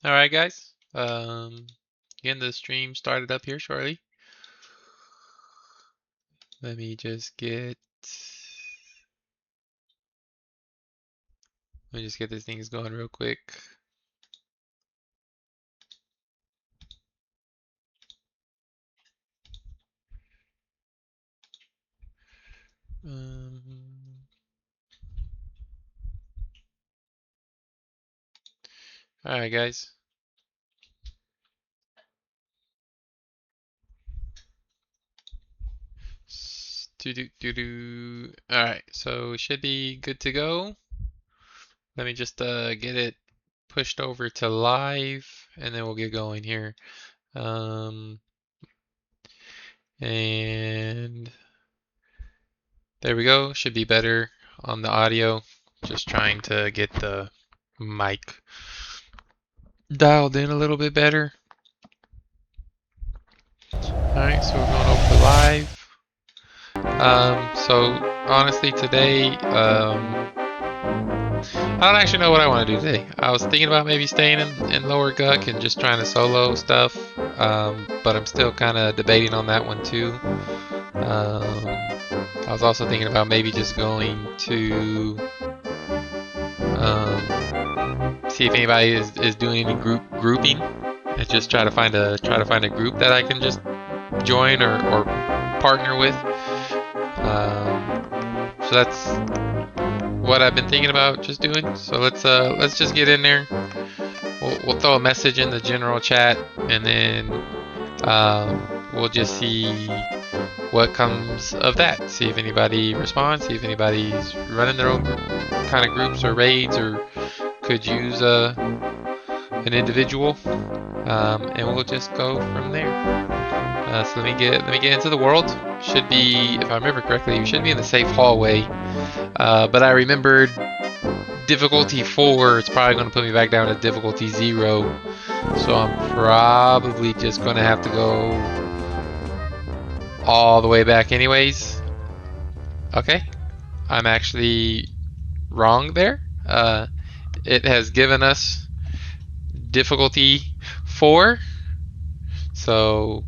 Alright guys, getting the stream started up here shortly. Let me just get these things going real quick. Alright guys. Alright, so it should be good to go. Let me just get it pushed over to live and then we'll get going here. And there we go. Should be better on the audio. Just trying to get the mic dialed in a little bit better. Alright, so we're going over to live. So honestly today, I don't actually know what I want to do today. I was thinking about maybe staying in Lower Guck and just trying to solo stuff, but I'm still kind of debating on that one too. I was also thinking about maybe just going to see if anybody is doing any grouping and just try to find a group that I can just join or partner with. So that's what I've been thinking about just doing. So let's just get in there. We'll throw a message in the general chat and then we'll just see what comes of that. See if anybody responds. See if anybody's running their own kind of groups or raids or could use an individual, and we'll just go from there. So let me get into the world. Should be, if I remember correctly, you should be in the safe hallway. But I remembered difficulty 4. It's probably going to put me back down to difficulty 0. So I'm probably just going to have to go all the way back anyways. Okay, I'm actually wrong there. It has given us difficulty 4, so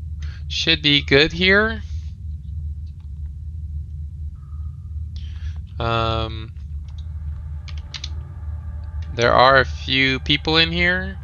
should be good here. There are a few people in here.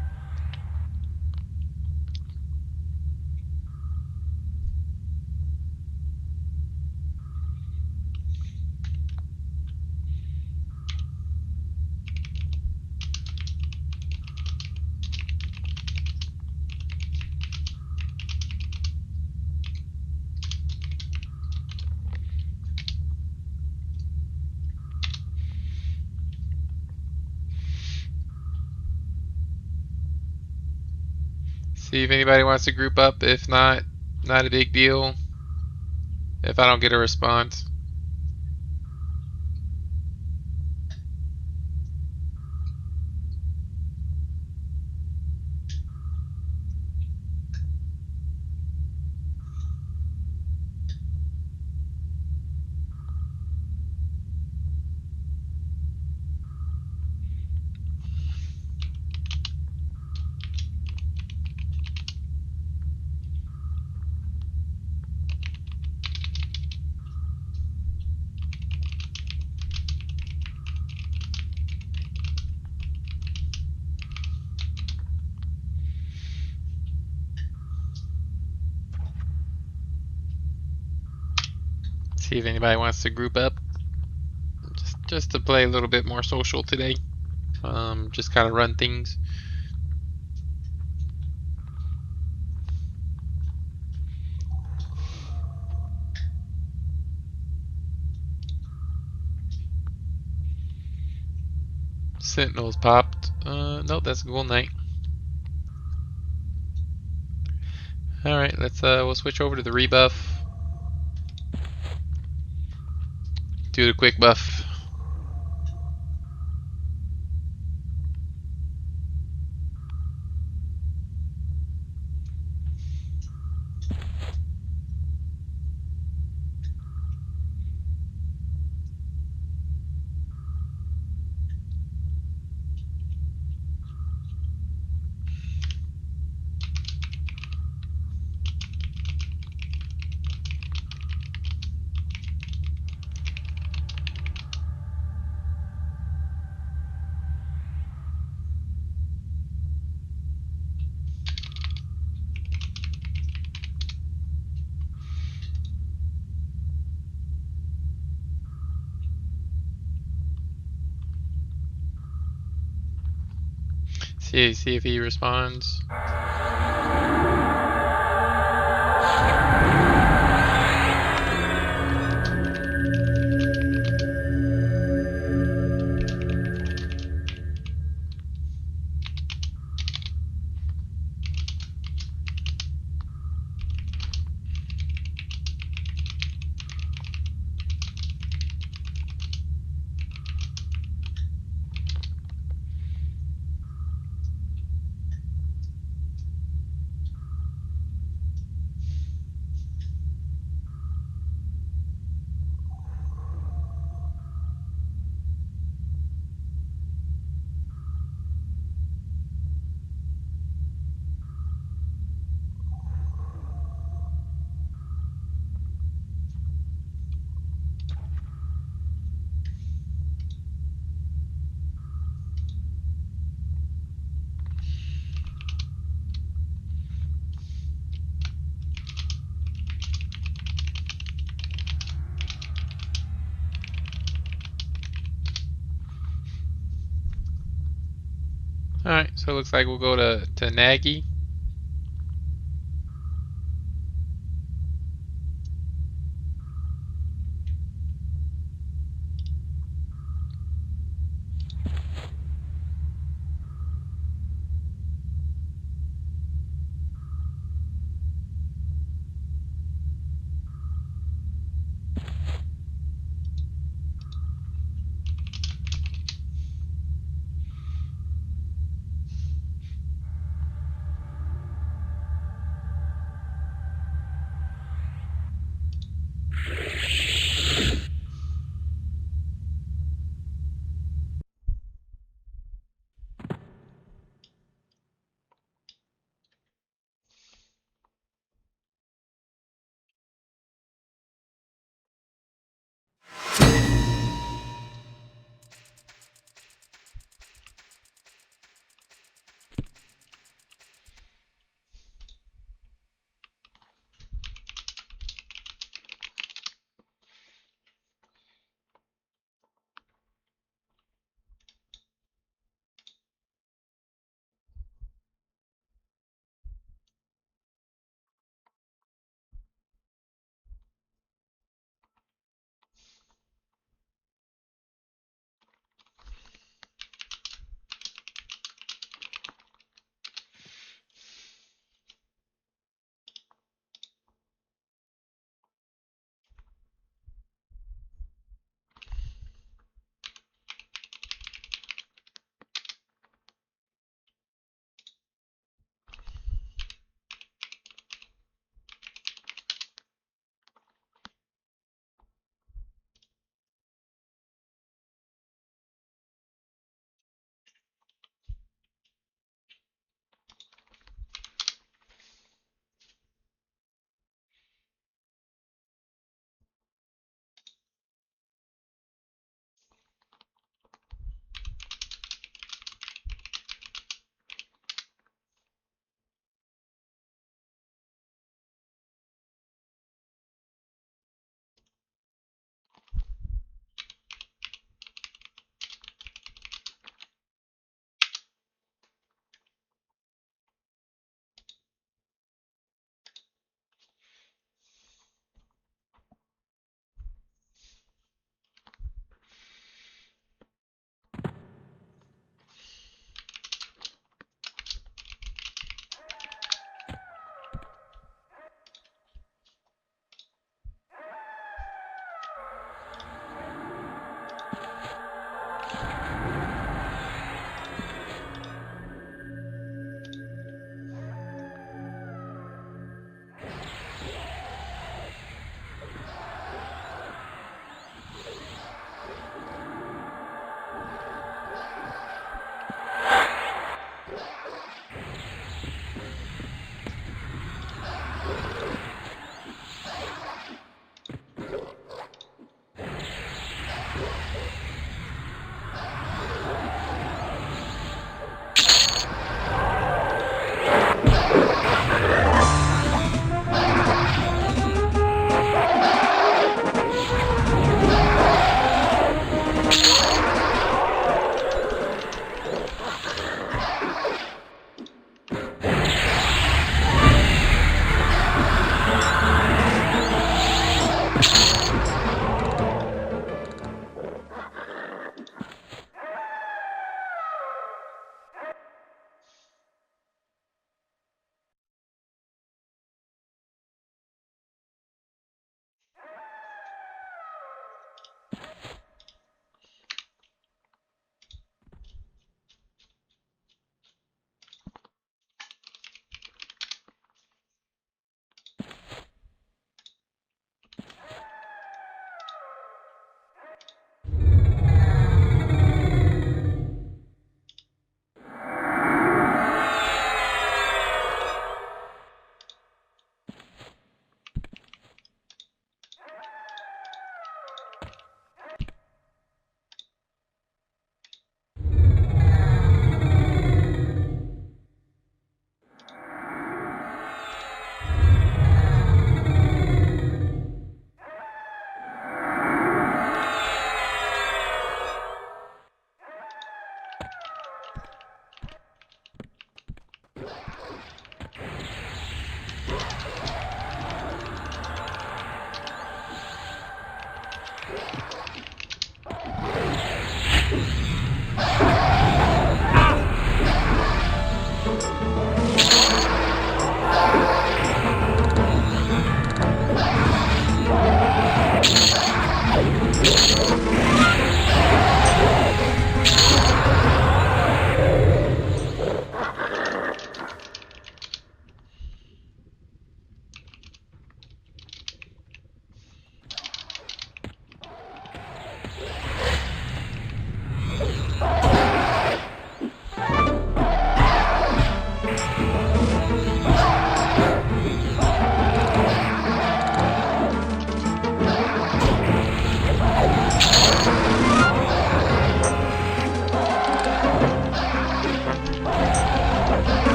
See if anybody wants to group up. If not, not a big deal. If I don't get a response. See if anybody wants to group up. Just to play a little bit more social today. Just kind of run things. Sentinels popped. Nope, that's Ghoul Knight. Alright, we'll switch over to the rebuff. Do the quick buff. See if he responds. Alright, so it looks like we'll go to Nagy.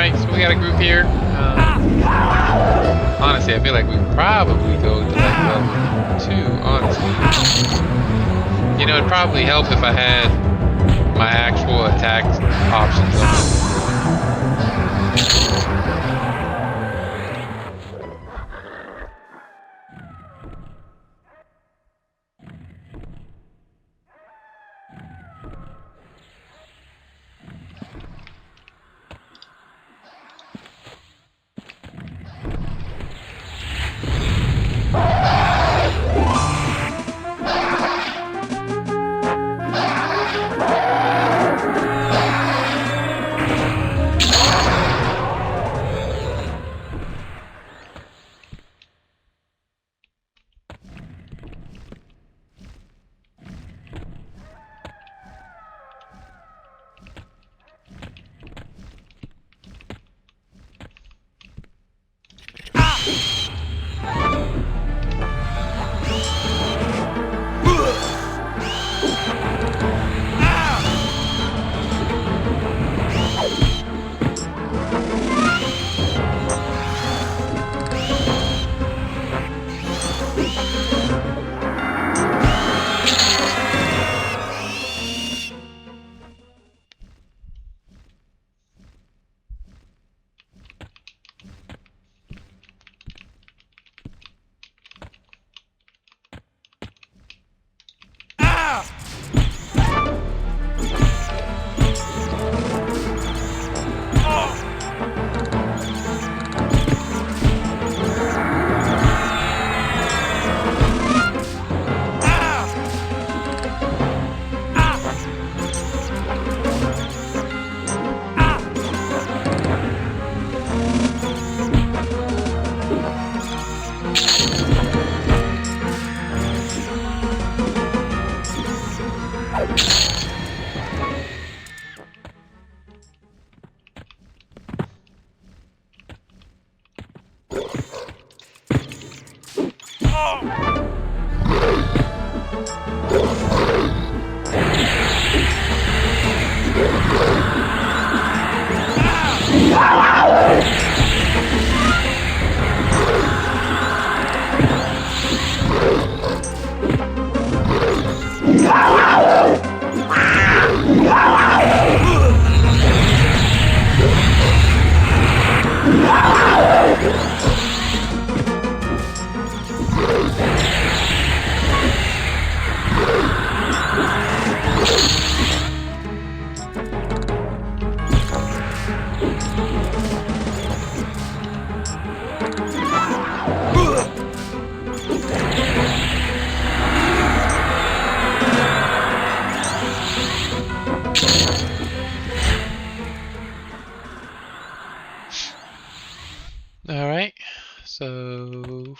Alright, so we got a group here. Honestly, I feel like we probably go to like level 2, honestly. You know, it'd probably help if I had my actual attack options on. Alright, so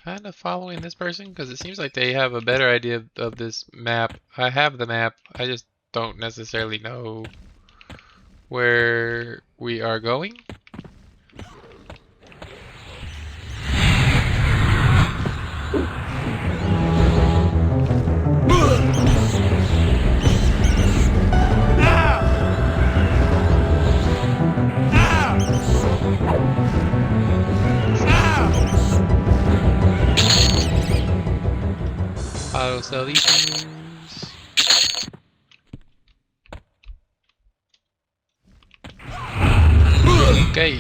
kind of following this person because it seems like they have a better idea of this map. I have the map, I just don't necessarily know where we are going. I'll sell these things. Okay,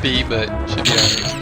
OP, but should be alright.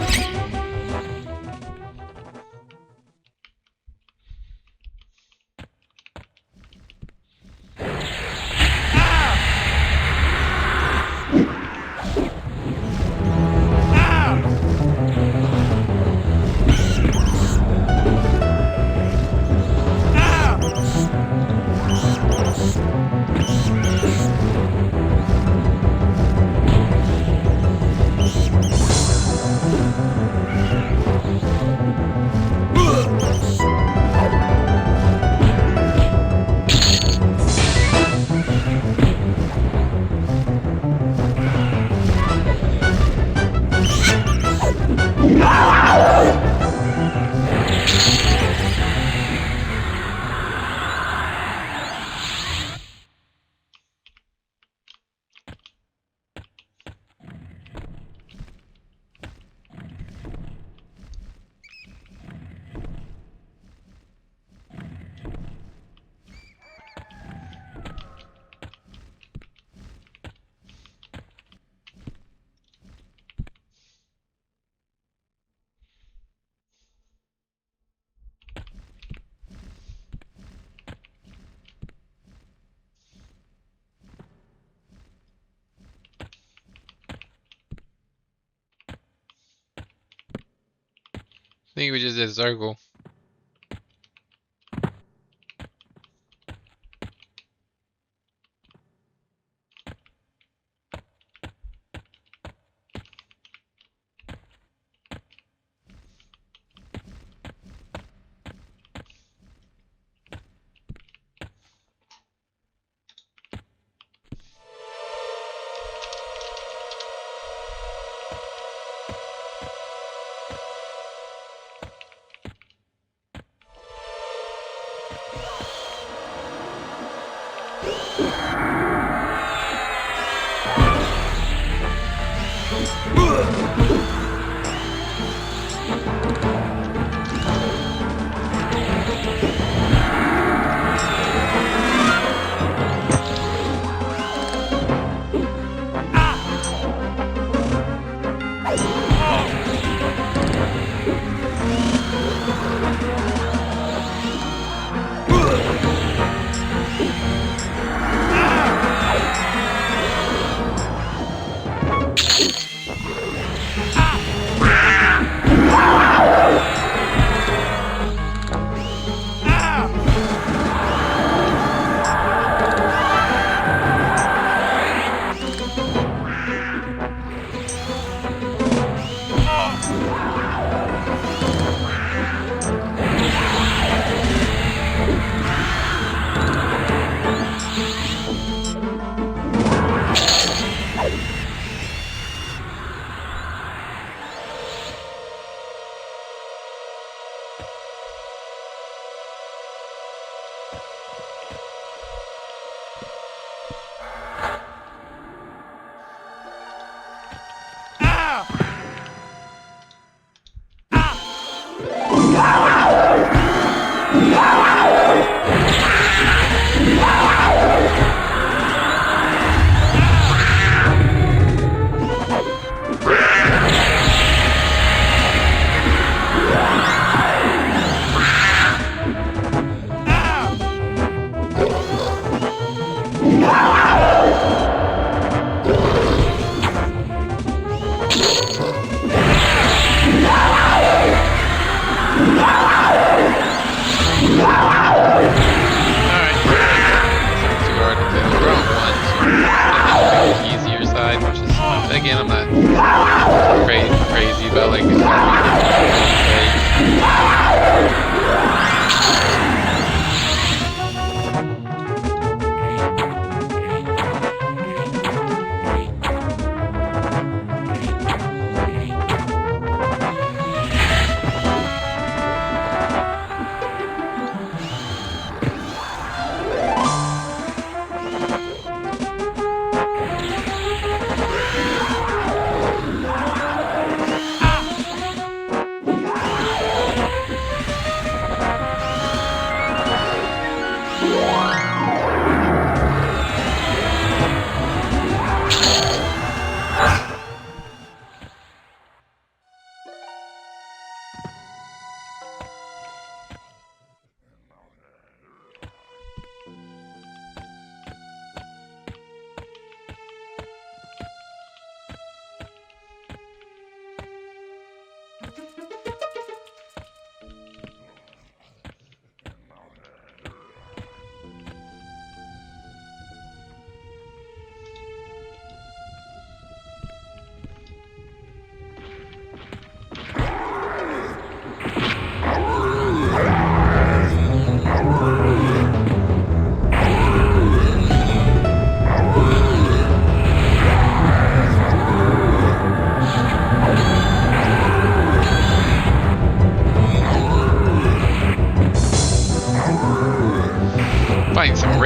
I think we just did a circle.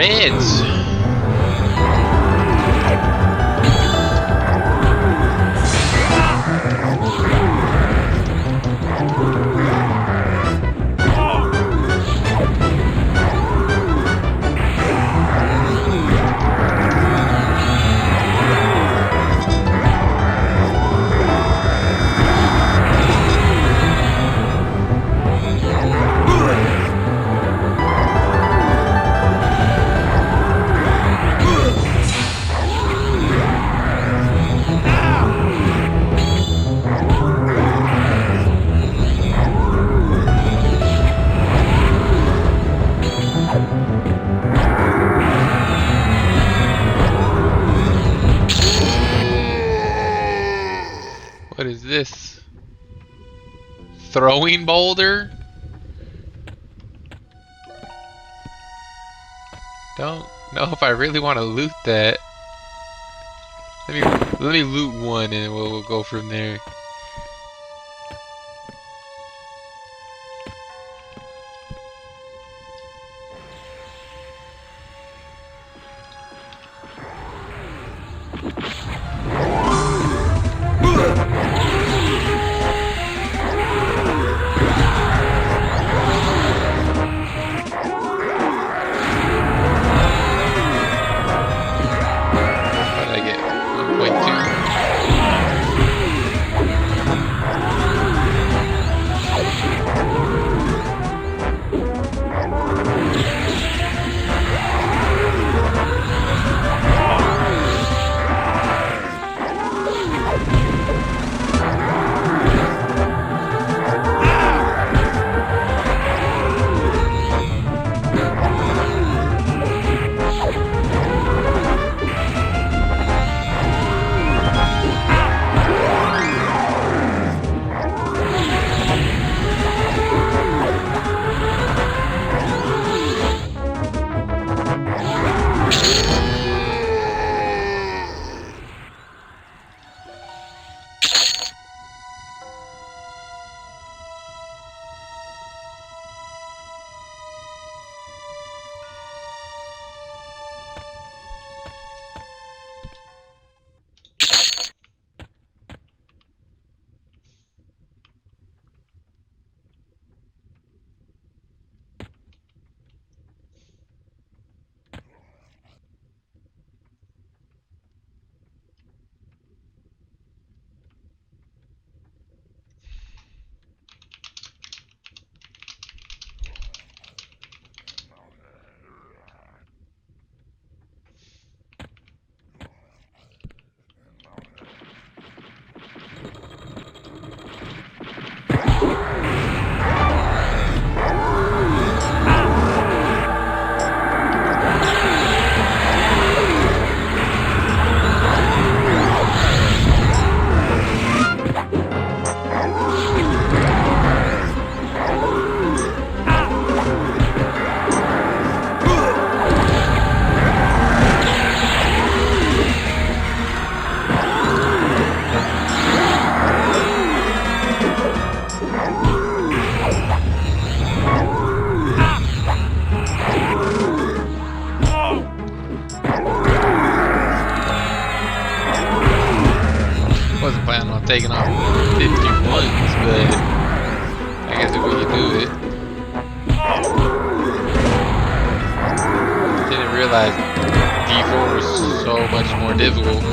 heads. What is this? Throwing boulder? Don't know if I really want to loot that. Let me loot one and we'll go from there. Taking off 50 points, but I guess if we can do it. Didn't realize D4 was so much more difficult.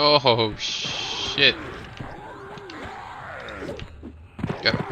Oh shit. Got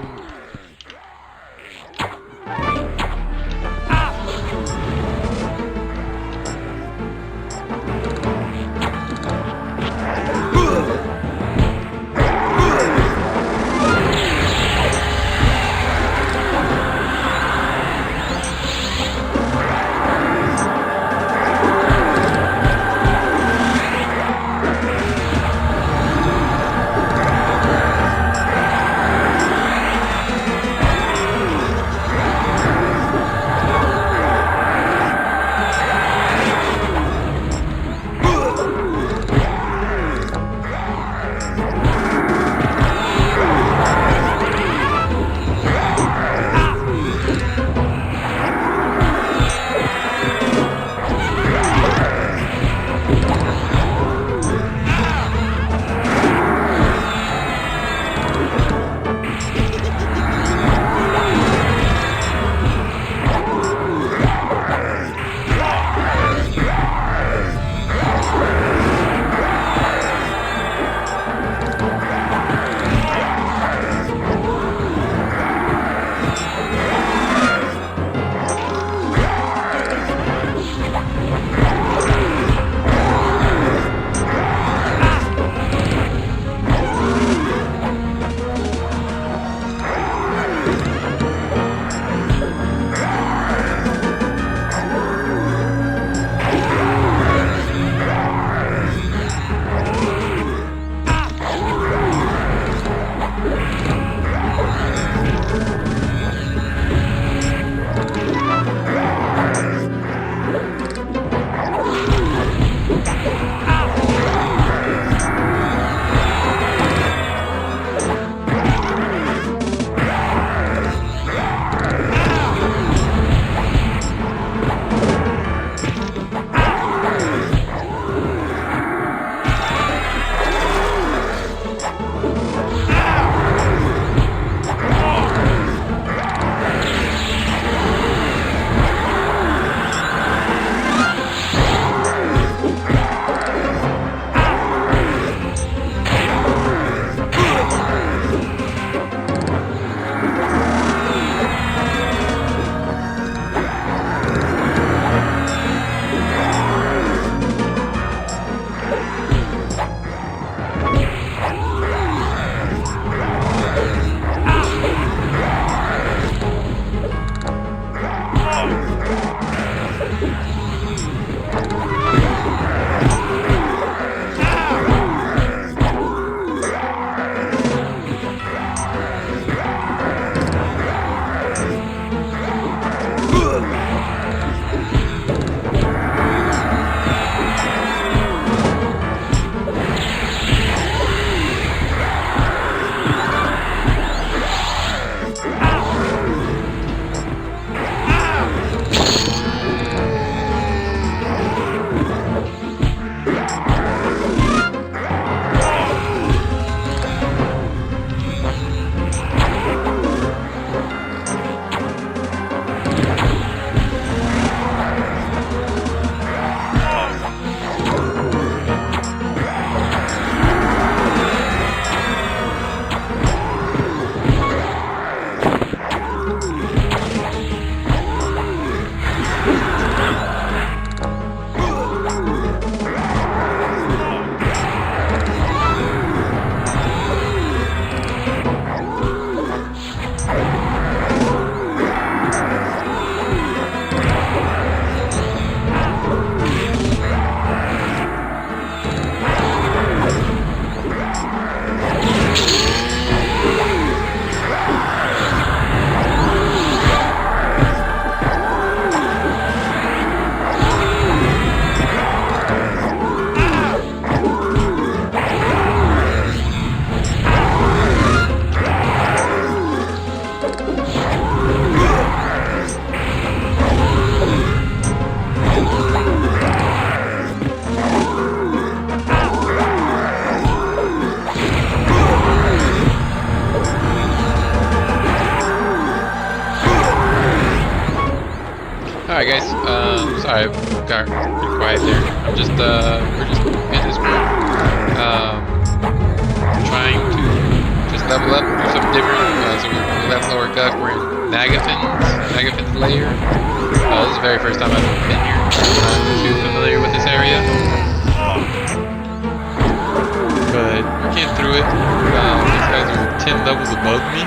Alright guys, sorry, got pretty quiet there. I'm just, we're just in this group. trying to just level up, do something different. So we left Lower Guck, we're in Nagafen's Lair. This is the very first time I've been here. I'm not too familiar with this area. But we're getting through it. These guys are 10 levels above me.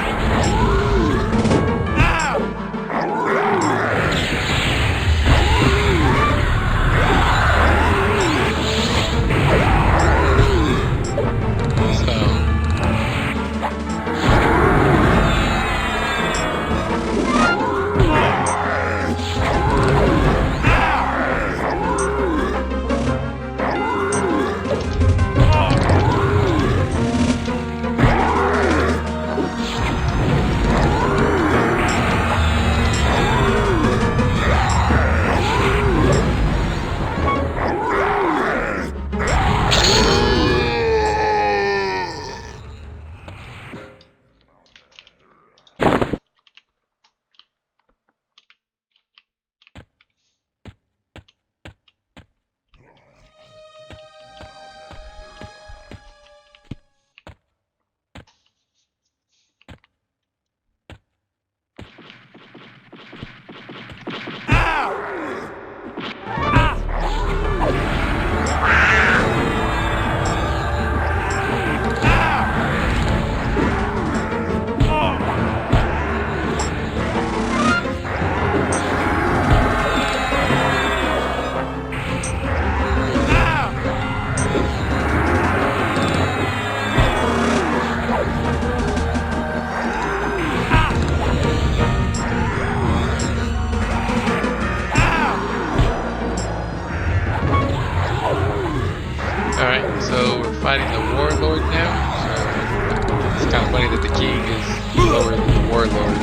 Alright, so we're fighting the Warlord now. So it's kind of funny that the King is lower than the Warlord.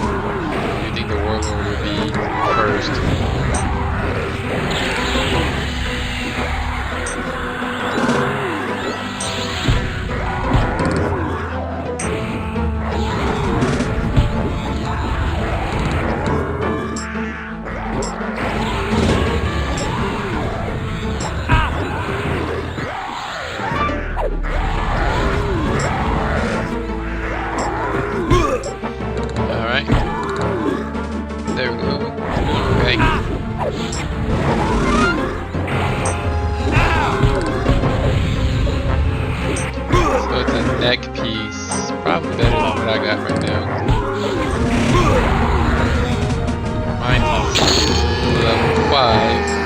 You think the Warlord would be first. There we go. Okay. So it's a neck piece. Probably better than what I got right now. Mine is level 5.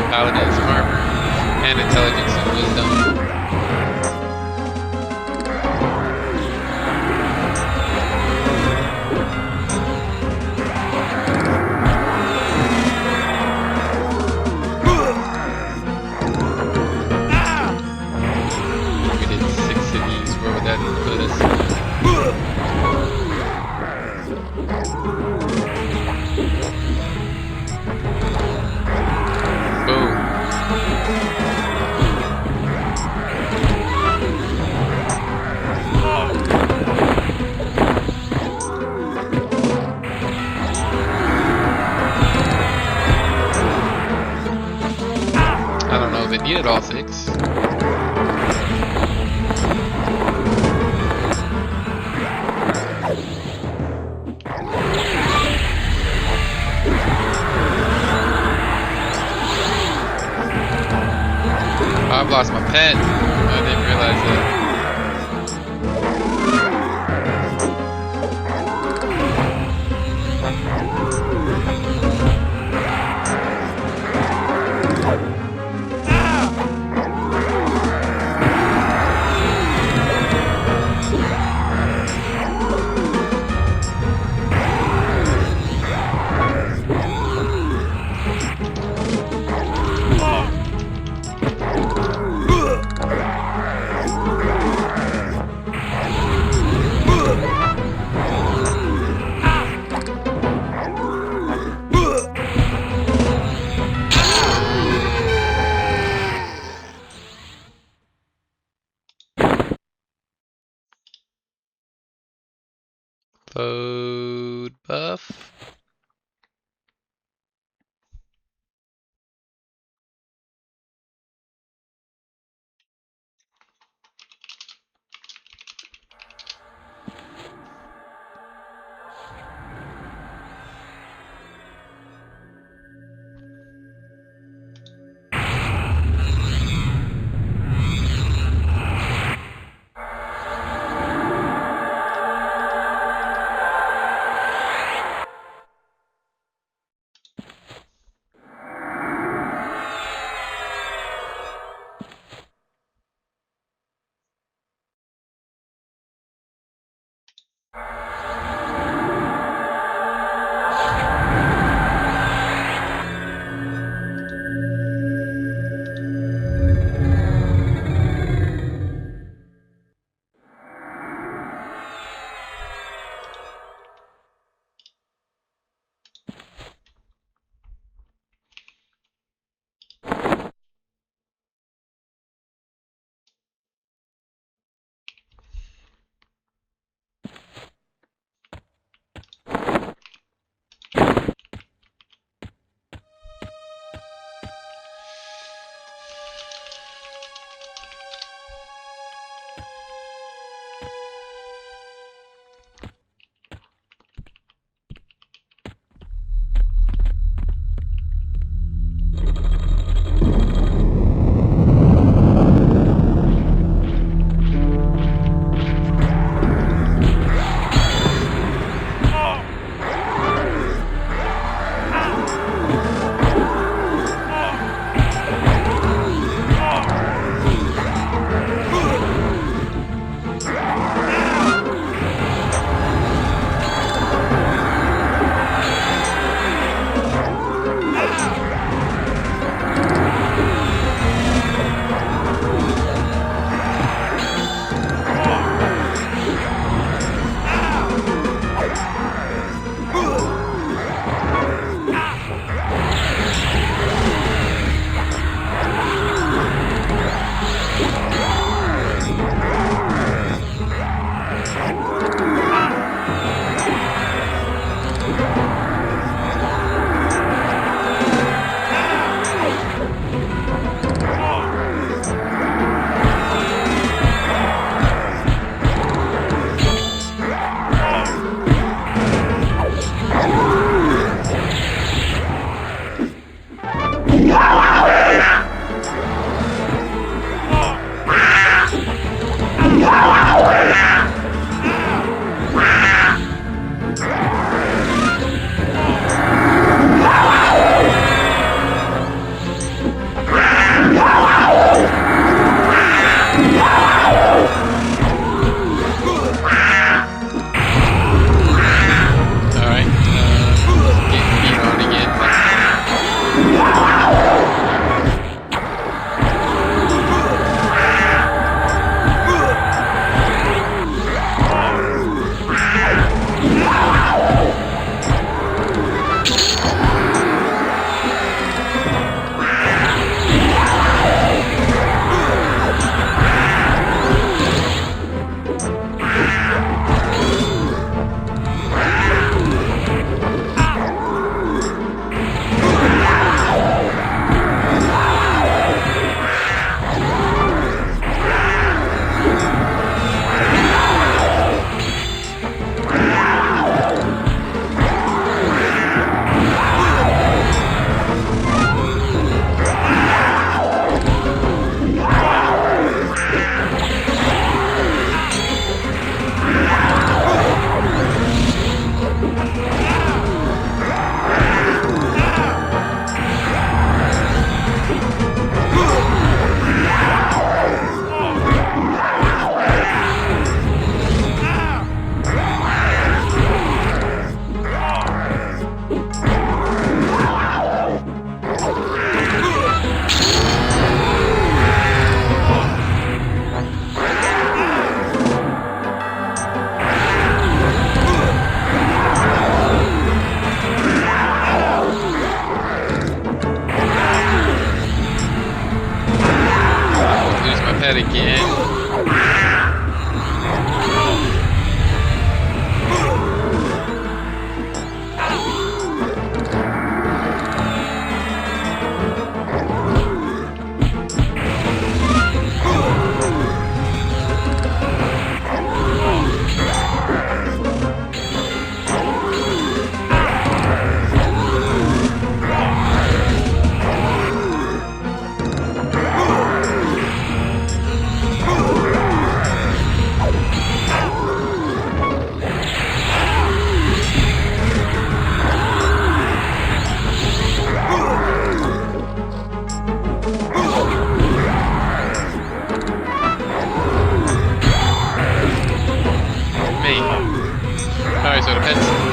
Paladin's armor and intelligence and wisdom. We did 6 of these. Where would that put us? Boom. I don't know if it needed all 6. I've lost my pet. I didn't realize that. buff.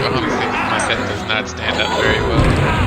honestly, my pet does not stand up very well.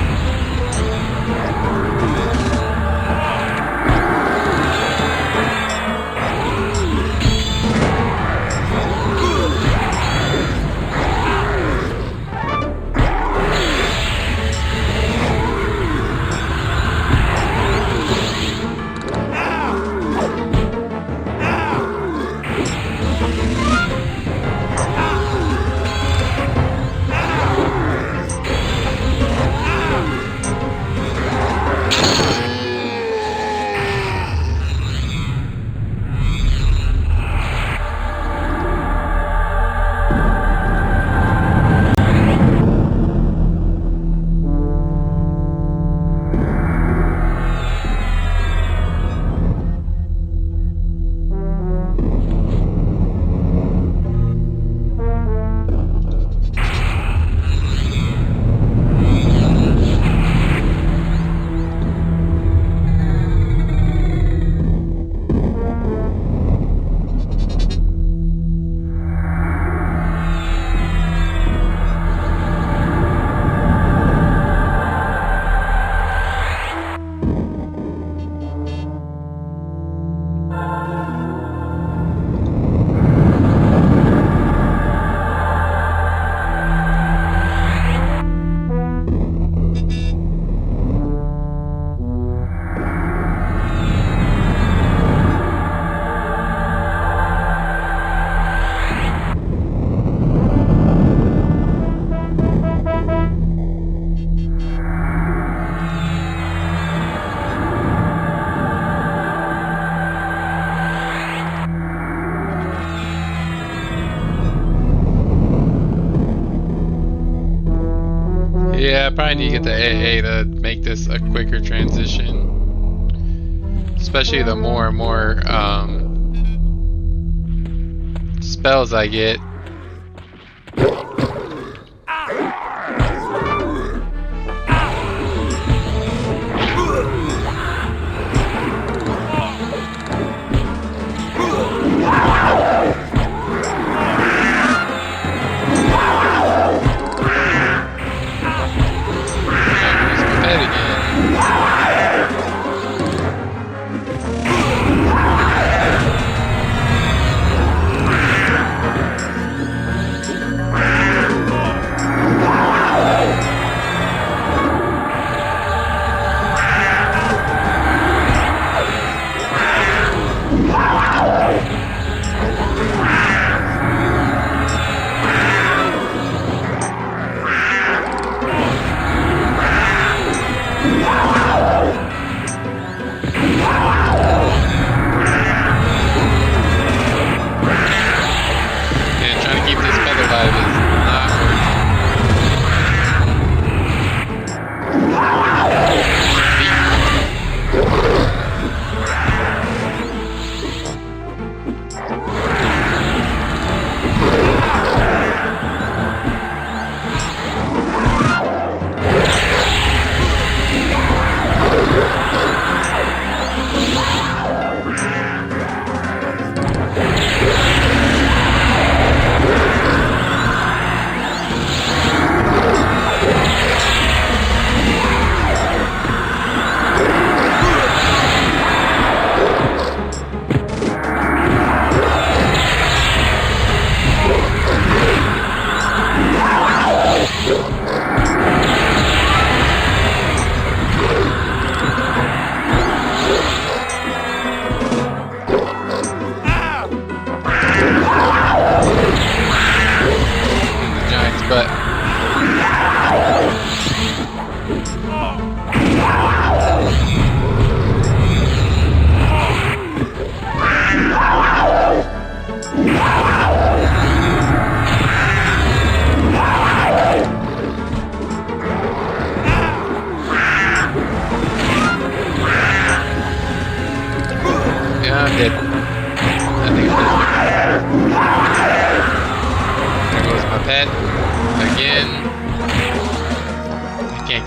Yeah, I probably need to get the AA to make this a quicker transition. Especially the more and more spells I get.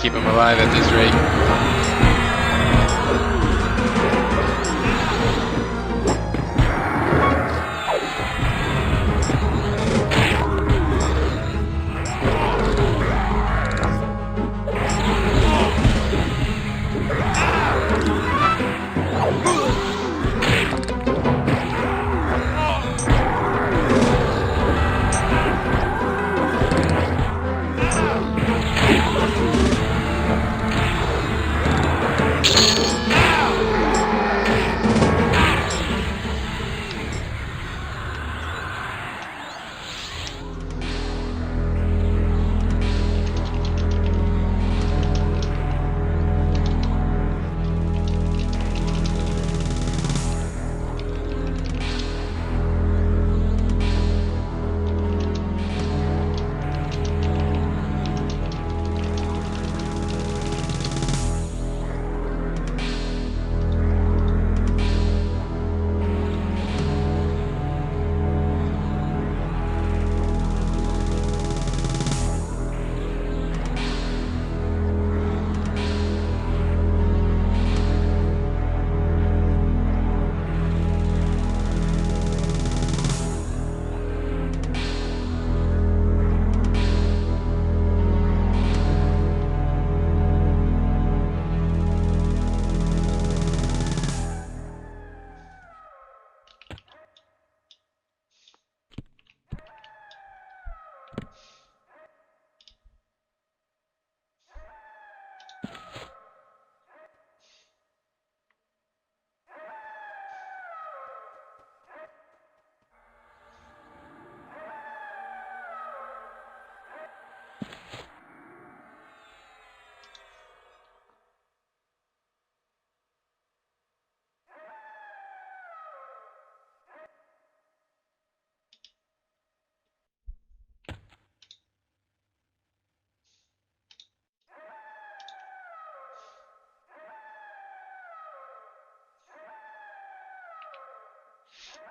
Keep him alive at this rate.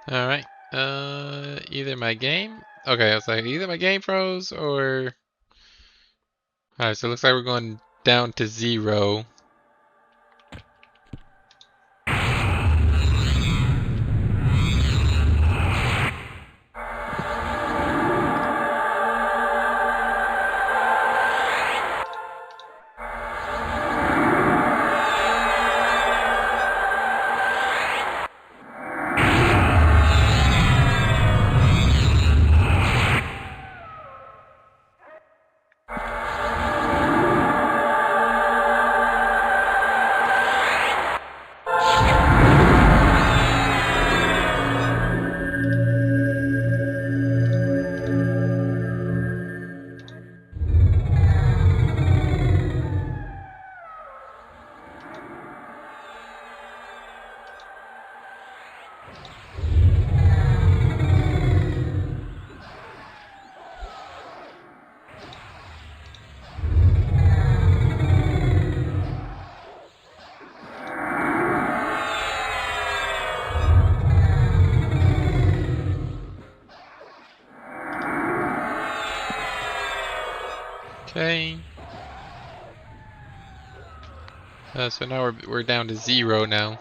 All right. Either my game. Okay, I was like, either my game froze or. All right, so it looks like we're going down to 0. Okay. So now we're down to 0 now.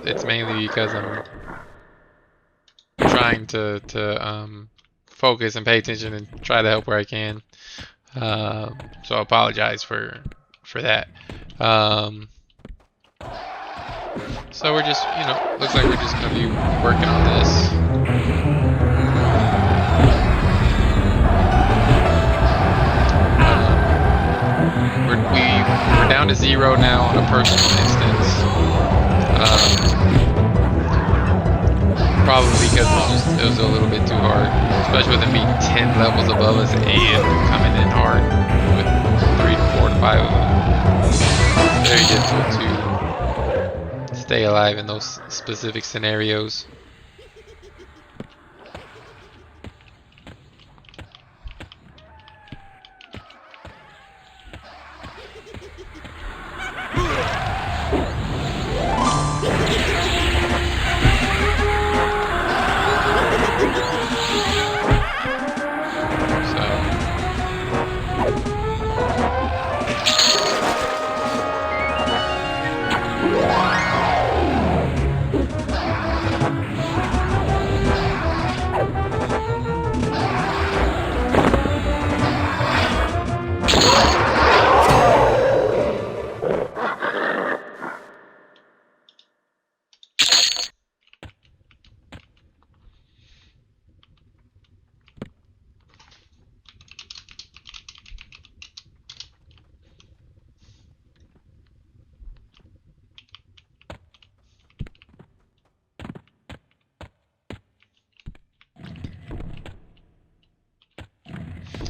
it's mainly because I'm trying to focus and pay attention and try to help where I can. So I apologize for that. So we're just, looks like we're just gonna be working on this. We're down to 0 now on a personal instance. Probably because it was a little bit too hard, especially with them being 10 levels above us and coming in hard with 3 to 4 to 5 of them. Very difficult to stay alive in those specific scenarios.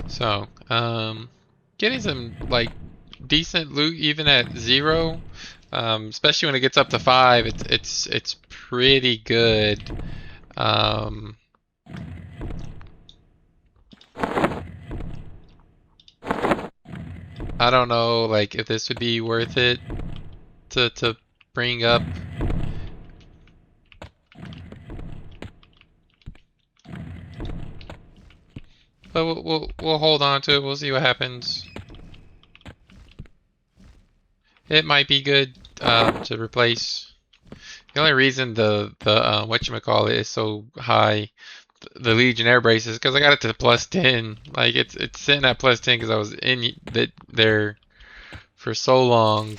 So, getting some like decent loot even at 0, especially when it gets up to 5, it's pretty good. I don't know, like if this would be worth it to bring up. But we'll hold on to it. We'll see what happens. It might be good to replace. The only reason the whatchamacallit is so high, the Legionnaire brace, is because I got it to +10. Like it's sitting at +10 because I was in there for so long.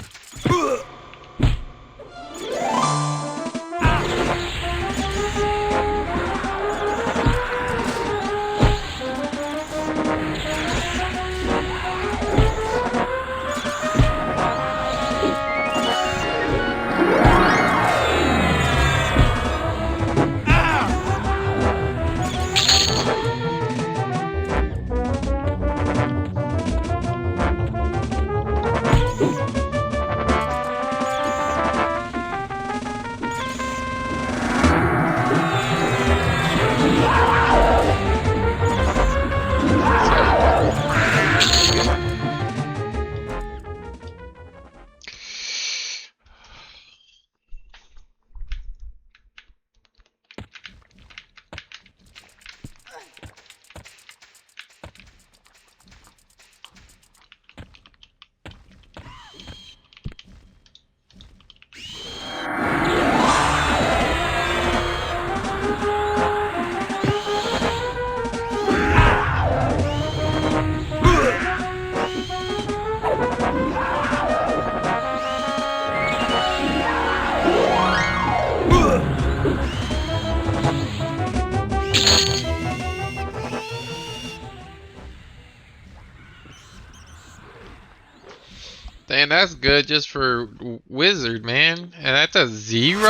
And that's good just for Wizard, man. And that's a 0?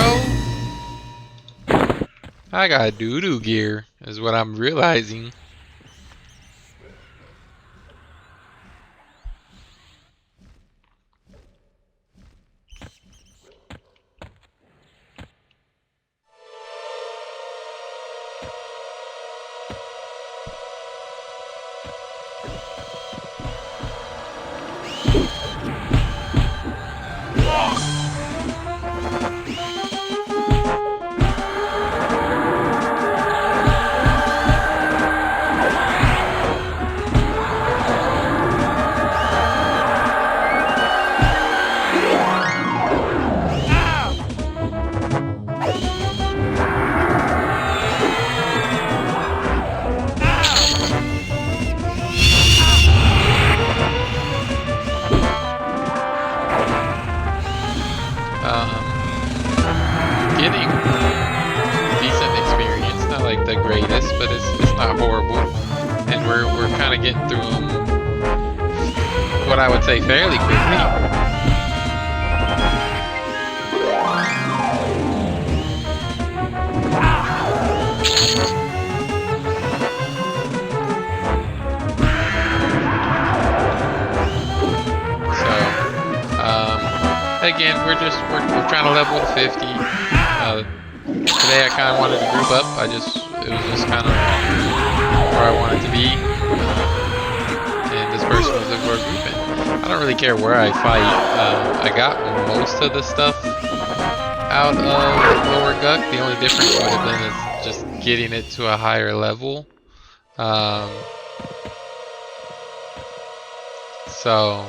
I got doo-doo gear, is what I'm realizing. but it's not horrible, and we're kind of getting through them, what I would say, fairly quickly. Again, we're trying to level to 50. Today I kind of wanted to group up. It was just kind of where I wanted to be, and this person was looking for a grouping. I don't really care where I fight. I got most of the stuff out of Lower Guck. The only difference would have been is just getting it to a higher level. So.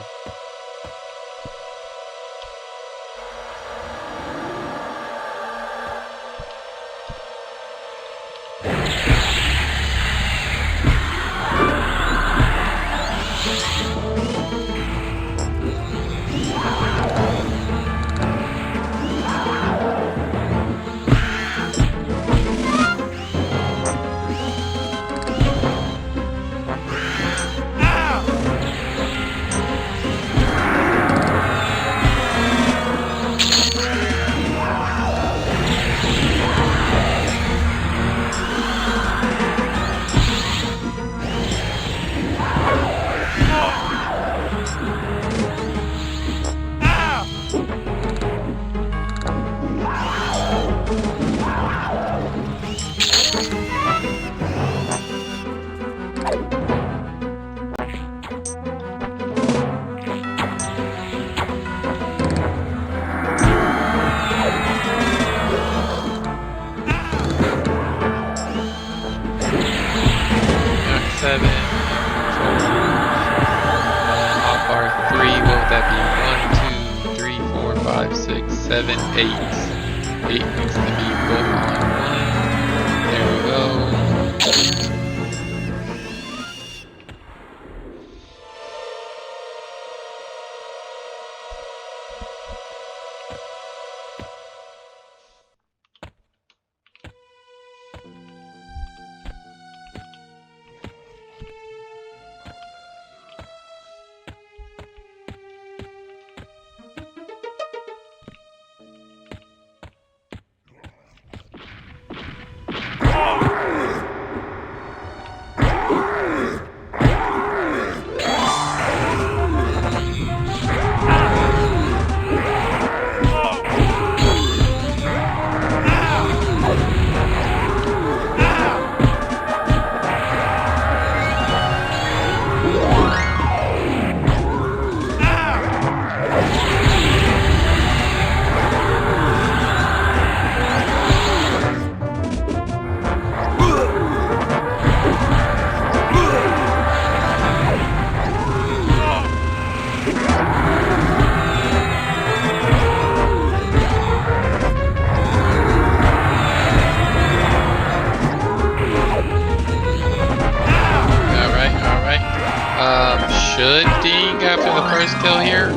Kill here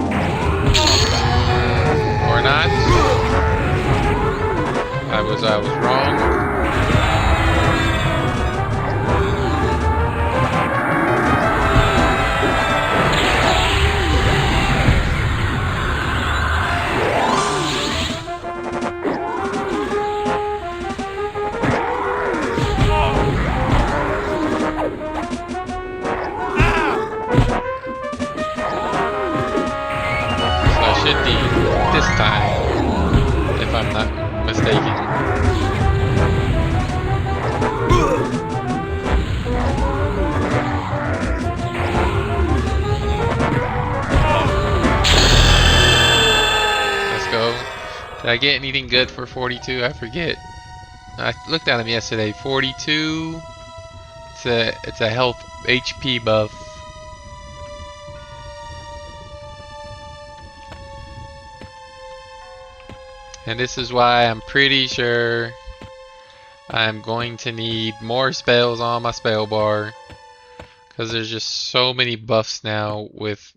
or not? I was wrong. This time, if I'm not mistaken. Let's go. Did I get anything good for 42? I forget. I looked at him yesterday. 42. It's a health HP buff. And this is why I'm pretty sure I'm going to need more spells on my spell bar, because there's just so many buffs now with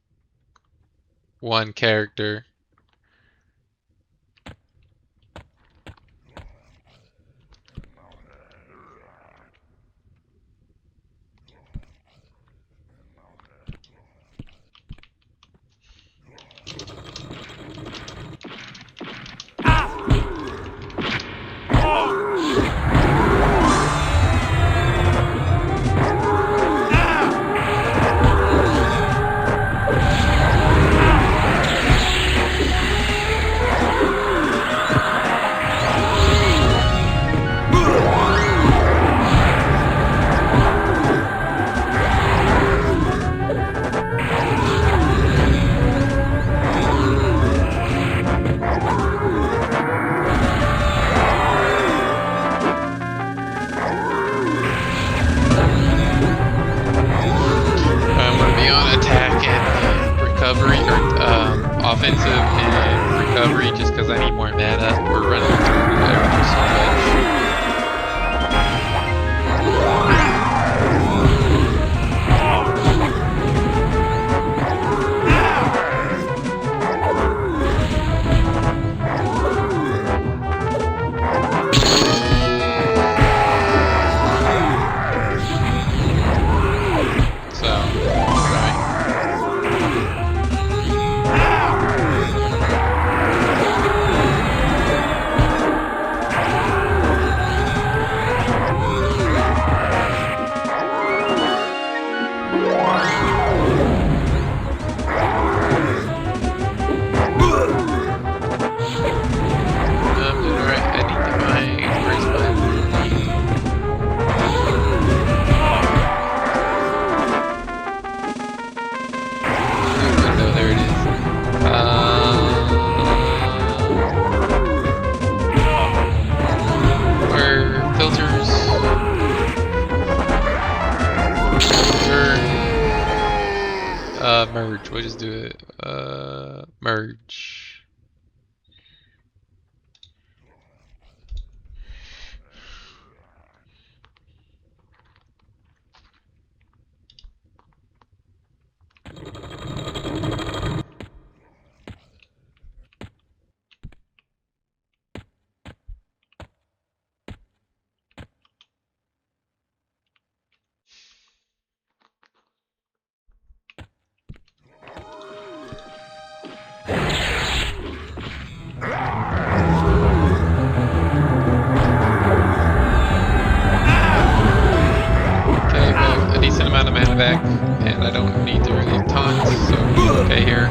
one character. merge. We'll just do it. Merge. Back, and I don't need to really taunt, so we're okay here.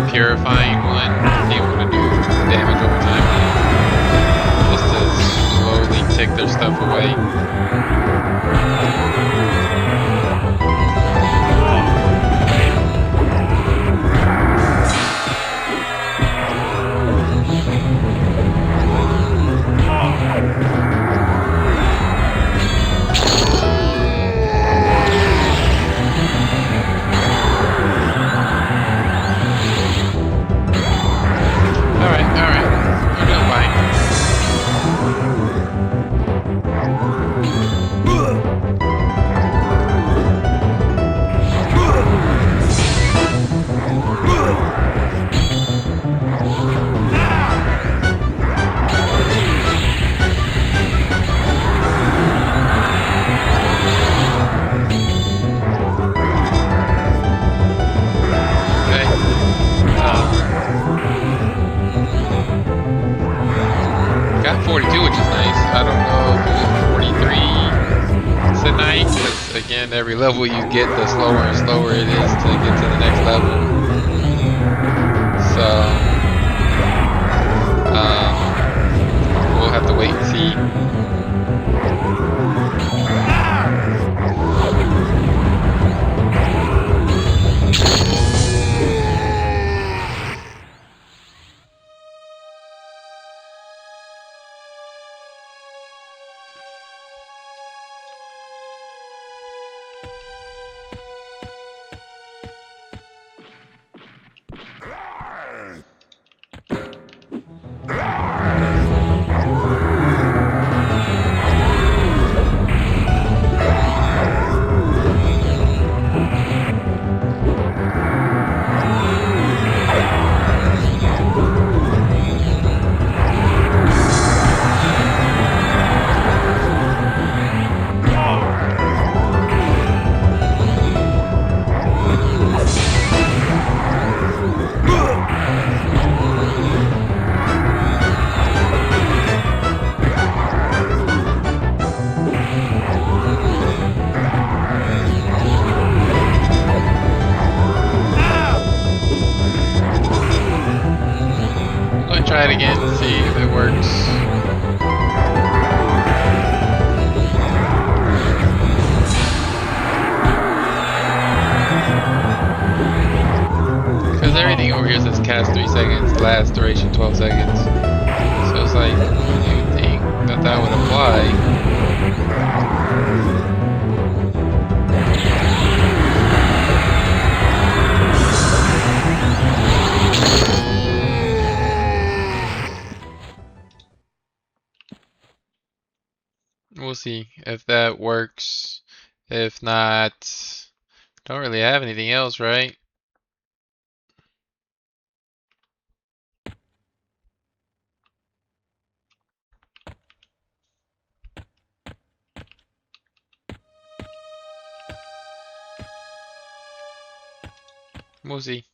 Purifying one, able to do damage over time, just to slowly take their stuff away. Every level you get, the slower and slower it is to get to the next level. So, we'll have to wait and see. Try it again and see if it works. Because everything over here says cast 3 seconds, last duration 12 seconds. So it's like, you would think that that would apply. We'll see if that works. If not, don't really have anything else, right? We'll see.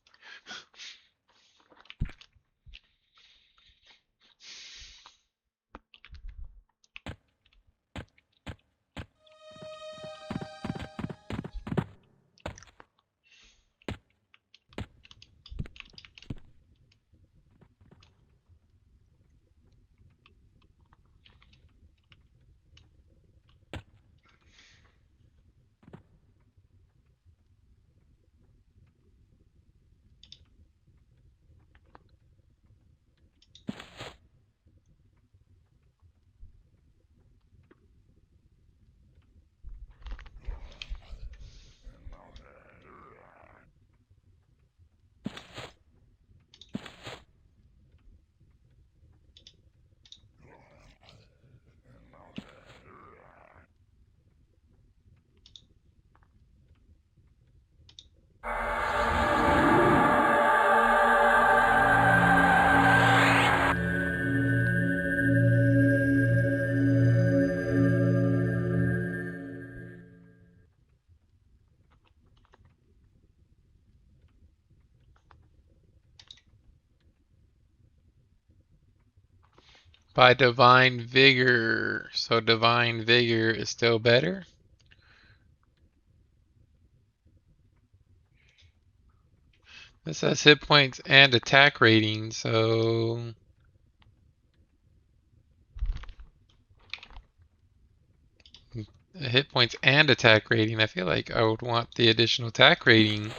By Divine Vigor. So Divine Vigor is still better? This has hit points and attack rating, so hit points and attack rating. I feel like I would want the additional attack rating.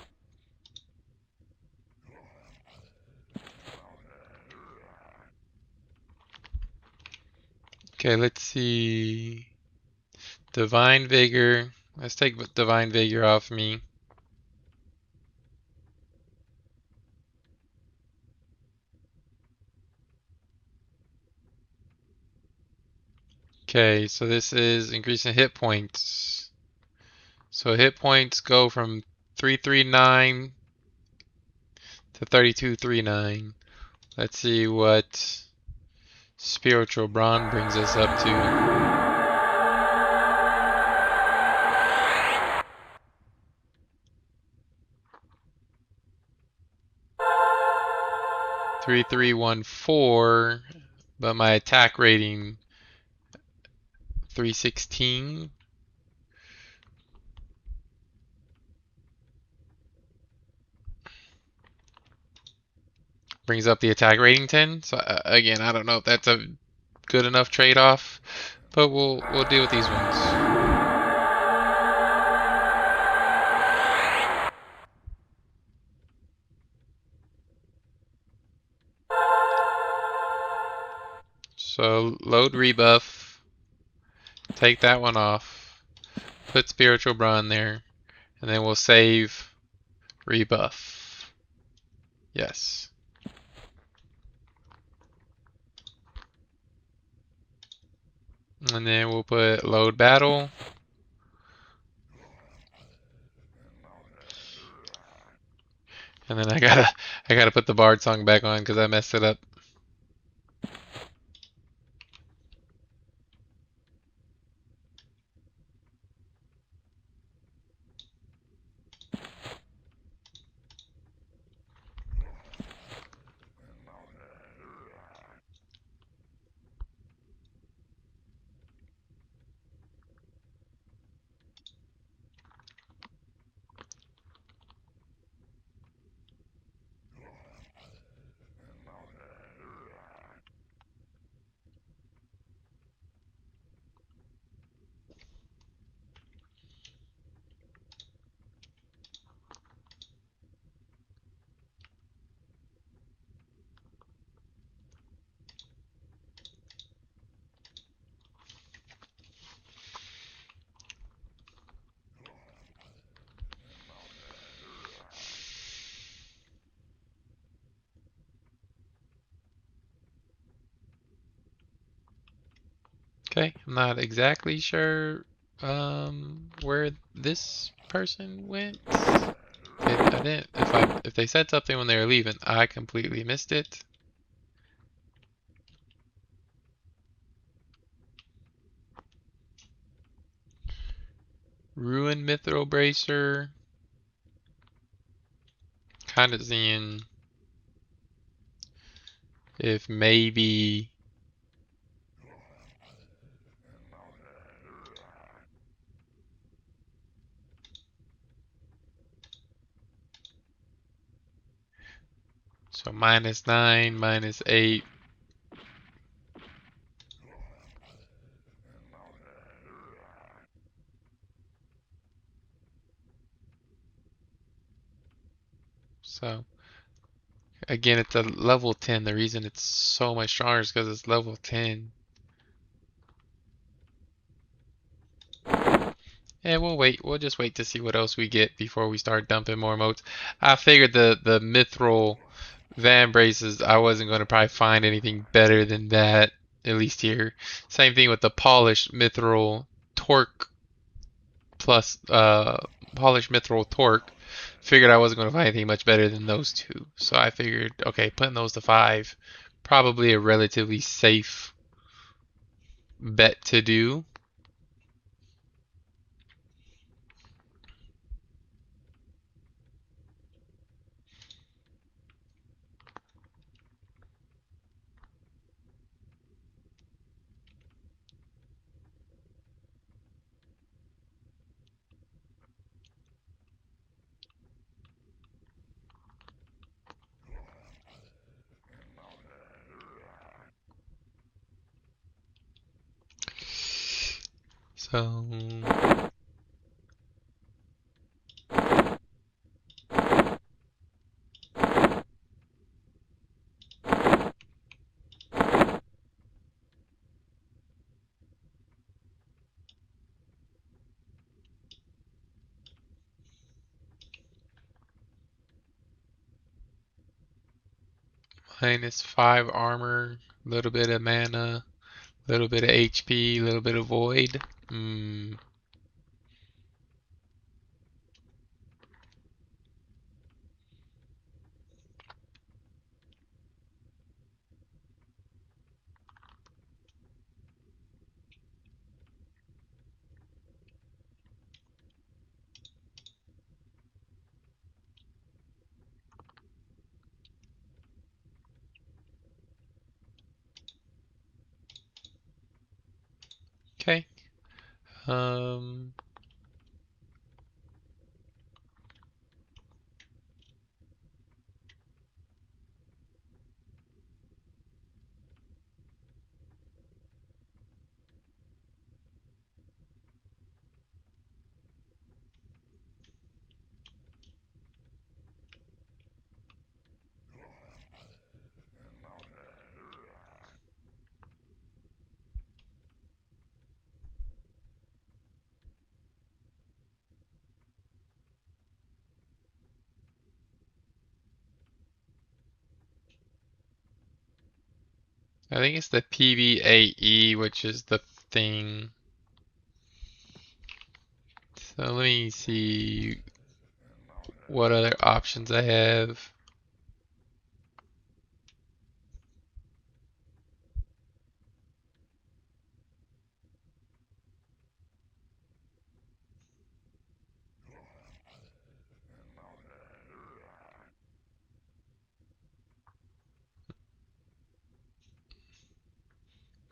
Okay, let's see. Divine Vigor. Let's take Divine Vigor off me. Okay, so this is increasing hit points. So hit points go from 339 to 3239. Let's see what Spiritual Brawn brings us up to. 3314, but my attack rating 316. Brings up the attack rating 10. So again, I don't know if that's a good enough trade-off, but we'll deal with these ones. So load rebuff, take that one off, put Spiritual Brawn there, and then we'll save rebuff. Yes. And then we'll put load battle. And then I gotta put the Bard song back on because I messed it up. Okay, I'm not exactly sure where this person went. I didn't if they said something when they were leaving, I completely missed it. Ruined Mithril Bracer. Kind of seeing if maybe so -9, -8. So again, it's a level 10. The reason it's so much stronger is because it's level 10. Yeah, we'll wait. We'll just wait to see what else we get before we start dumping more motes. I figured the Mithril Van Braces, I wasn't going to probably find anything better than that, at least here. Same thing with the Polished Mithril Torque plus Polished Mithril Torque. Figured I wasn't going to find anything much better than those two. So I figured, okay, putting those to 5, probably a relatively safe bet to do. So -5 armor, a little bit of mana, a little bit of HP, a little bit of void. Hmm. Okay. Um. I think it's the PBAE, which is the thing. So let me see what other options I have.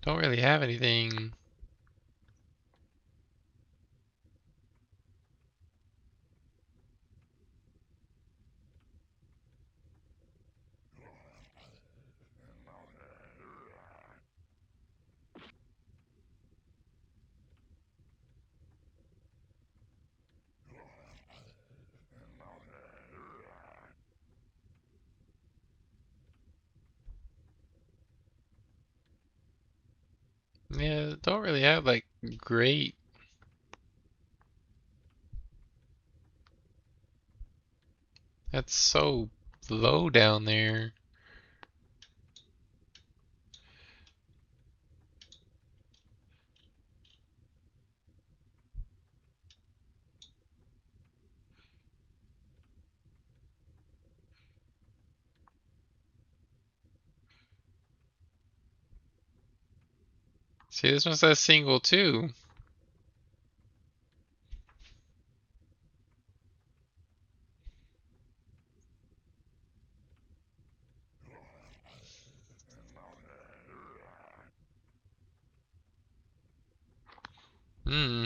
Don't really have anything. Yeah, don't really have like great. That's so low down there. See, this one says single too. Hmm.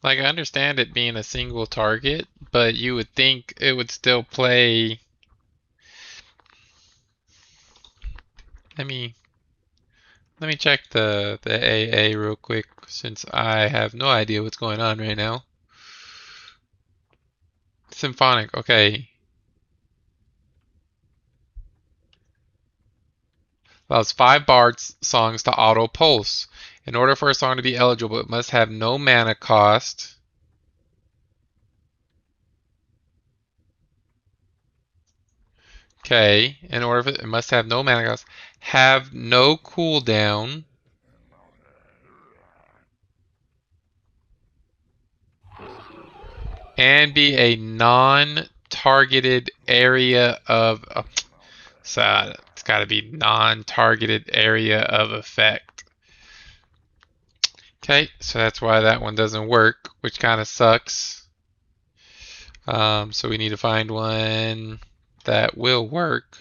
Like, I understand it being a single target, but you would think it would still play. Let me let me check the AA real quick since I have no idea what's going on right now. Symphonic, okay. Allows 5 bard songs to auto pulse. In order for a song to be eligible, it must have no mana cost. Okay, in order for it must have no mana cost, have no cooldown, and be a non-targeted area of. So it's got to be non-targeted area of effect. Okay, so that's why that one doesn't work, which kind of sucks. So we need to find one that will work.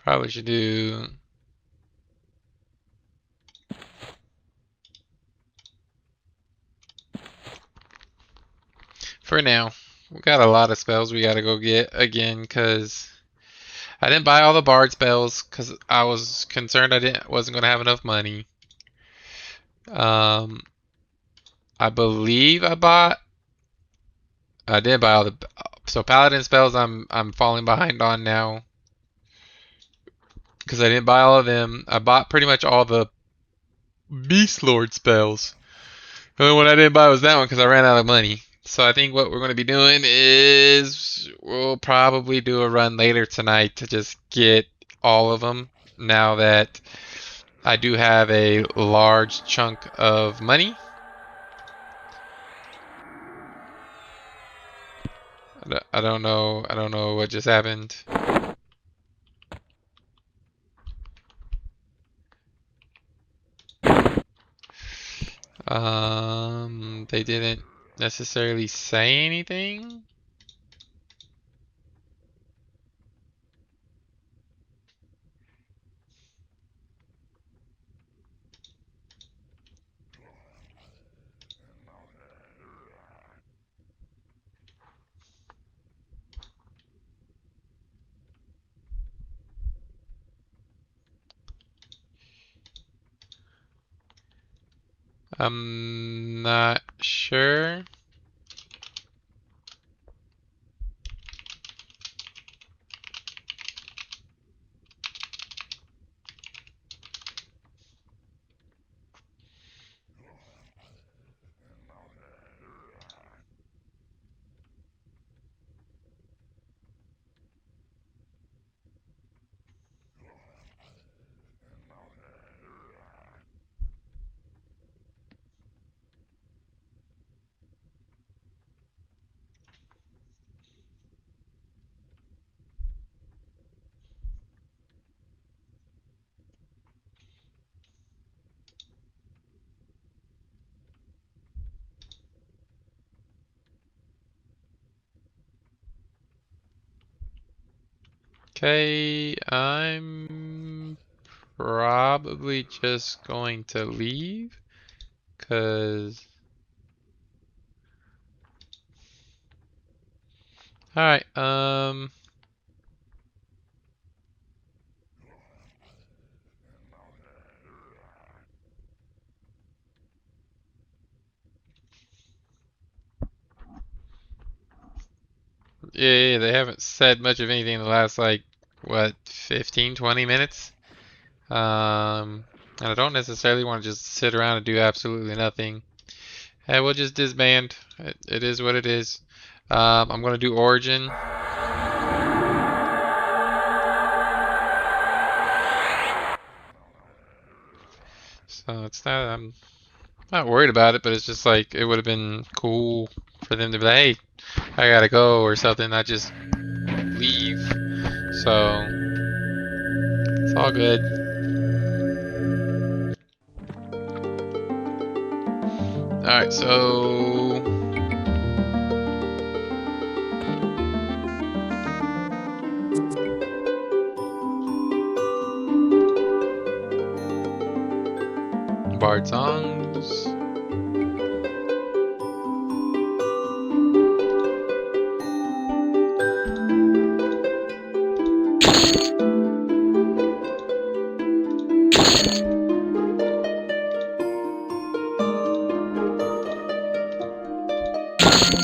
Probably should do. For now, we got a lot of spells we gotta go get again because I didn't buy all the bard spells because I was concerned wasn't gonna have enough money. Um, I believe I did buy all the so paladin spells. I'm falling behind on now because I didn't buy all of them. I bought pretty much all the Beastlord spells. The only one I didn't buy was that one because I ran out of money. So I think what we're going to be doing is we'll probably do a run later tonight to just get all of them now that I do have a large chunk of money. I don't know. I don't know what just happened. They didn't necessarily say anything. I'm not sure. Okay, I'm probably just going to leave, cause alright, yeah, they haven't said much of anything in the last, like, what, 15, 20 minutes? And I don't necessarily want to just sit around and do absolutely nothing. Hey, we'll just disband. It is what it is. I'm gonna do Origin. So it's not, I'm not worried about it, but it's just like, it would have been cool for them to be like, hey, I gotta go or something, not just leave. So, it's all good. Alright, so Bard songs.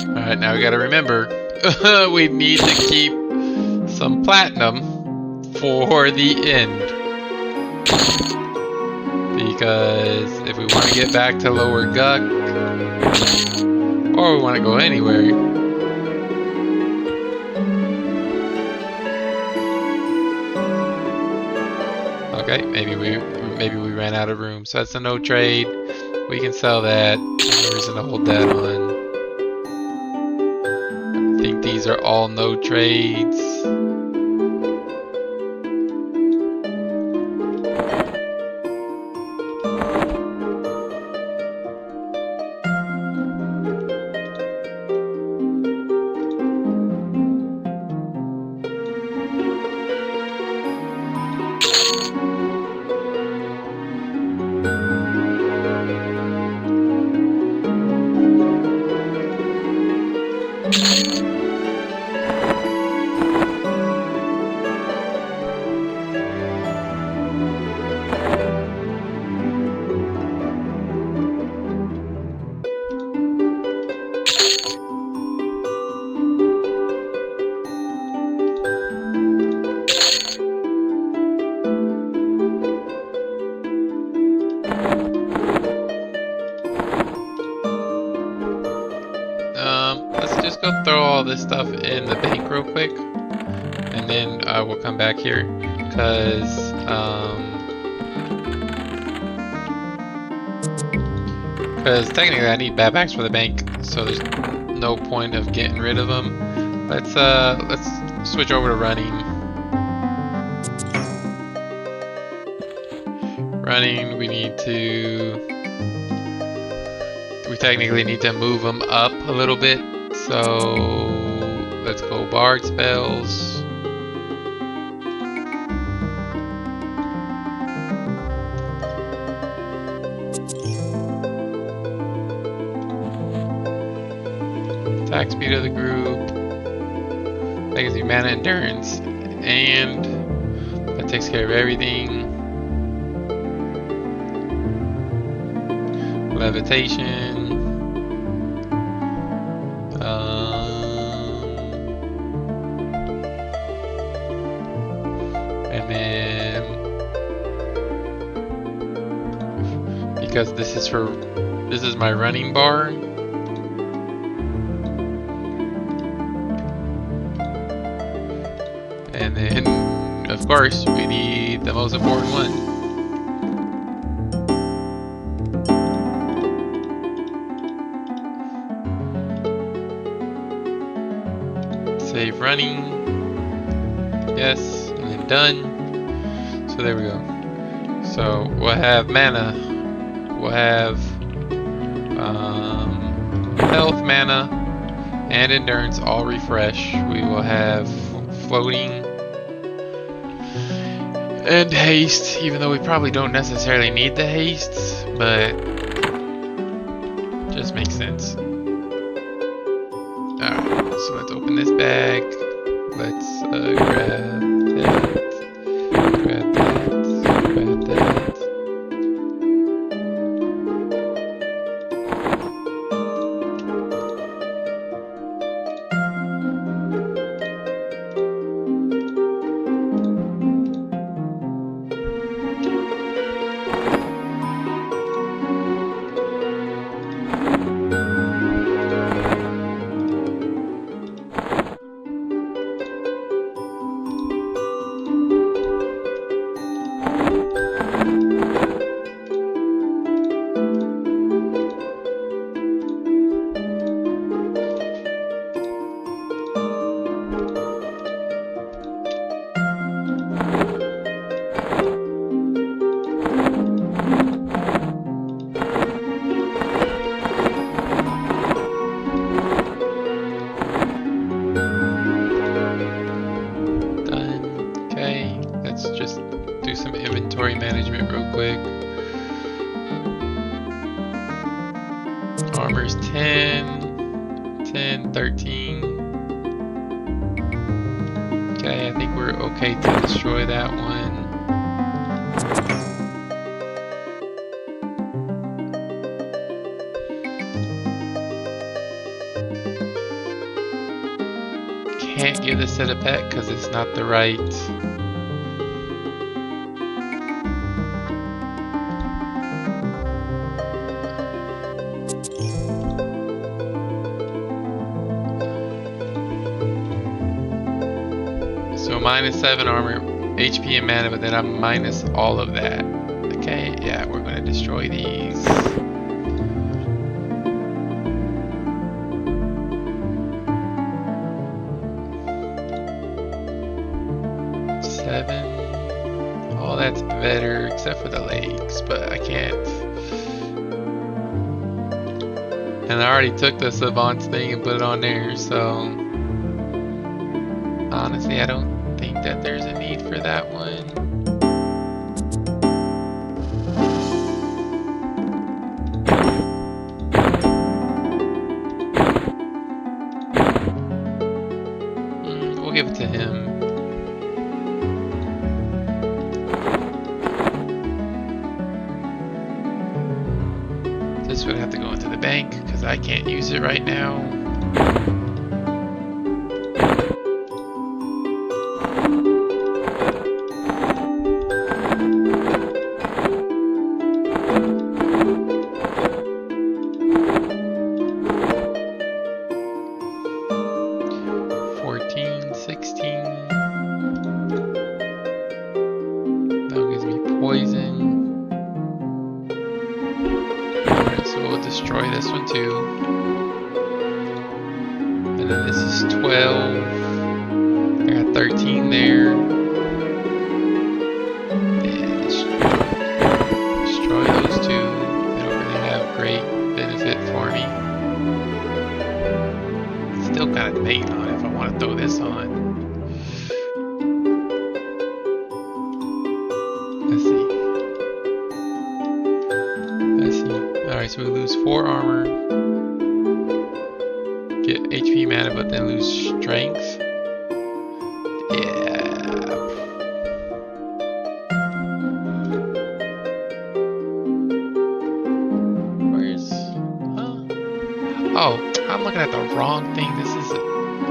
Alright, now we gotta remember, we need to keep some platinum for the end. Because if we want to get back to Lower Guck, or we want to go anywhere, okay, maybe we ran out of room. So that's a no trade. We can sell that. No reason to hold that on. I think these are all no trades. Let's just go throw all this stuff in the bank real quick, and then we'll come back here, because technically I need backpacks for the bank, so there's no point of getting rid of them. Let's switch over to running. Running, we technically need to move them up a little bit. So let's go Bard spells. Attack speed of the group. Legacy mana endurance. And that takes care of everything. Levitation. And then because this is my running bar. And then of course we need the most important one. Save running. Yes, and then done. So there we go. So we'll have mana. We'll have health, mana, and endurance all refresh. We will have floating. And haste, even though we probably don't necessarily need the haste, but just makes sense. Alright, so let's open this bag. Let's grab that, grab that, grab that. Management real quick. Armor's 10, 10, 13. Okay, I think we're okay to destroy that one. Can't give this to the pet because it's not the right. So -7 armor, HP and mana, but then I'm minus all of that. Okay, yeah, we're gonna destroy these. Oh, that's better, except for the legs, but I can't. And I already took the Savant's thing and put it on there, so honestly, I don't think that there's a need for that one. We'll give it to him. This would have to go into the bank because I can't use it right now. So we lose 4 armor, get HP mana, but then lose strength. Yeah. Where's? Oh, I'm looking at the wrong thing.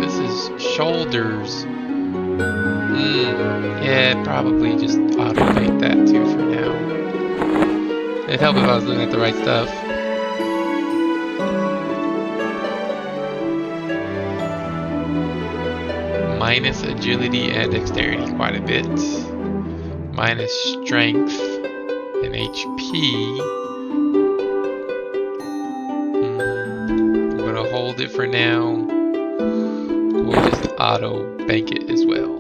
This is shoulders. Yeah, probably just automate that too for now. It'd help if I was looking at the right stuff. Minus agility and dexterity quite a bit. Minus strength and HP. I'm gonna hold it for now. We'll just auto bank it as well.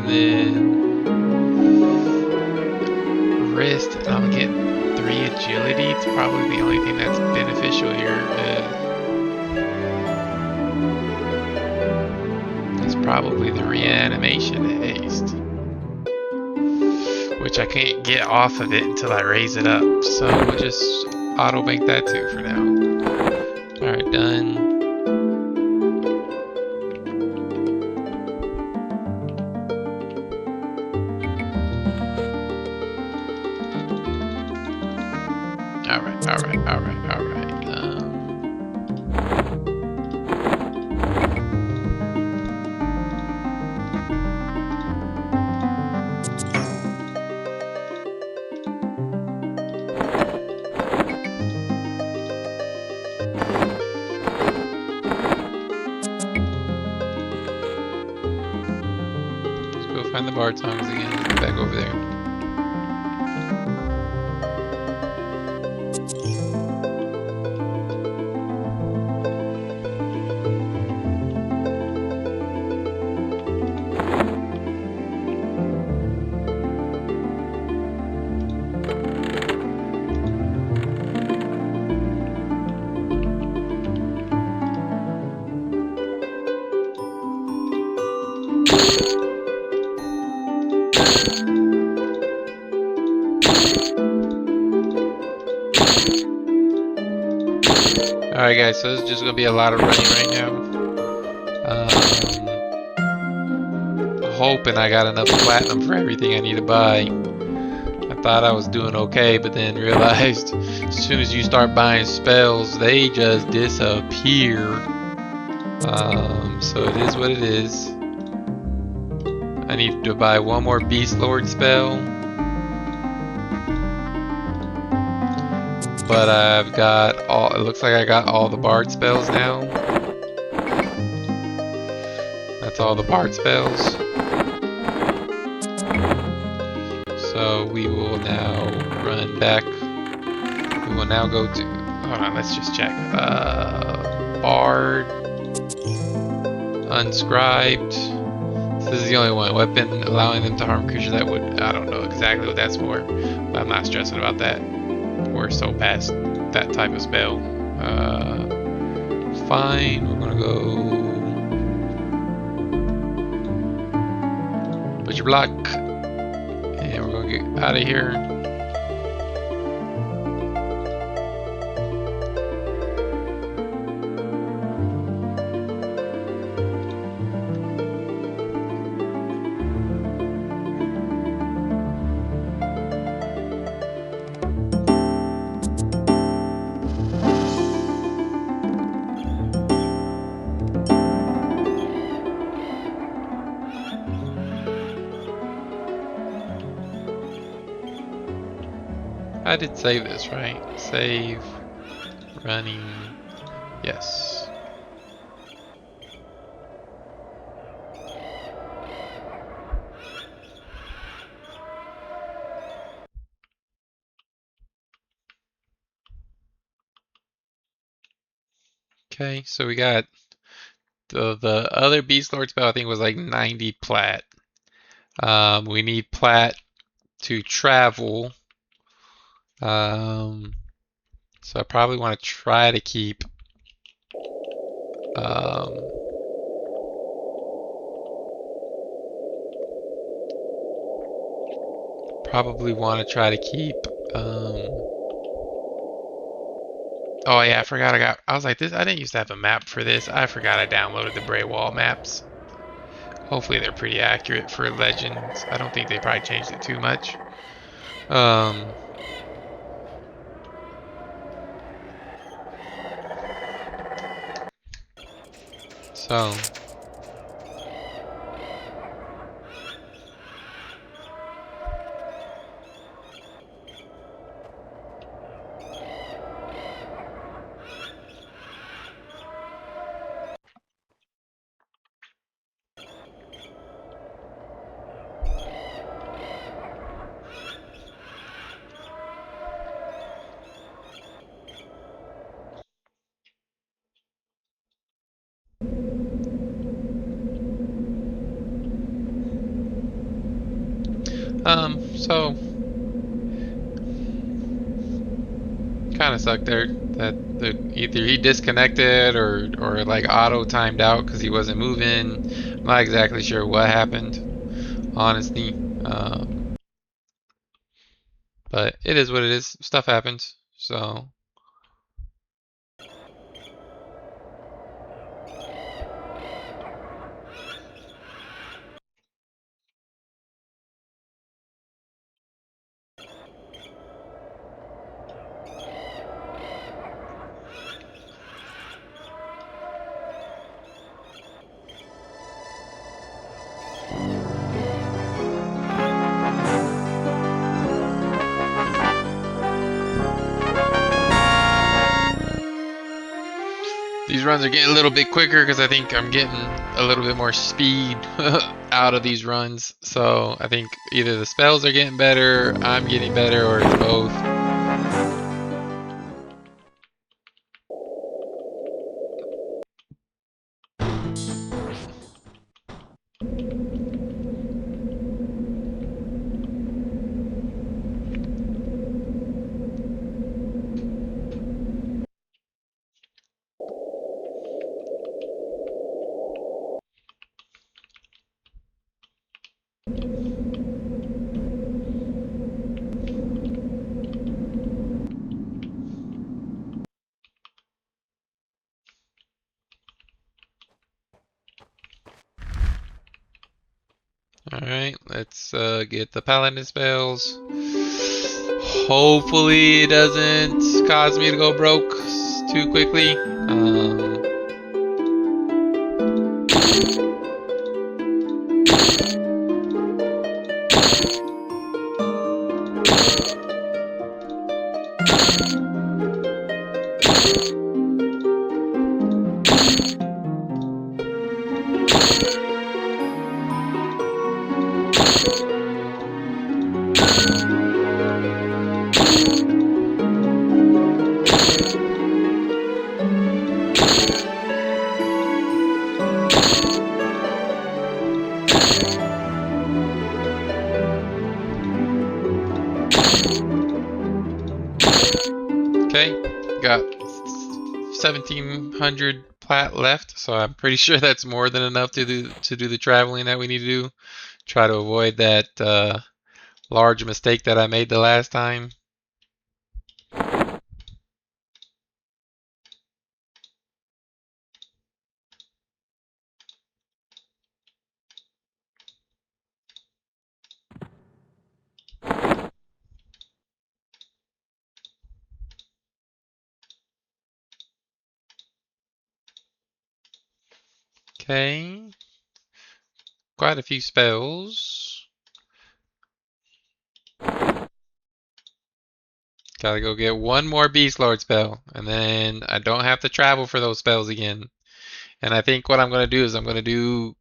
and then wrist, and I'm gonna get 3 agility. It's probably the only thing that's beneficial here. It's probably the reanimation haste, which I can't get off of it until I raise it up. So we'll just auto bank that too for now. Alright, done. Alright. Let's go find the bard songs again. Let's go back over there. Alright guys, so this is just going to be a lot of running right now. Hoping I got enough platinum for everything I need to buy. I thought I was doing okay, but then realized as soon as you start buying spells, they just disappear. So it is what it is. I need to buy one more Beastlord spell. But I've got all, it looks like I got all the bard spells now. That's all the bard spells. So we will now run back. We will now go to, hold on, let's just check. Bard, unscribed. So this is the only one. Weapon allowing them to harm creatures that would, I don't know exactly what that's for, but I'm not stressing about that. We're so past that type of spell. Fine, we're gonna go Butcher Block, and we're gonna get out of here. I did save this, right? Save, running, yes. Okay, so we got the other Beastlord spell I think was like 90 plat. We need plat to travel. So I probably want to try to keep probably want to try to keep oh yeah, I forgot I was like this, I didn't used to have a map for this. I forgot I downloaded the Bray Wall maps. Hopefully they're pretty accurate for Legends. I don't think they probably changed it too much. So So kind of sucked there that either he disconnected or like auto timed out because he wasn't moving. I'm not exactly sure what happened, honestly. But it is what it is. Stuff happens. So these runs are getting a little bit quicker because I think I'm getting a little bit more speed out of these runs. So I think either the spells are getting better, I'm getting better, or it's both. Alright, let's get the Paladin spells. Hopefully it doesn't cause me to go broke too quickly. Okay, got 1,700 plat left, so I'm pretty sure that's more than enough to do the traveling that we need to do. Try to avoid that large mistake that I made the last time. Okay, quite a few spells. Gotta go get one more Beastlord spell, and then I don't have to travel for those spells again. And I think what I'm gonna do is I'm gonna do.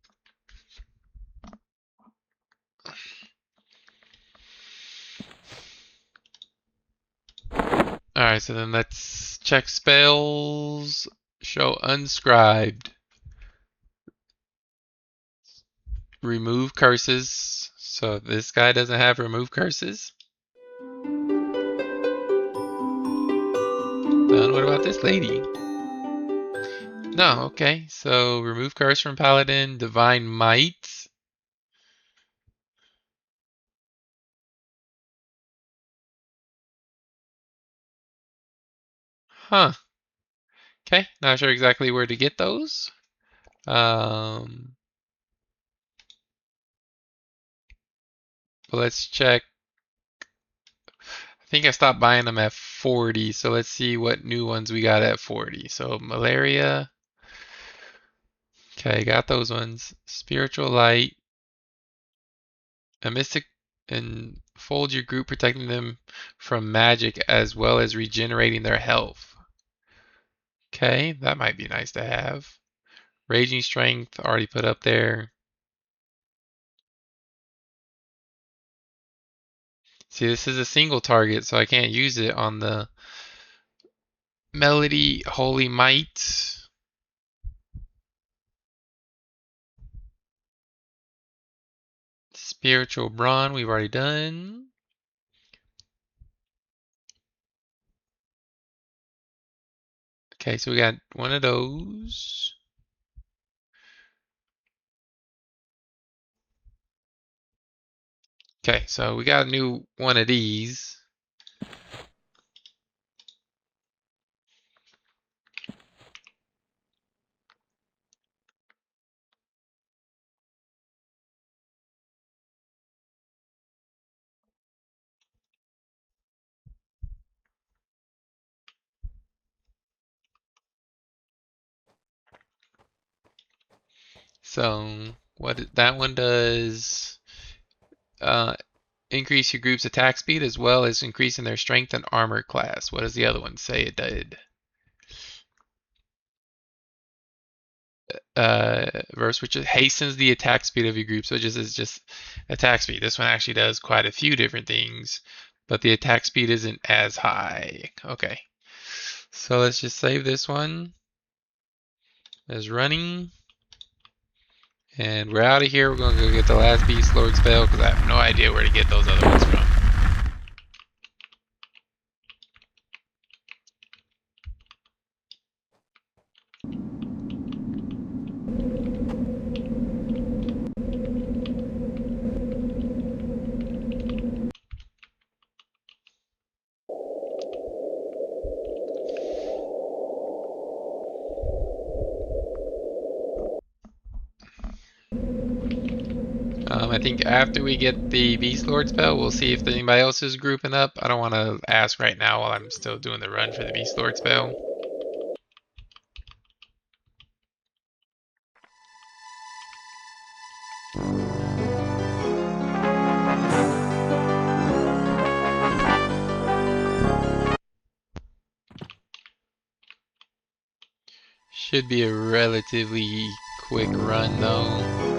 Alright, so then let's check spells. Show unscribed. Remove curses. So this guy doesn't have remove curses. Then what about this lady? No, okay. So remove curse from Paladin, Divine Might. Huh. Okay, not sure exactly where to get those. But let's check. I think I stopped buying them at 40, so let's see what new ones we got at 40. So malaria. Okay, got those ones. Spiritual light. A mystic and fold your group, protecting them from magic as well as regenerating their health. Okay, that might be nice to have. Raging strength already put up there. See, this is a single target, so I can't use it on the Melody Holy Might. Spiritual Brawn, we've already done. Okay, so we got one of those. Okay, so we got a new one of these. So what that one does, uh, increase your group's attack speed as well as increasing their strength and armor class. What does the other one say it did? Verse which hastens the attack speed of your group. So it just is just attack speed. This one actually does quite a few different things, but the attack speed isn't as high. Okay, so let's just save this one as running. And we're out of here. We're going to go get the last Beastlord spell because I have no idea where to get those other ones from. I think after we get the Beastlord spell, we'll see if anybody else is grouping up. I don't want to ask right now while I'm still doing the run for the Beastlord spell. Should be a relatively quick run though.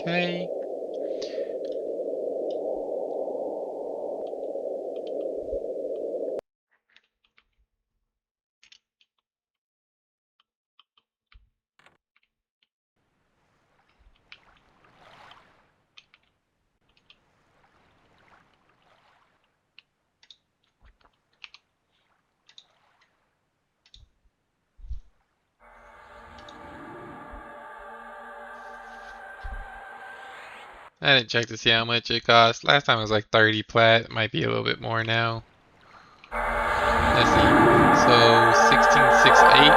Okay. I didn't check to see how much it cost. Last time it was like 30 plat. It might be a little bit more now. Let's see. So 1668.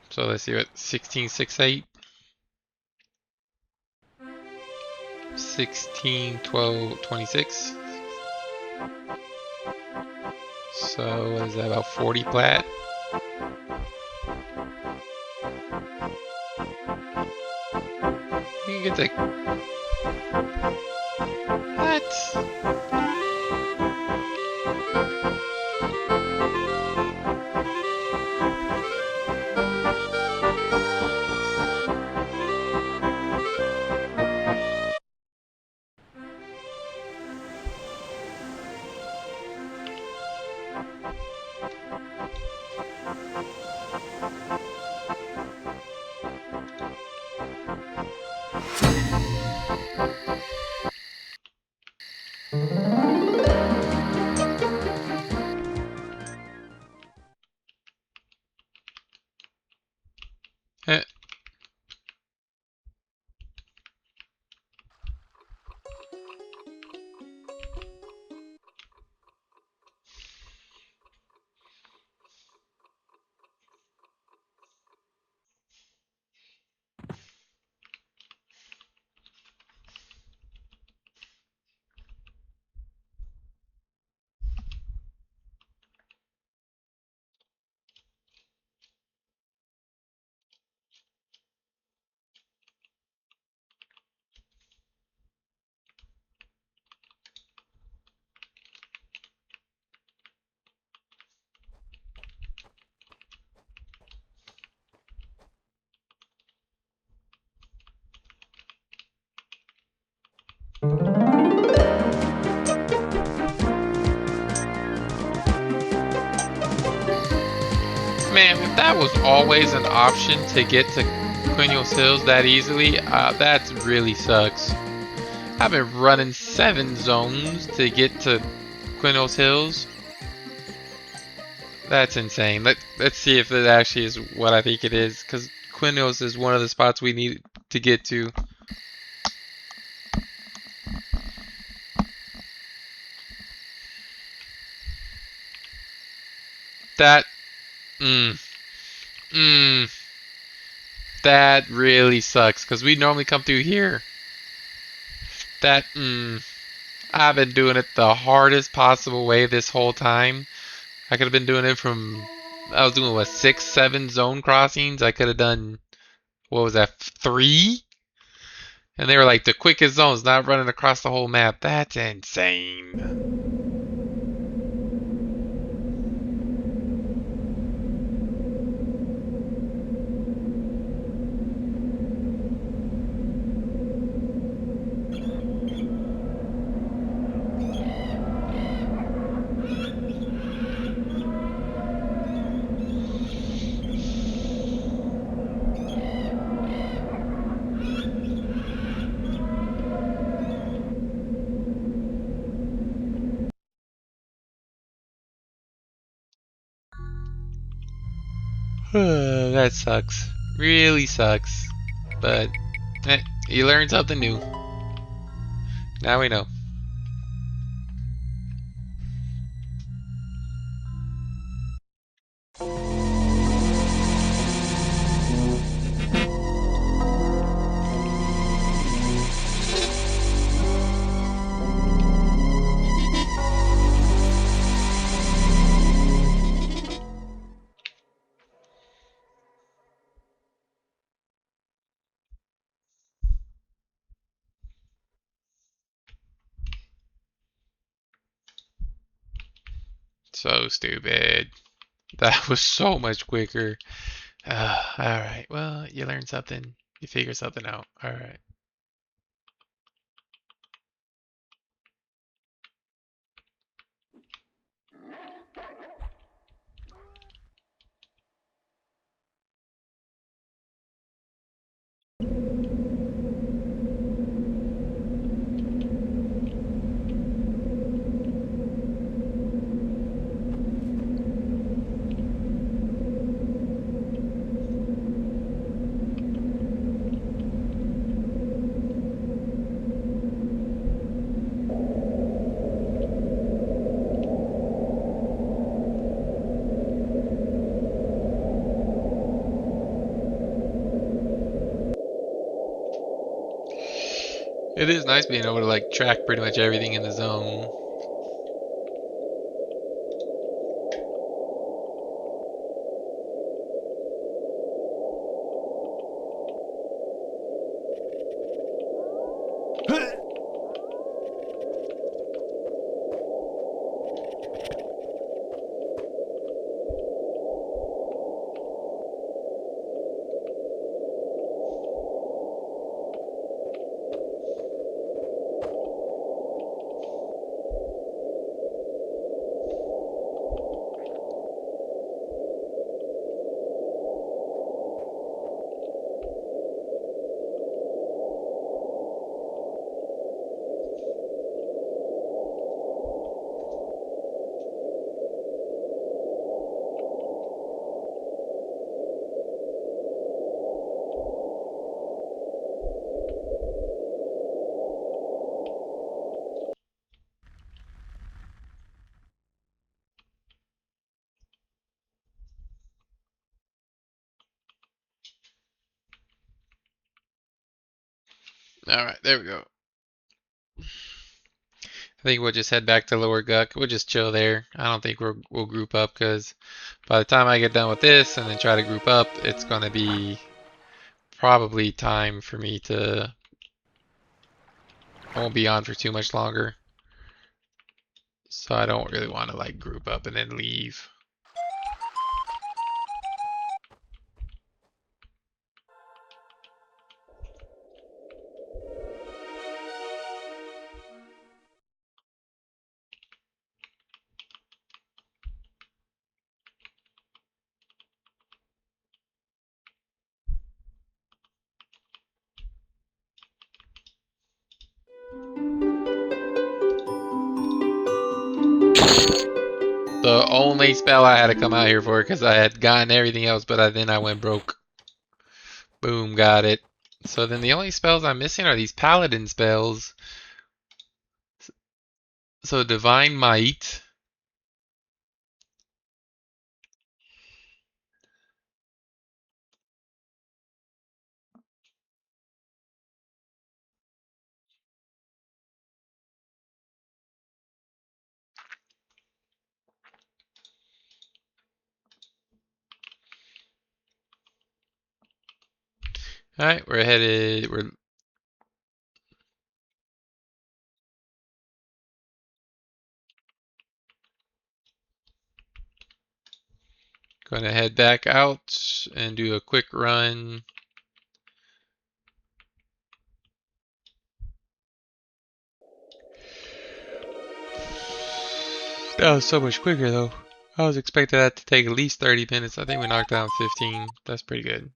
So let's see what 1668. 16, 12, 26. So what is that, about 40 plat? You can get the... What? Eh, Man, if that was always an option to get to Quinios Hills that easily, that really sucks. I've been running 7 zones to get to Quinios Hills. That's insane. Let's see if it actually is what I think it is, because Quinios is one of the spots we need to get to. That, mm, that really sucks, because we normally come through here. That, I've been doing it the hardest possible way this whole time. I could have been doing it from, I was doing what, 6, 7 zone crossings. I could have done, what was that, 3? And they were like the quickest zones, not running across the whole map. That's insane. That sucks. Really sucks. But, you learn something new. Now we know. So stupid. That was so much quicker. Alright, well, you learn something. You figure something out. Alright. It is nice being able to like track pretty much everything in the zone. Alright, there we go. I think we'll just head back to Lower Guck. We'll just chill there. I don't think we'll group up because by the time I get done with this and then try to group up, it's going to be probably time for me to... I won't be on for too much longer. So I don't really want to like group up and then leave. The only spell I had to come out here for because I had gotten everything else, but then I went broke. Boom, got it. So then the only spells I'm missing are these Paladin spells. So Divine Might. Alright, we're headed. We're going to head back out and do a quick run. That was so much quicker though. I was expecting that to take at least 30 minutes. I think we knocked down 15. That's pretty good.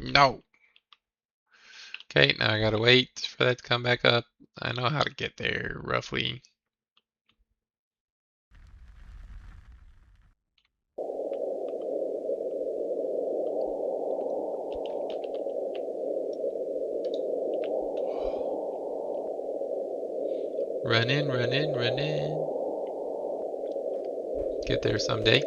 No. Okay, now I gotta wait for that to come back up. I know how to get there, roughly. Run in, run in, run in. Get there someday.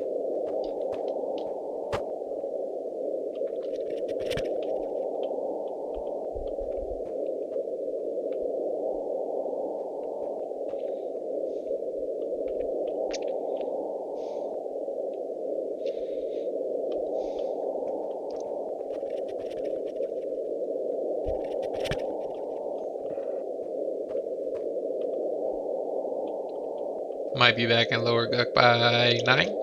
Might be back in Lower Guk by 9.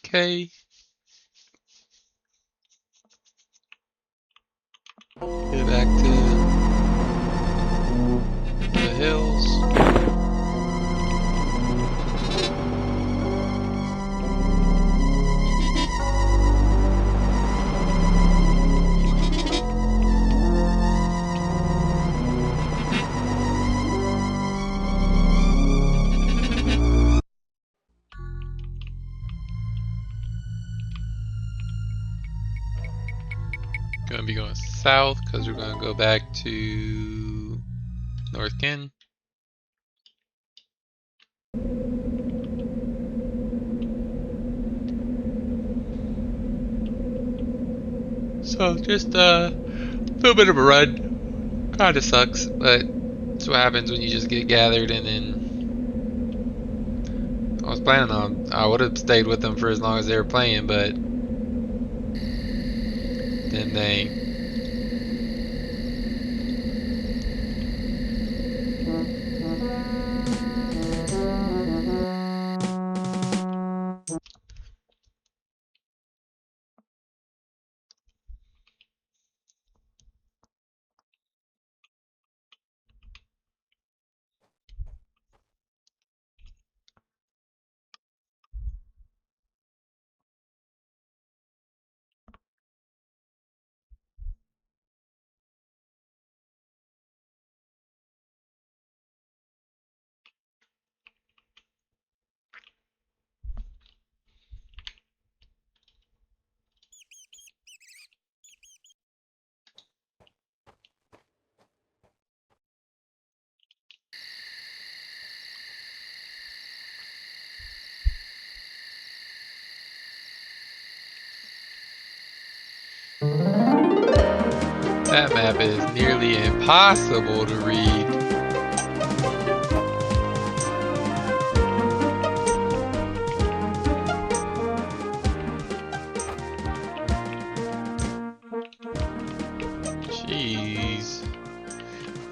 Okay. Get back to the hills. Gonna be going south because we're gonna go back to North Kin. So just a little bit of a run. Kinda sucks, but that's what happens when you just get gathered and then I was planning on I would have stayed with them for as long as they were playing, but then they That map is nearly impossible to read. Jeez.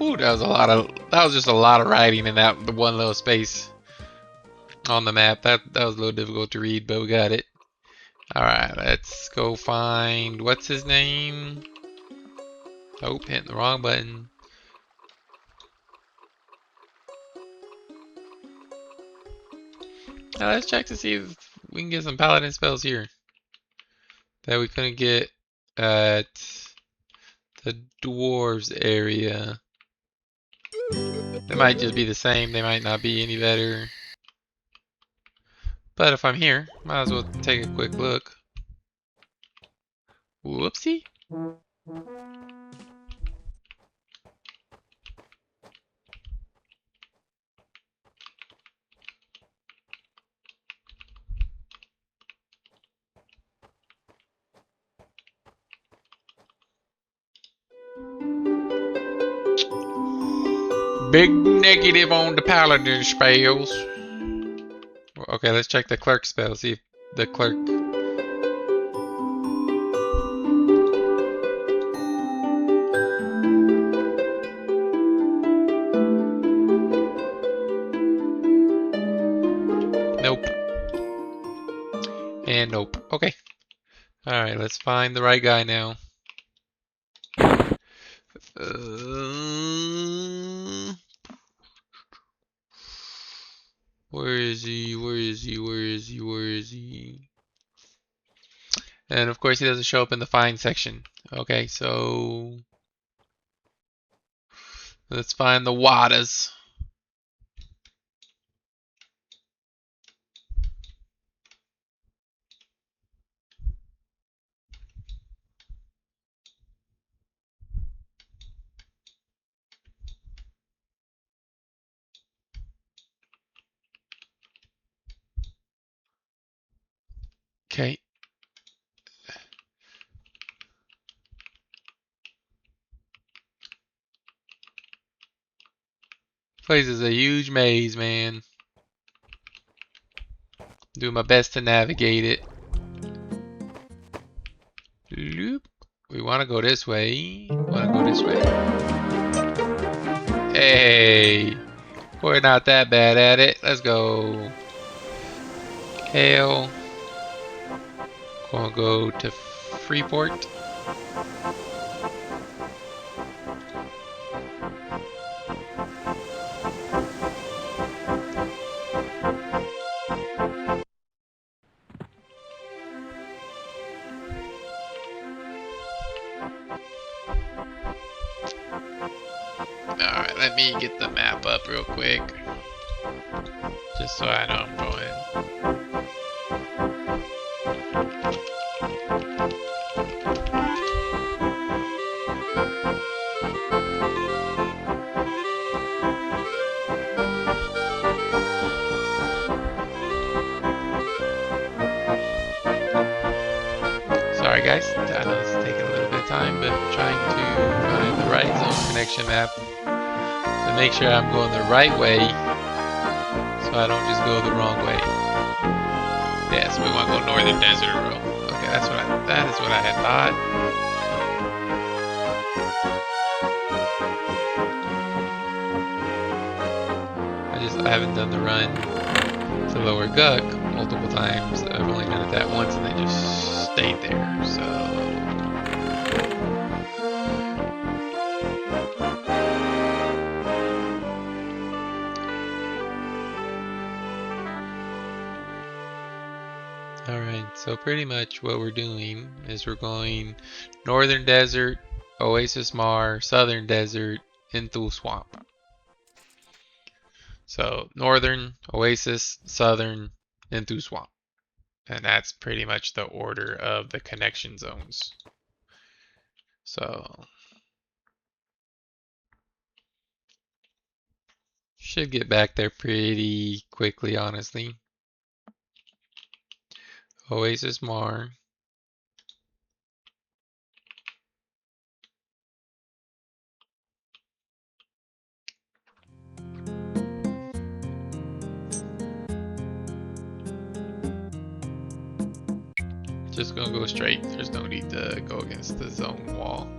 Ooh, that was just a lot of writing in that one little space on the map. That was a little difficult to read, but we got it. Alright, let's go find what's his name? Oh, hitting the wrong button. Now let's check to see if we can get some Paladin spells here that we couldn't get at the dwarves area. They might just be the same, they might not be any better. But if I'm here, might as well take a quick look. Whoopsie. Big negative on the Paladin spells. Okay, let's check the clerk spell, see if the clerk... Nope. And nope. Okay. Alright, let's find the right guy now. Where is he? Where is he? Where is he? Where is he? And of course he doesn't show up in the find section. Okay, so let's find the Wadas. Okay. Place is a huge maze, man. Doing my best to navigate it. Loop. We want to go this way. Want to go this way. Hey, we're not that bad at it. Let's go. Hail. Gonna go to Freeport. Alright, let me get the map up real quick. Just so I know I'm going. Sorry guys, I know this is taking a little bit of time, but I'm trying to find the right zone connection map to make sure I'm going the right way so I don't just go the wrong way. Yeah, so we want to go Northern Desert Road. Okay, that is what I had thought. I haven't done the run to Lower Guck multiple times. I've only done it that once and then just stayed there. So alright, so pretty much what we're doing is we're going Northern Desert, Oasis Mar, Southern Desert, into Swamp. So Northern, Oasis, Southern, into Swamp. And that's pretty much the order of the connection zones. So should get back there pretty quickly, honestly. Oasis Mar. Just gonna go straight. There's no need to go against the zone wall.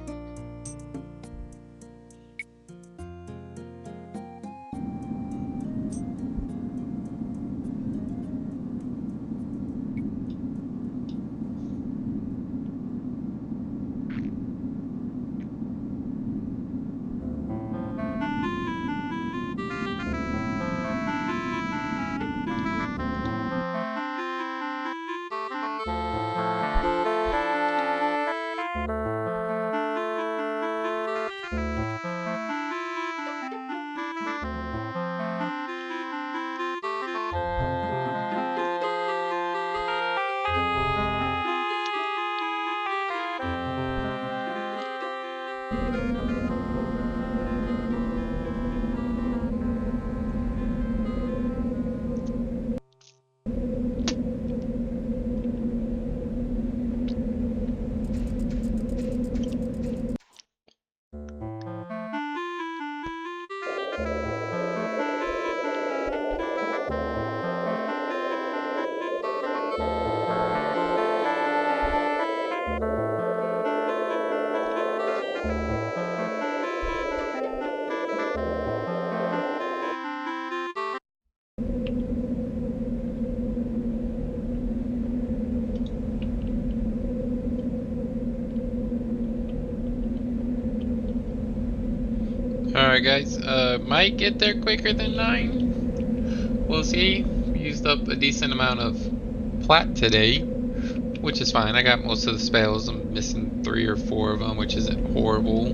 Alright guys, might get there quicker than 9. We'll see. Used up a decent amount of plat today, which is fine. I got most of the spells. I'm missing 3 or 4 of them, which isn't horrible.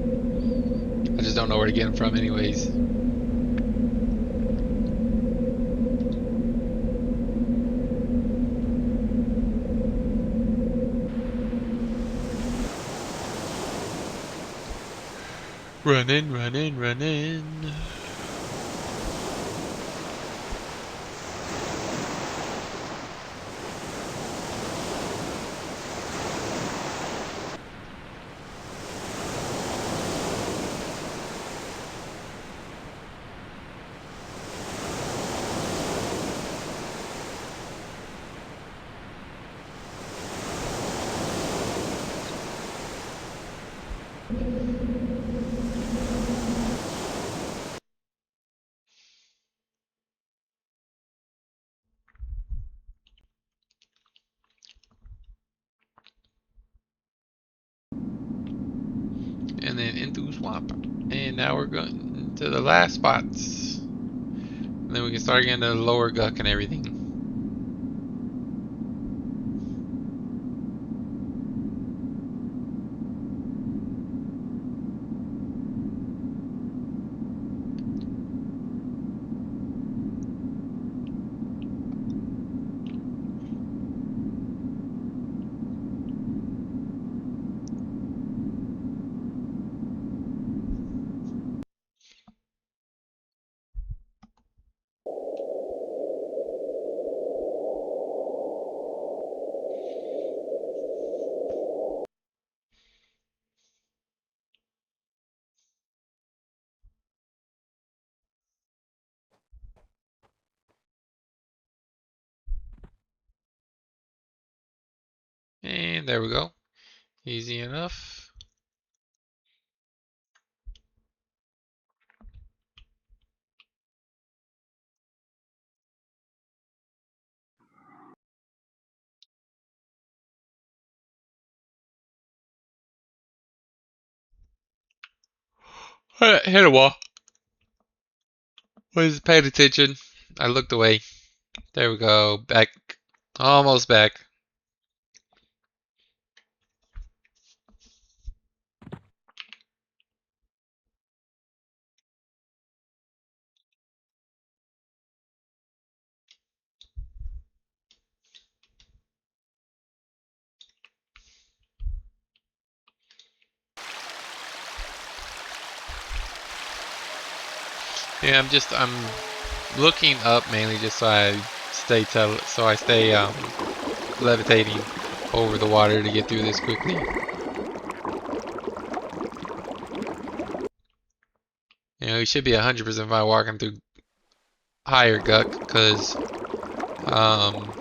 I just don't know where to get them from anyways. Running, running, running. And then into Swamp. And now we're going to the last spots. And then we can start getting to the Lower Guck and everything. And there we go. Easy enough. Hit a wall. Was paying attention. I looked away. There we go. Back. Almost back. Yeah, I'm looking up mainly just so I stay levitating over the water to get through this quickly. You know, you should be 100% fine walking through higher guck because um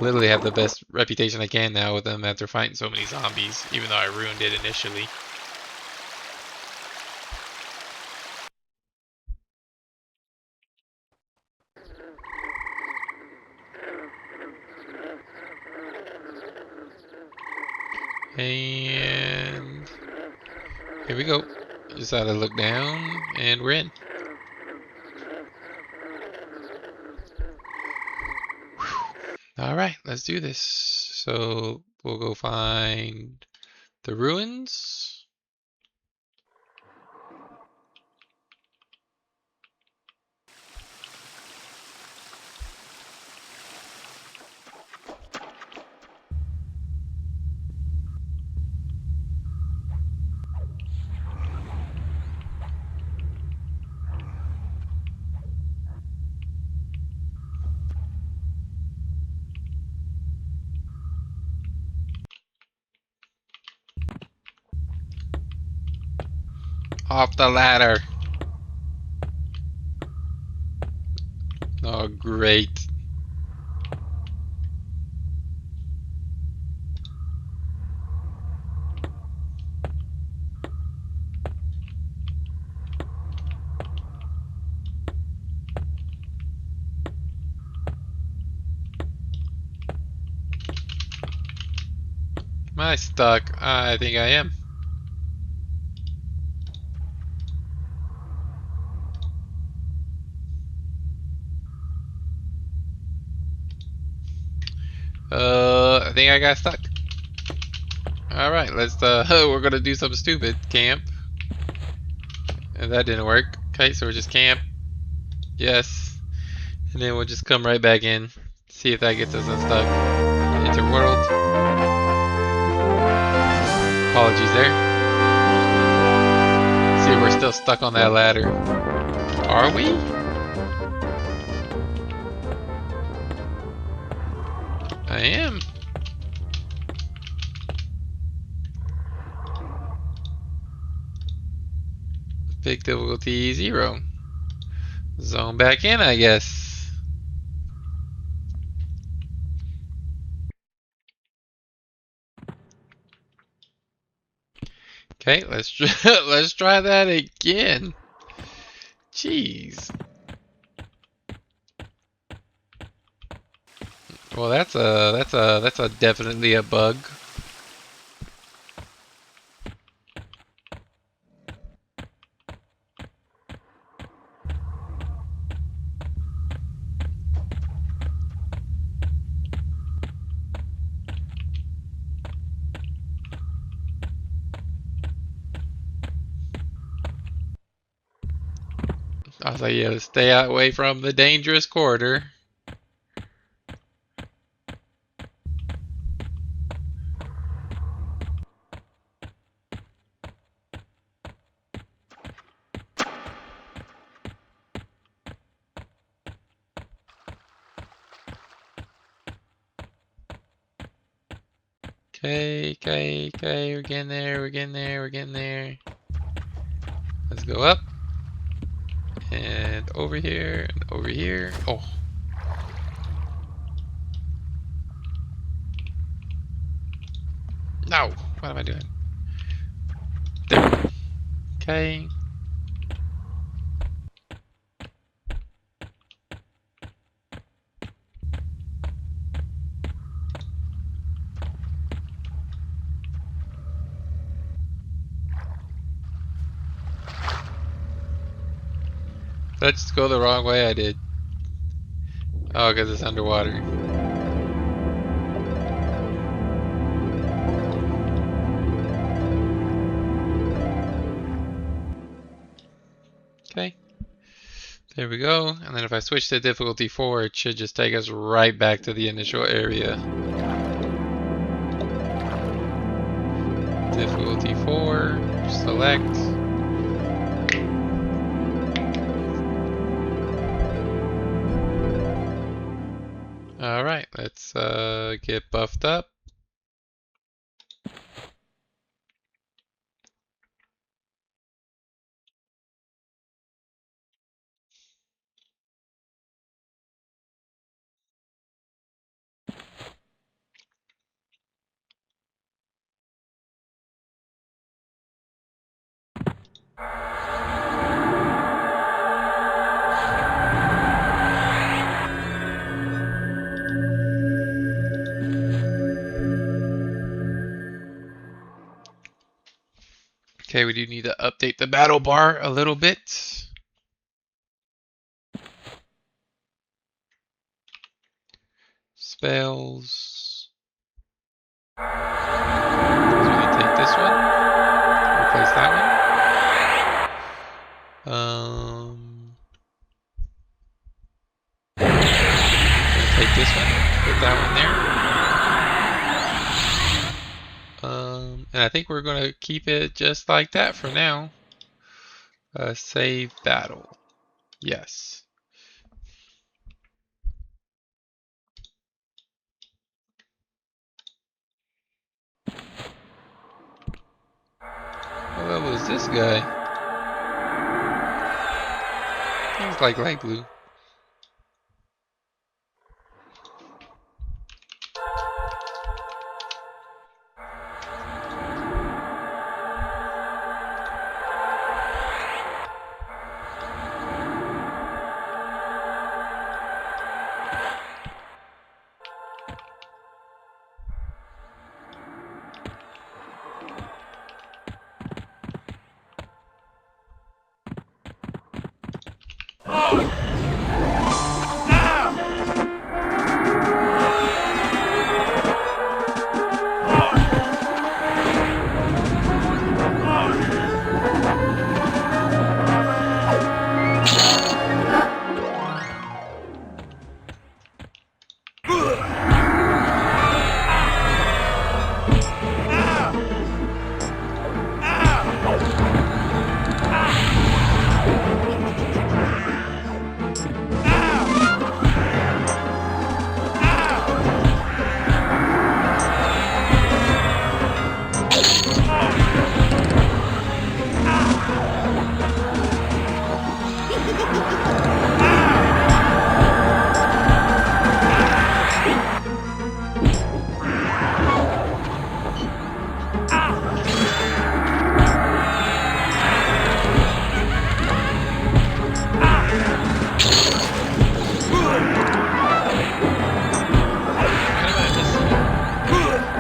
literally have the best reputation I can now with them after fighting so many zombies, even though I ruined it initially. And here we go. Just gotta look down and we're in. Alright, let's do this. So we'll go find the ruins. Off the ladder. Oh, great. Am I stuck? I think I am. I think I got stuck. Alright, let's we're gonna do something stupid. Camp. And that didn't work. Okay, so we're just camp. Yes. And then we'll just come right back in. See if that gets us unstuck. Enter world. Apologies there. See, we're still stuck on that ladder. Are we? I am. Big difficulty 0. Zone back in, I guess. Okay, let's let's try that again. Jeez. Well, that's a definitely a bug. I was like, yeah, stay away from the dangerous corridor. Okay, we're getting there, we're getting there, we're getting there. Let's go up. And over here, and over here. Oh. No! What am I doing? There. Okay. Did I just go the wrong way? I did. Oh, because it's underwater. Okay. There we go. And then if I switch to difficulty 4, it should just take us right back to the initial area. Difficulty 4, select. Alright, let's get buffed up. Okay, we do need to update the battle bar a little bit. Spells. So we can take this one, replace that one. Take this one, put that one there. And I think we're going to keep it just like that for now. Save battle. Yes. What level is this guy? He's like light blue.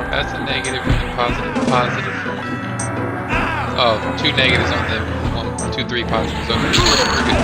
That's a negative and then positive. Oh, 2 negatives on the 1, 2, 3 positives. Okay, we're good.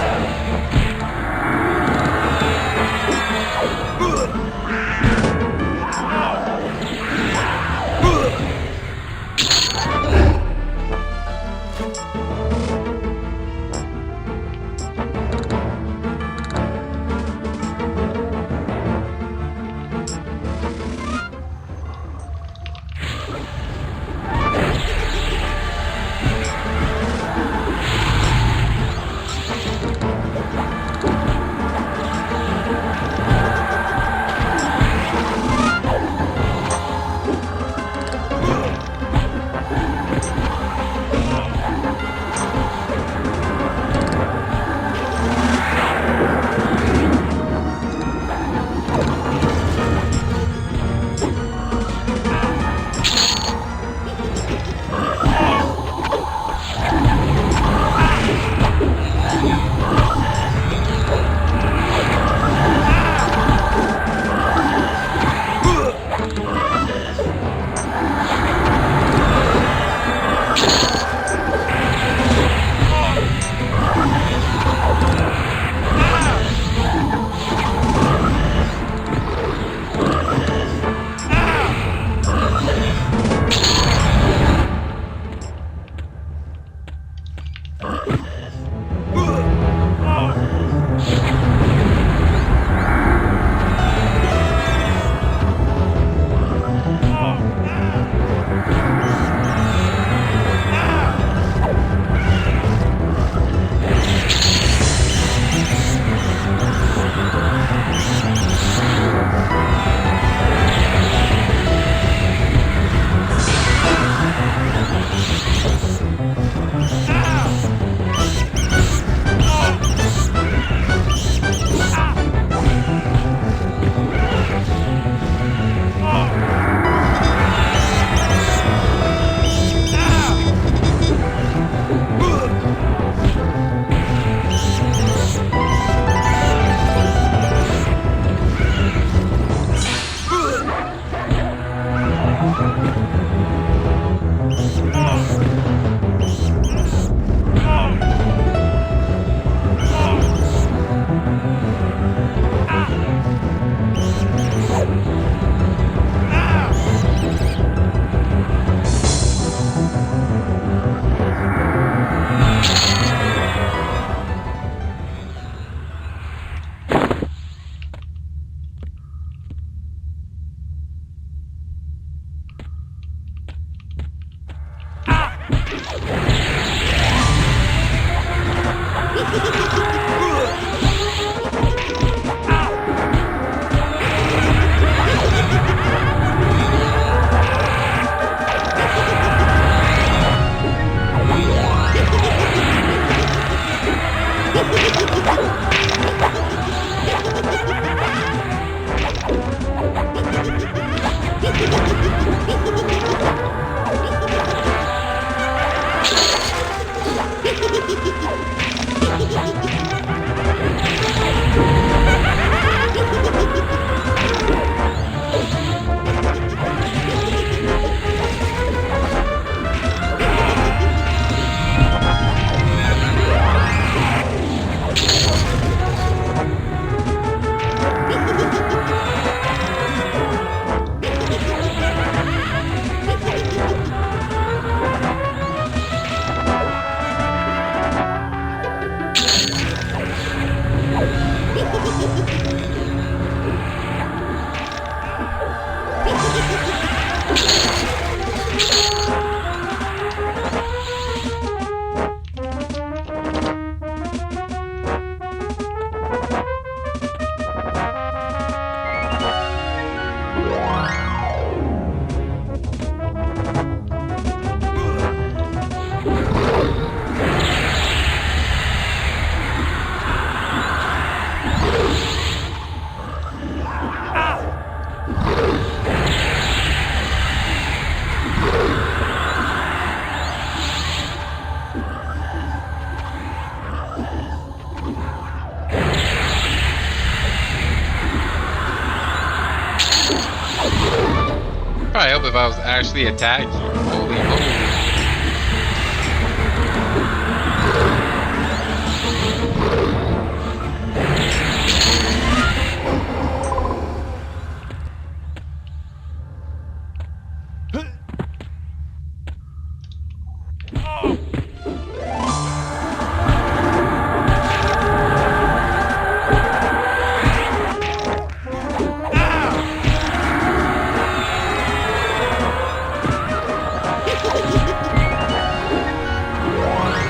probably help if I was actually attacking. Holy moly.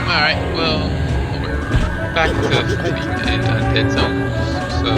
Alright, well, we're back to fighting in dead zones, so...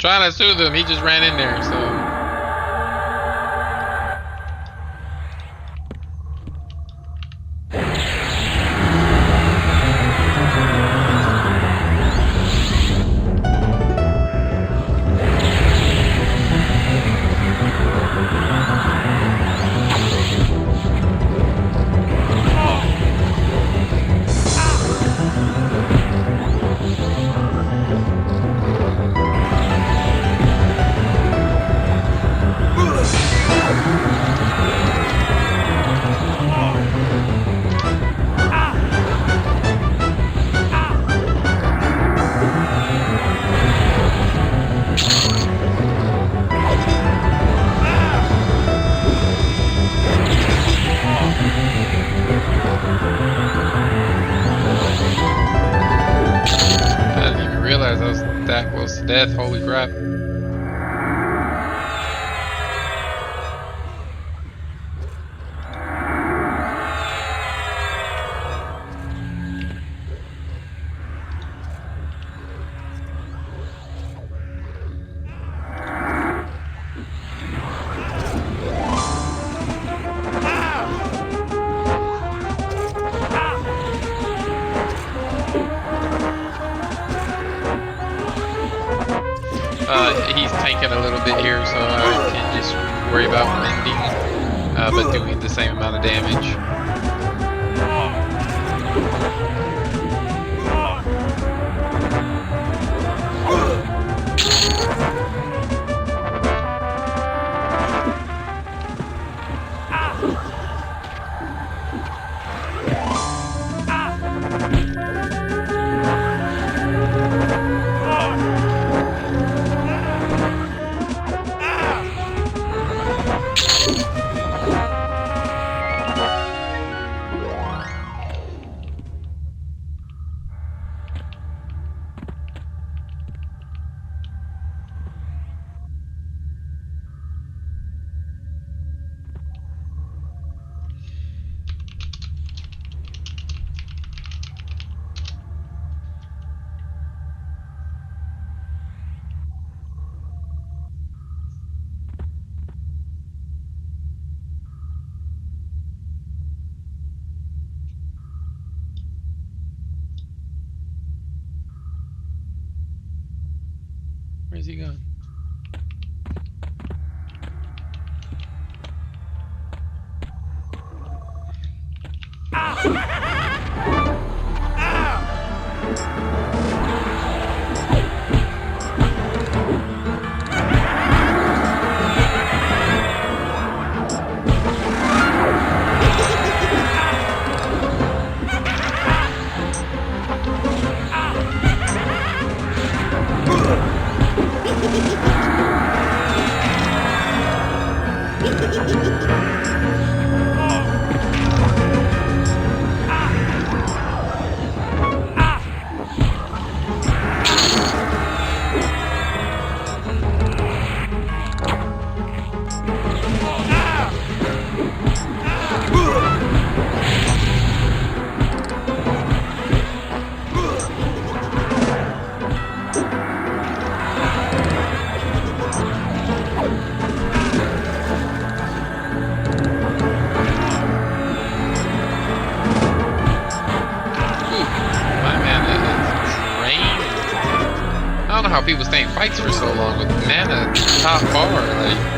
trying to soothe him. He just ran in there, so. I was that close to death. Holy crap. He's tanking a little bit here, so I can just worry about mending, but doing the same amount of damage. Where's he going? I don't know how people stay in fights for so long with mana top bar, like.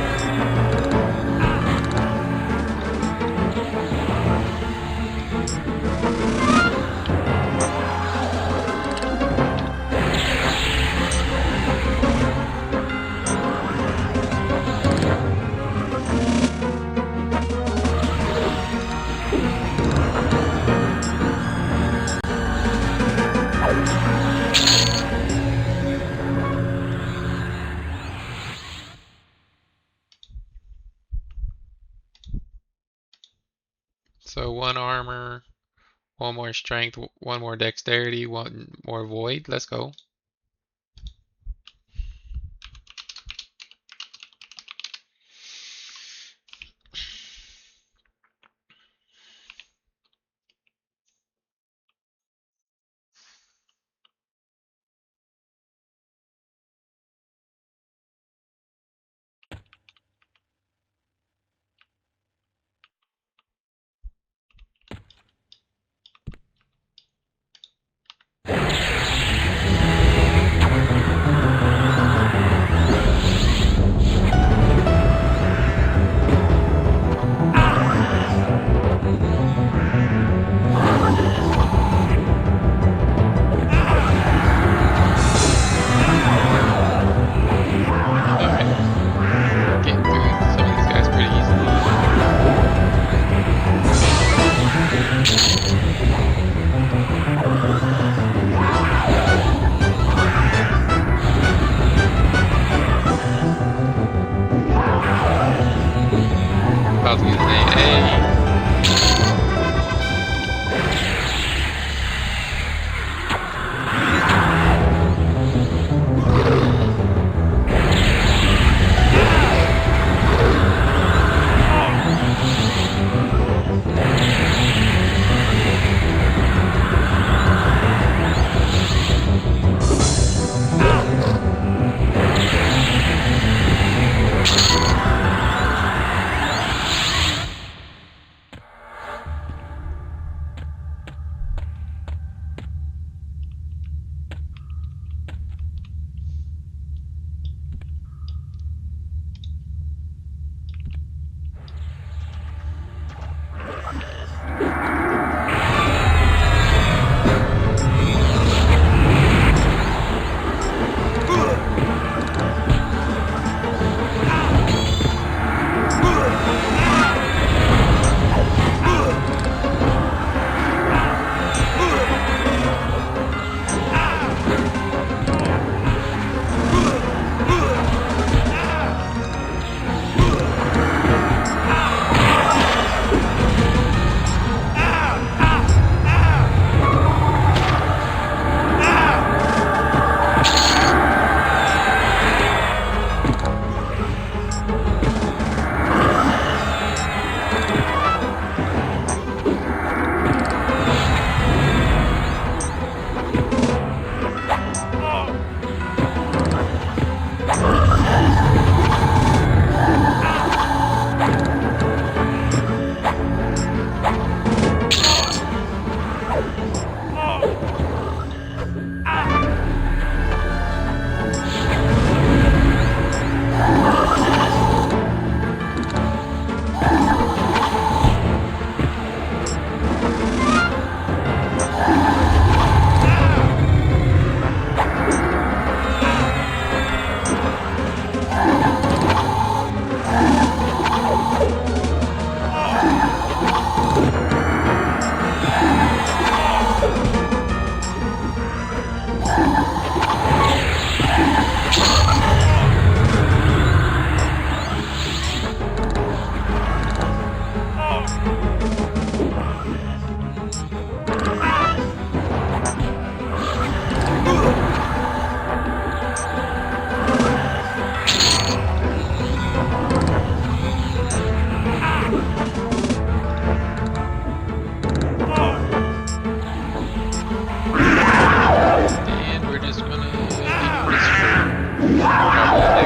So 1 armor, 1 more strength, 1 more dexterity, 1 more void. Let's go.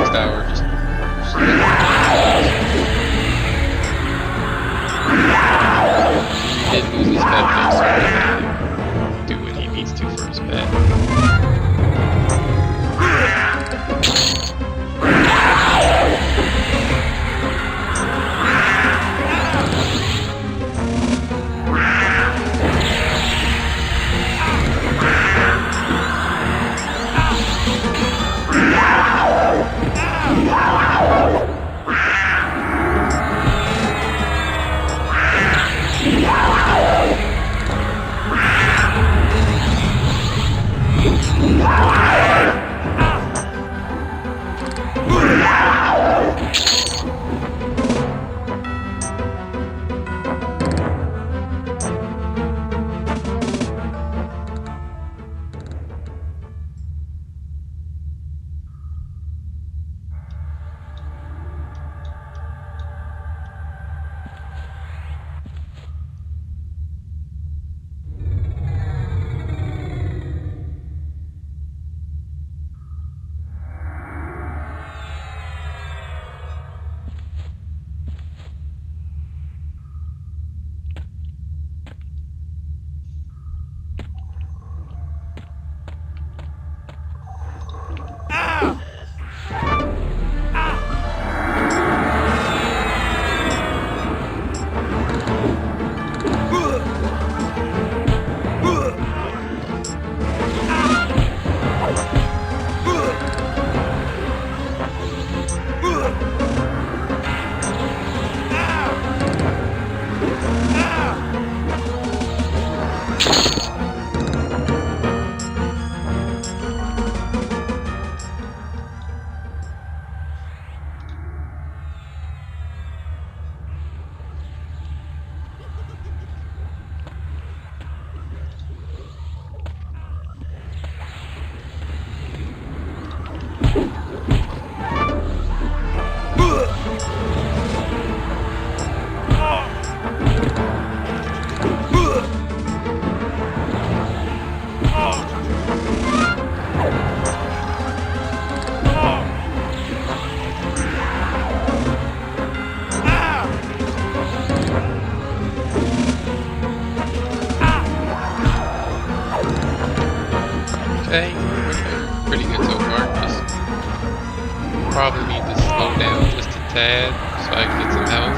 last hour. Just he did lose his pet though, so we're gonna do what he needs to for his pet. Okay, we're doing pretty good so far. Just probably need to slow down just a tad so I can get some health.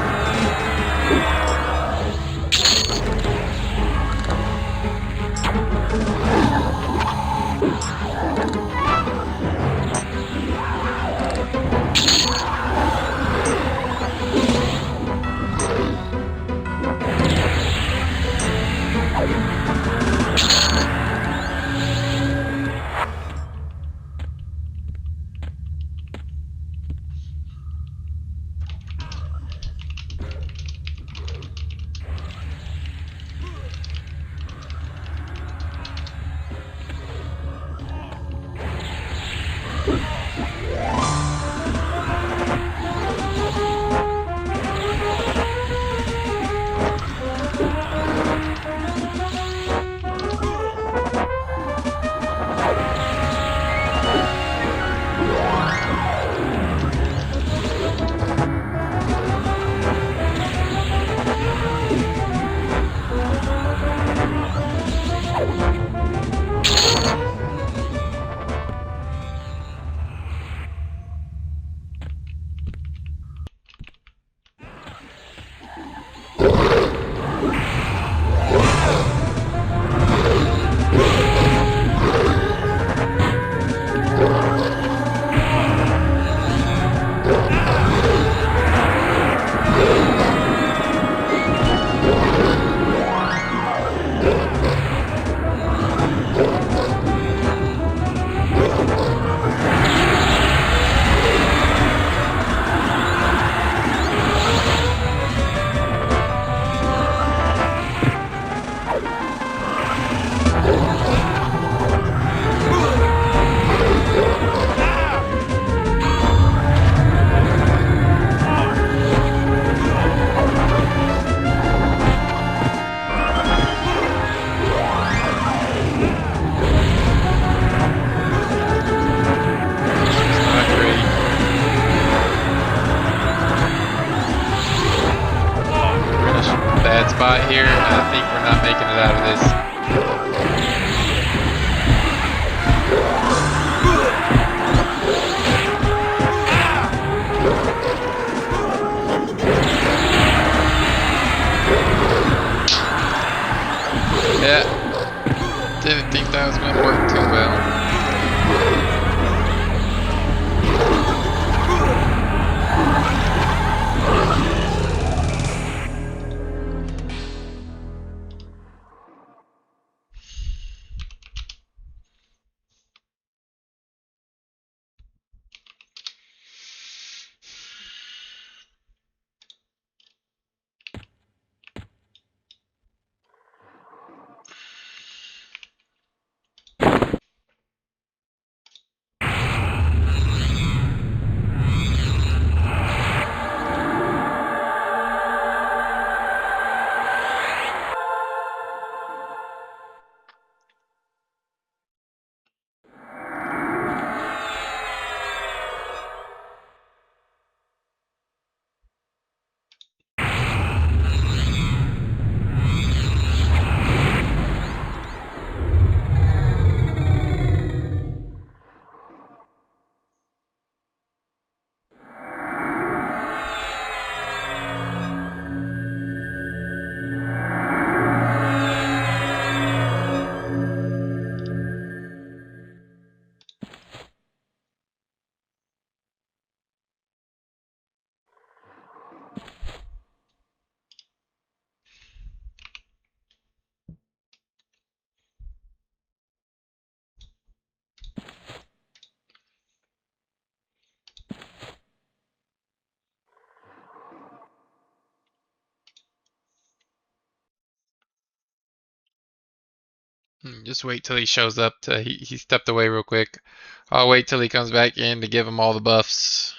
that was going to work too well. Just wait till he shows up. He stepped away real quick. I'll wait till he comes back in to give him all the buffs.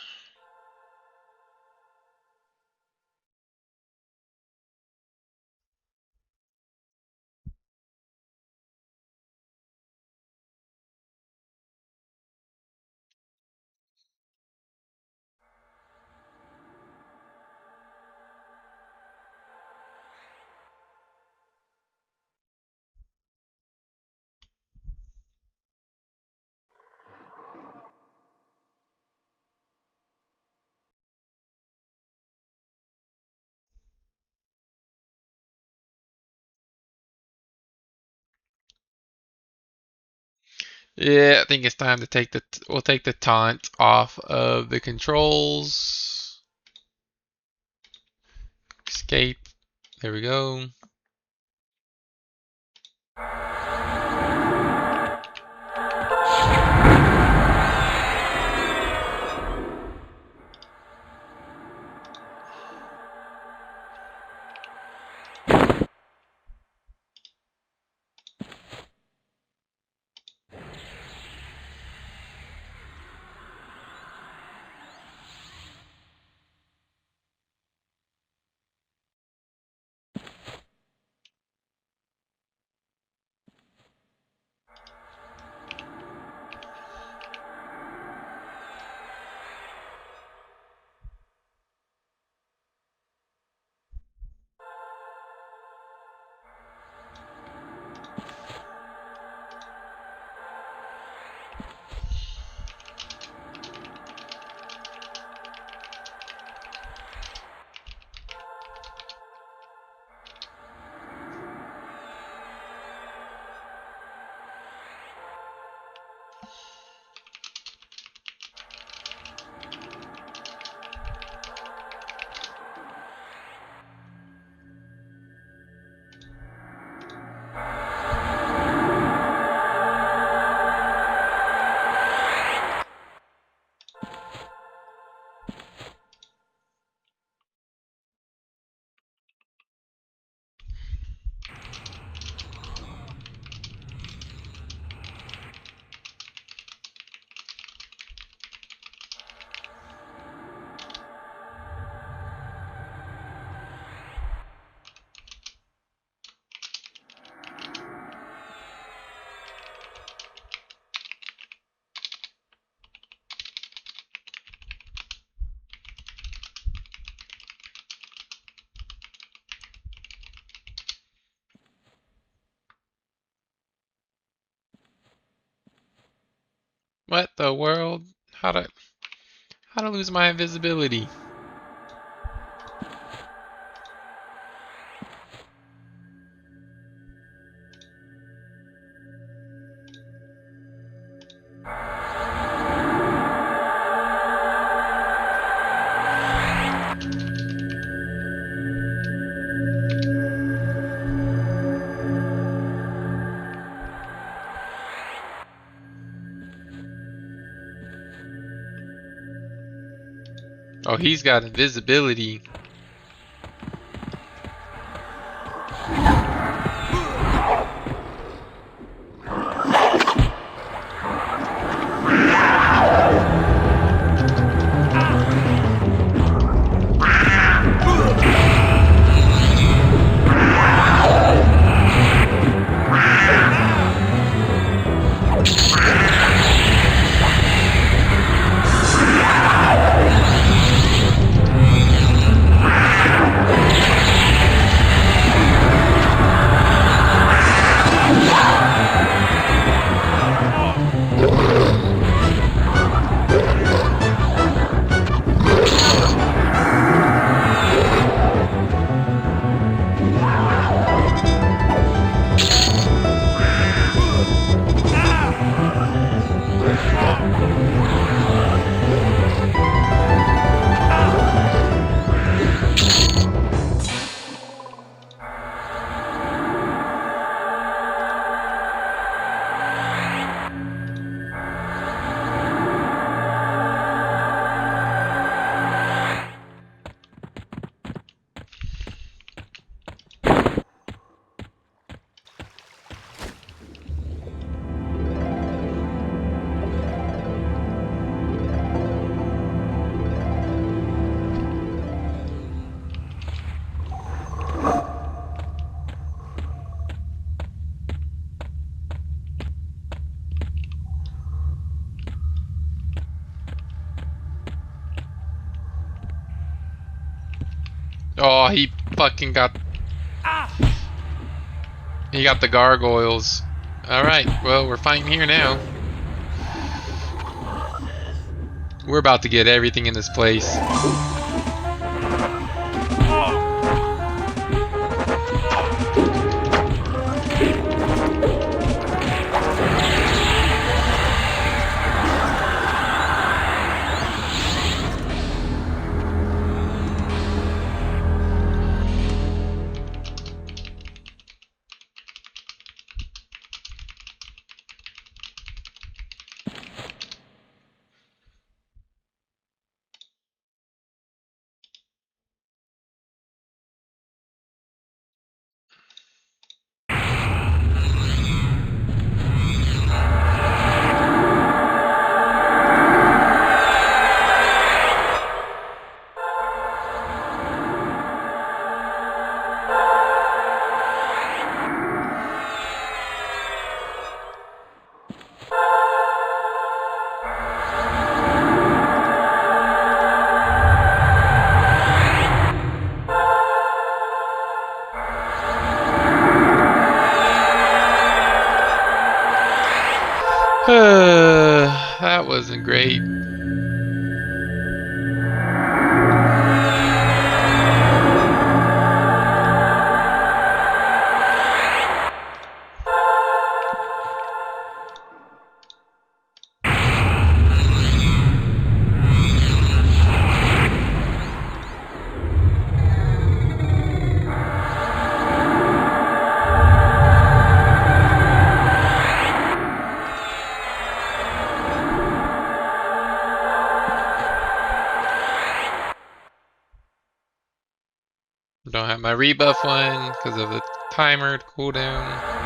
Yeah, I think it's time to take we'll take the taunt off of the controls. Escape. There we go. What the world? How to lose my invisibility? Oh, he's got invisibility. Oh, he fucking got... He got the gargoyles. Alright, well, we're fighting here now. We're about to get everything in this place. That wasn't great. Don't have my rebuff one because of the timer cooldown.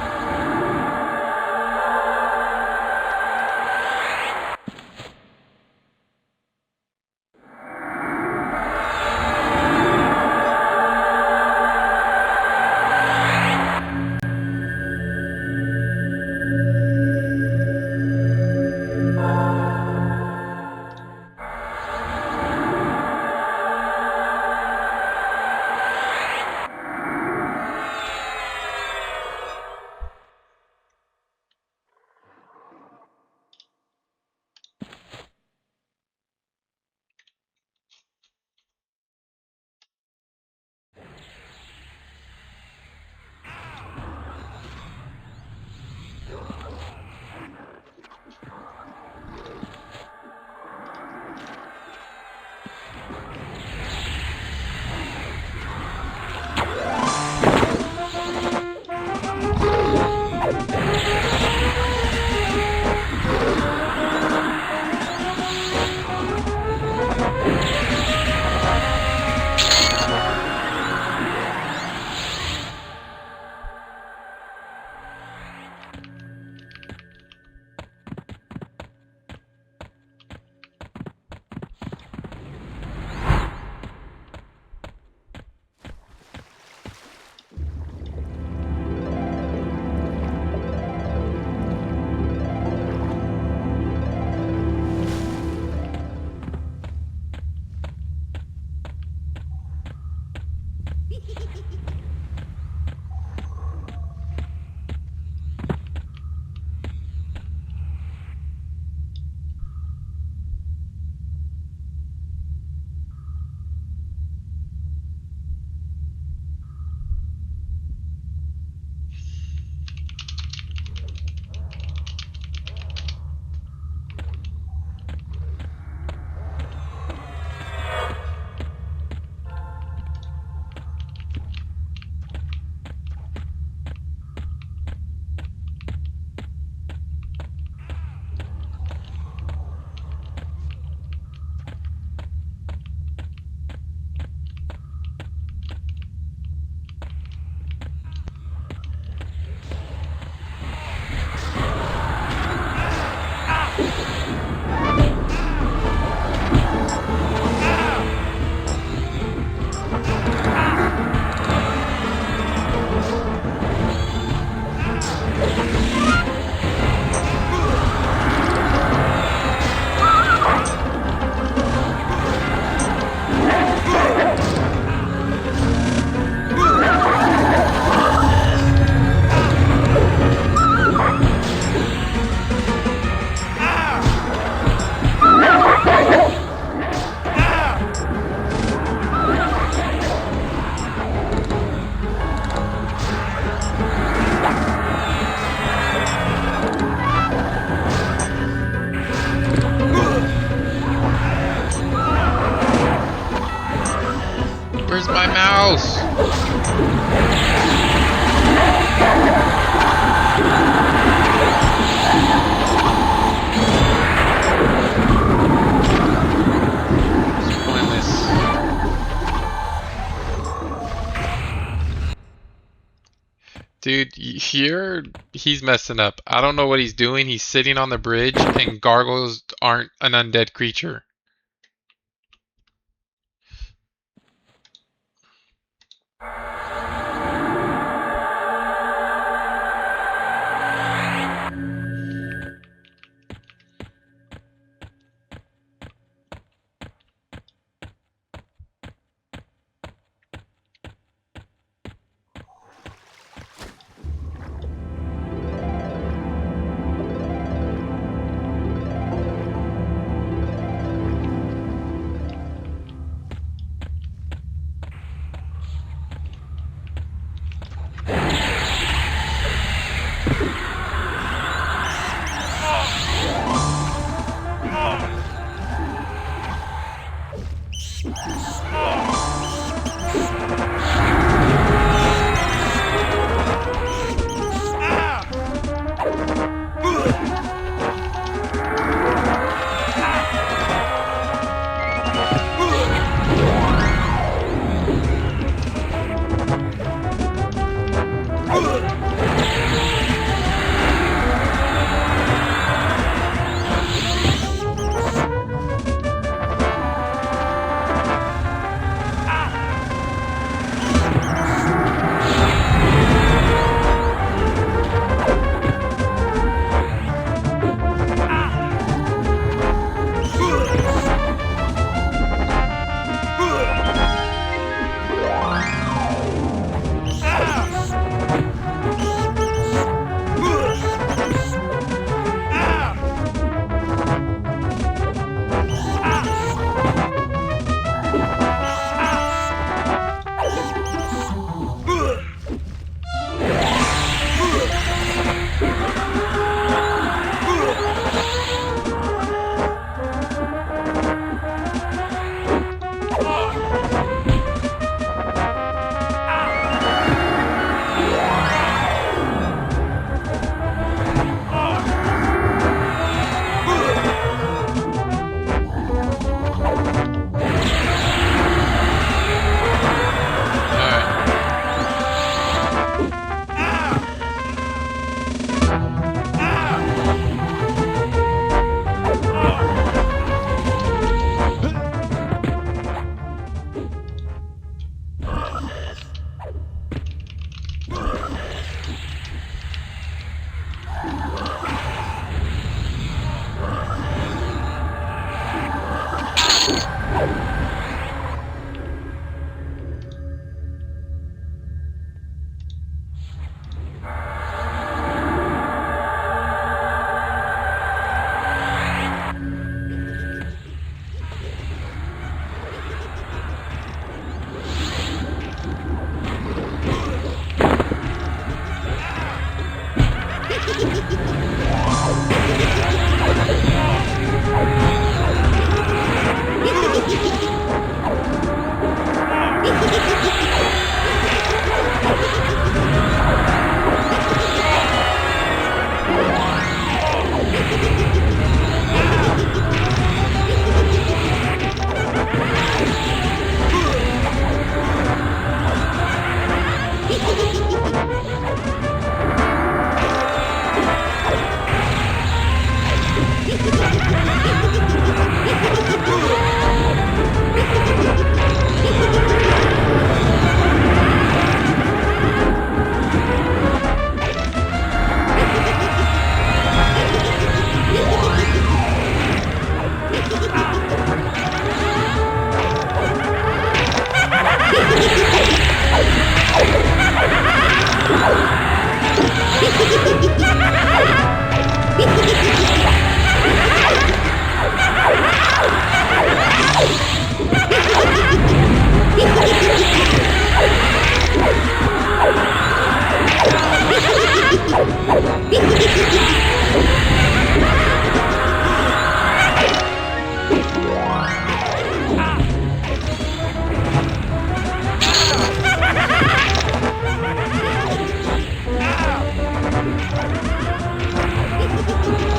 Here, he's messing up. I don't know what he's doing. He's sitting on the bridge, and gargoyles aren't an undead creature.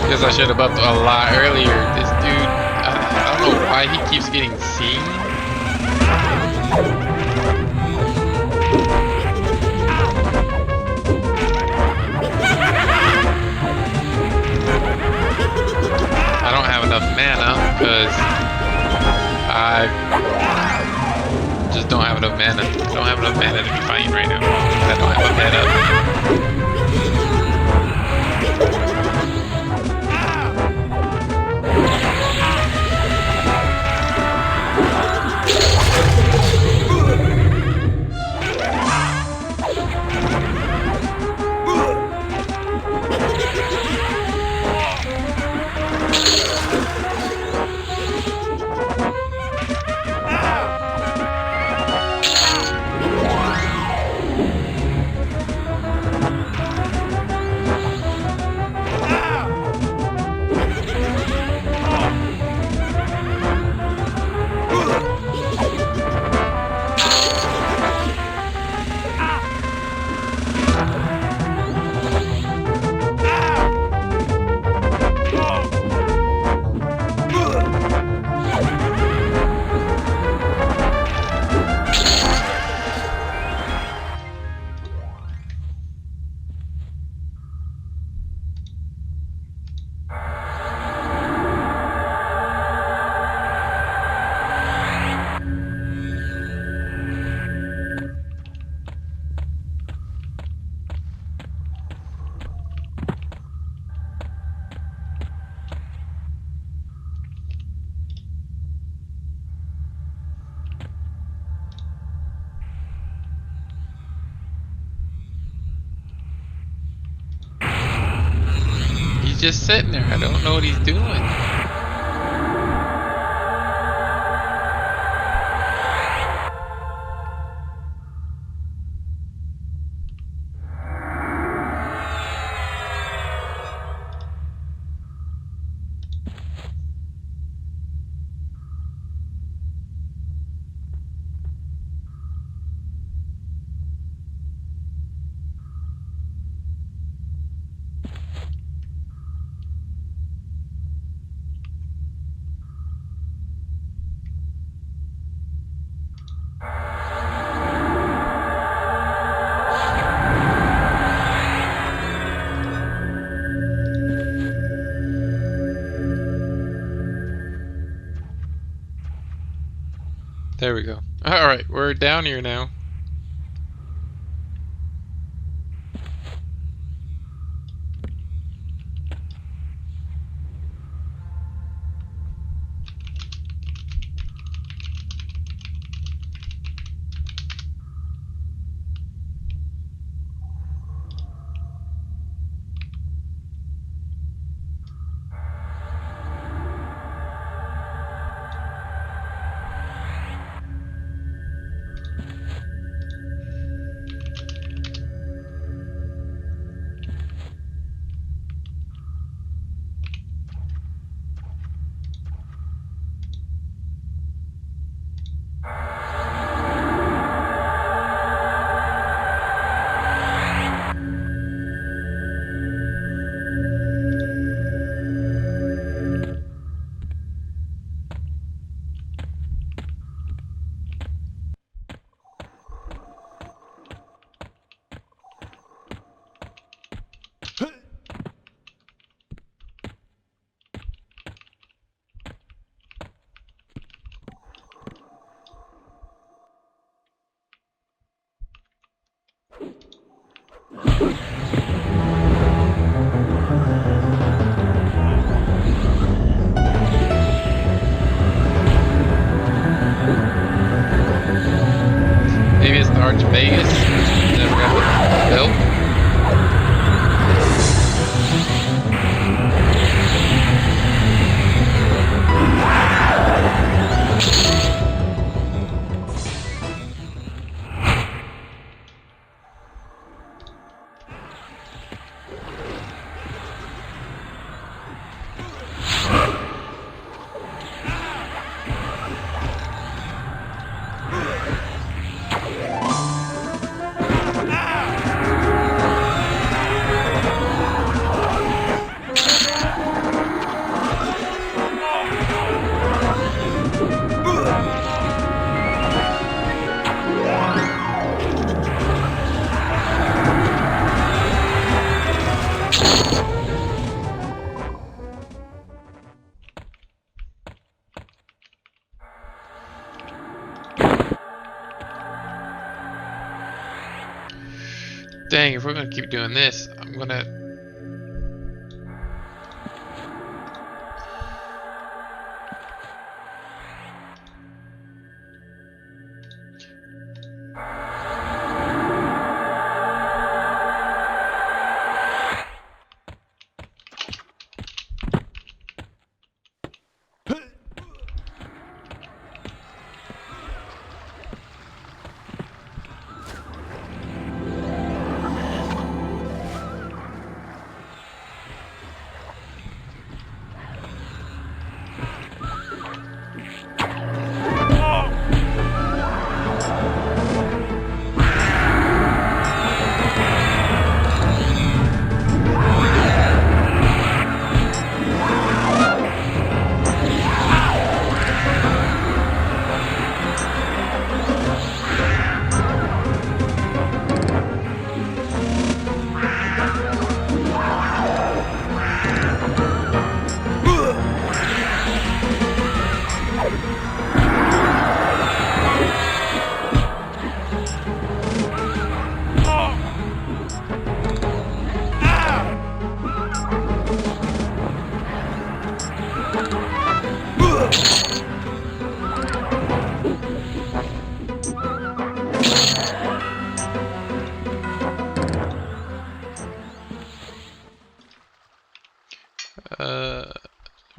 Guess I should have upped a lot earlier. This dude, I don't know why he keeps getting seen. because I just don't have enough mana. I don't have enough mana to be fighting right now. I don't have a pet up. He's just sitting there. I don't know what he's doing. There we go. Alright, we're down here now. Maybe it's the Archmagus. Never got built. Dang, if we're gonna keep doing this, I'm gonna...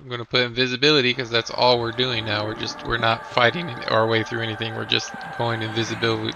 I'm gonna put invisibility because that's all we're doing now. We're not fighting our way through anything. We're just going invisibility.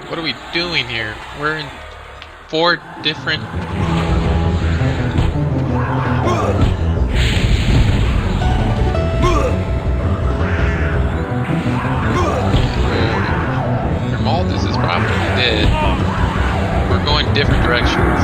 What are we doing here? We're in 4 different... Maldus is probably dead. We're going different directions.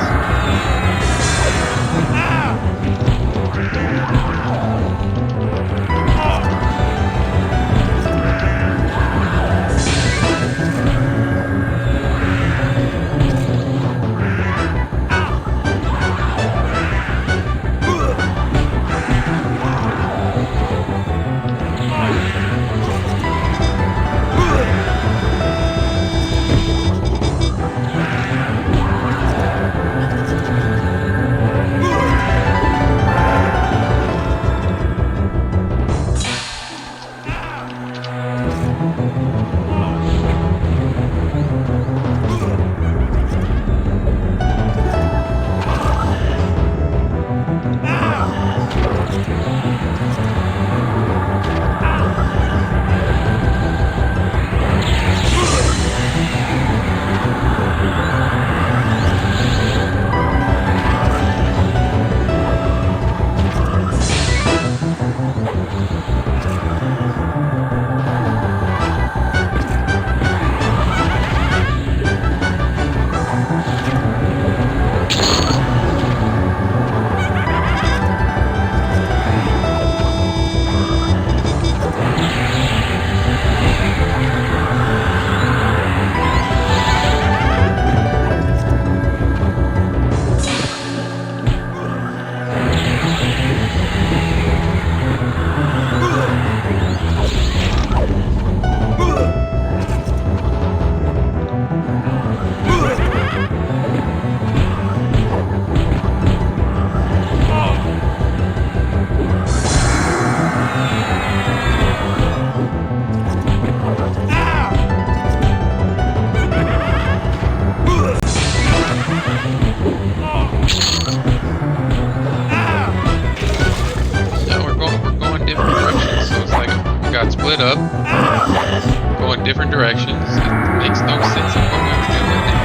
different directions. It makes no sense of what we were doing there.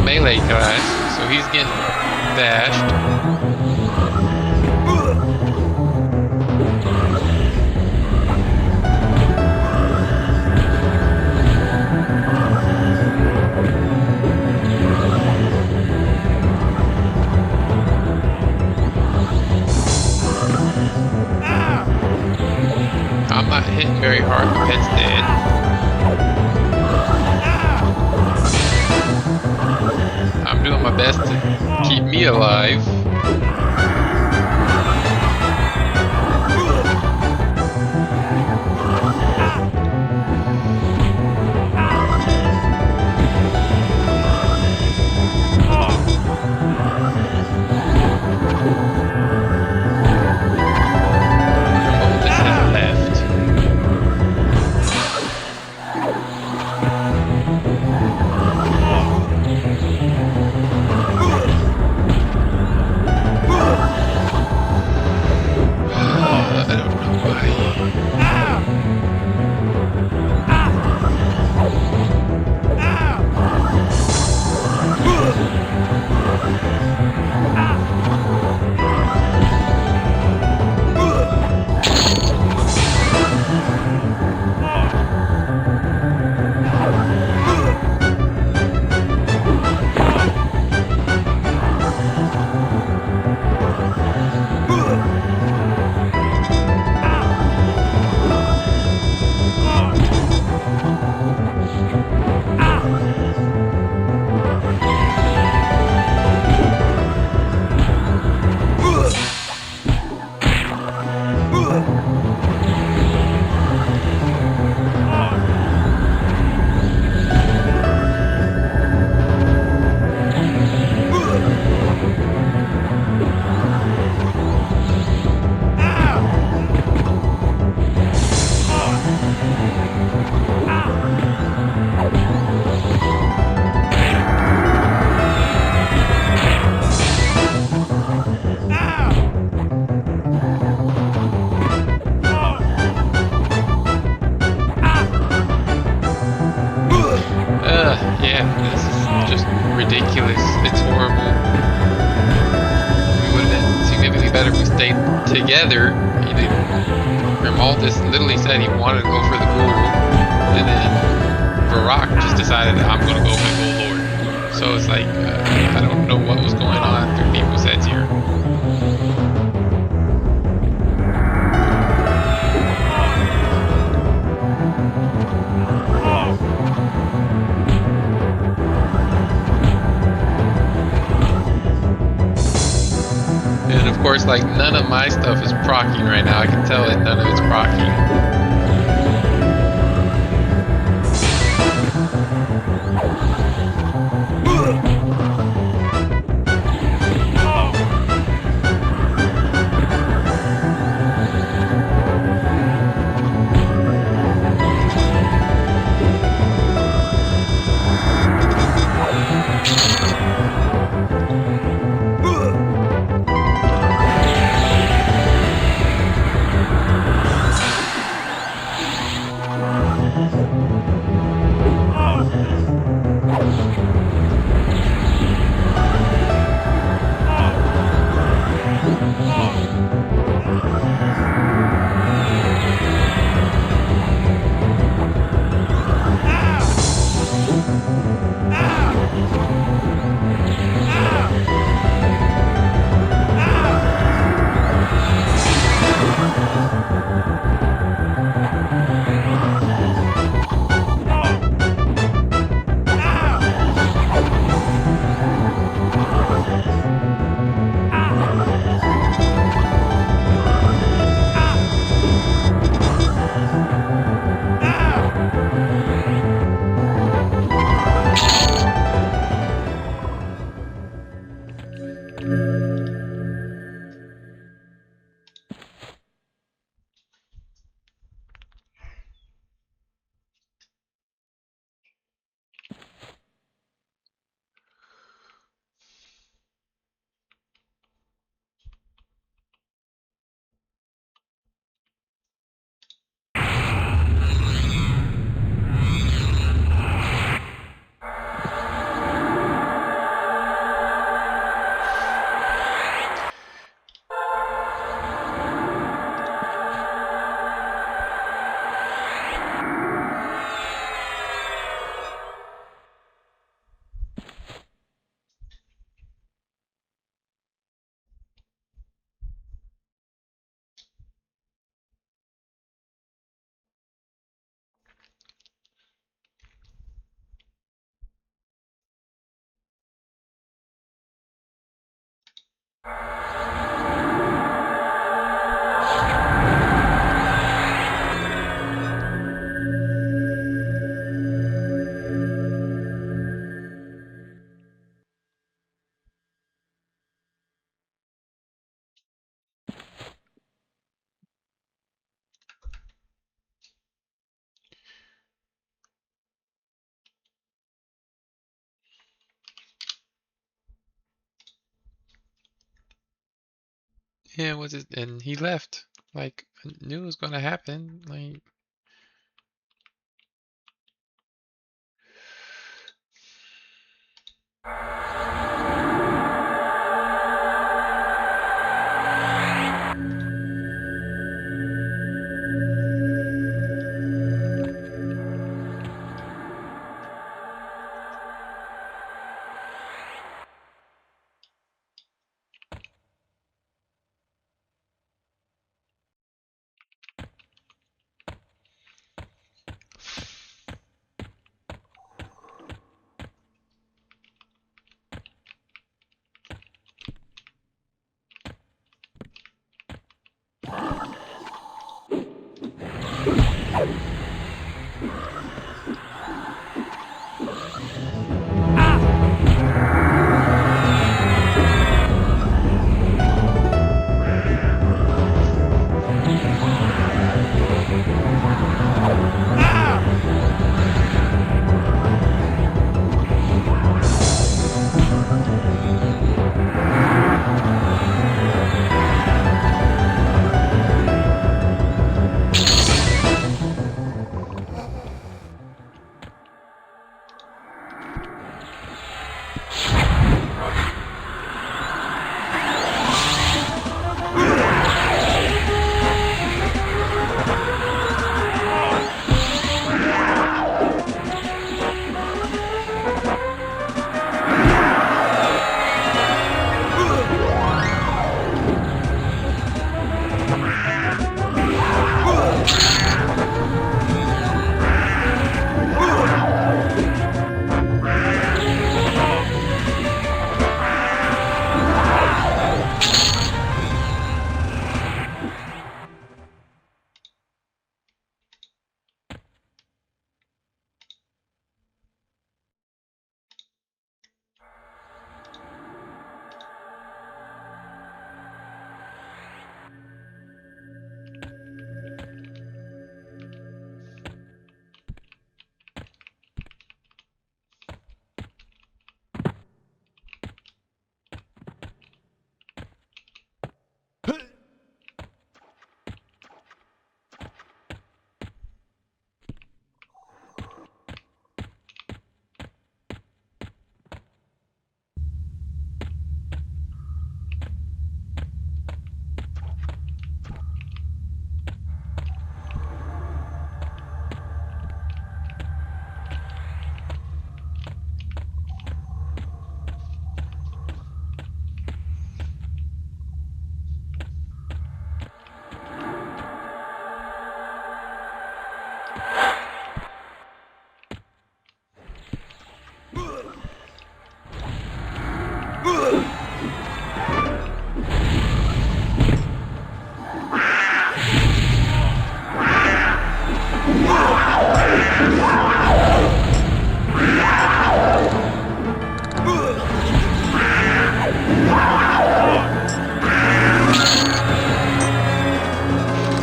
Melee class, so he's getting dashed. I'm not hitting very hard, my pet's dead. I'm doing my best to keep me alive. Yeah, this is just ridiculous. It's horrible. We would have been significantly better if we stayed together. Grimaldus literally said he wanted to go for the ghoul, and then Varrock just decided that I'm going to go for the Ghoul Lord. So it's like, I don't know what was going on through people's heads here. And of course, like, none of my stuff is proccing right now. I can tell that none of it's proccing. Yeah, was it? And he left. Like, I knew it was gonna happen. Like,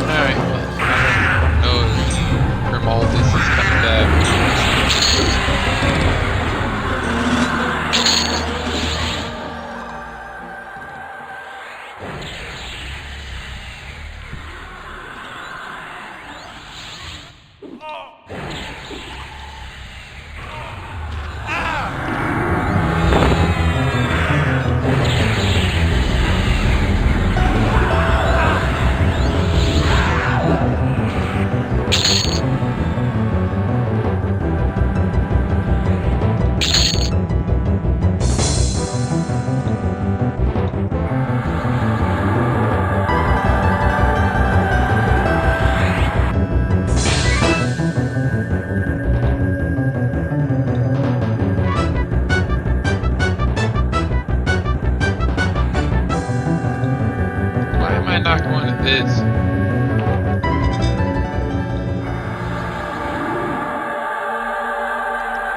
alright, well, I don't know if Grimaldus is coming back. Why am I not going to this?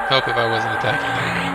Help if I wasn't attacking. There we go.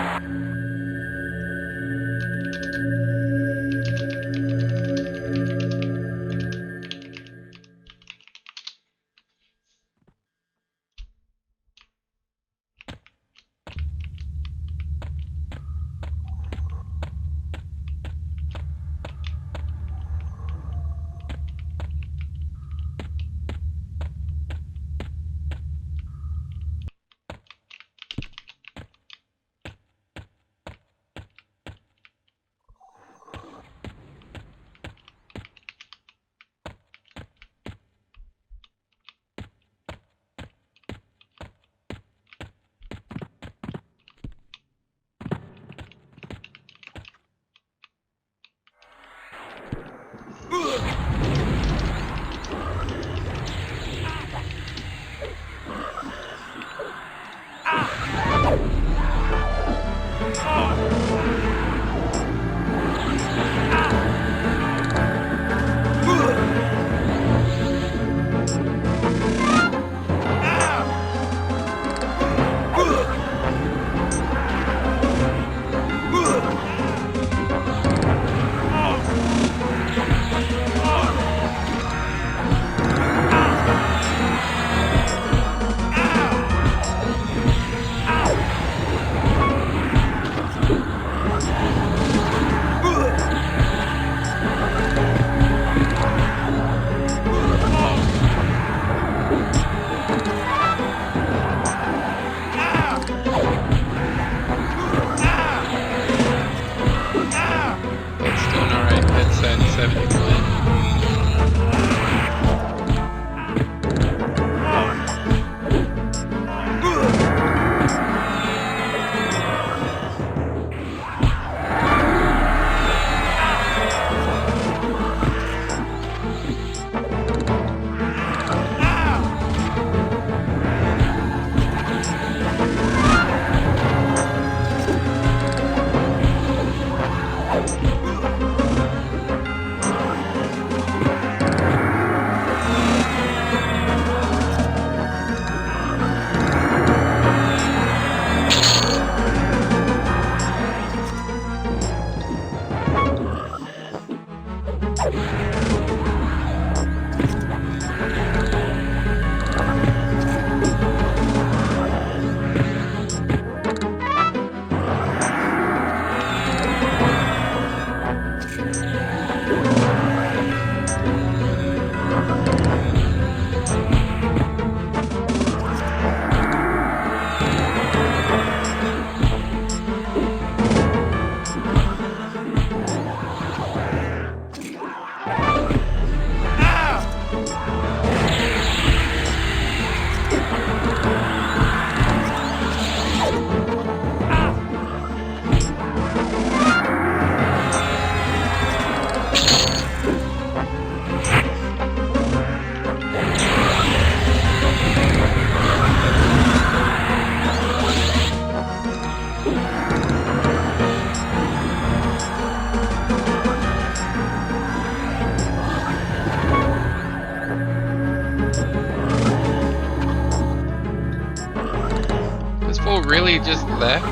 really just left?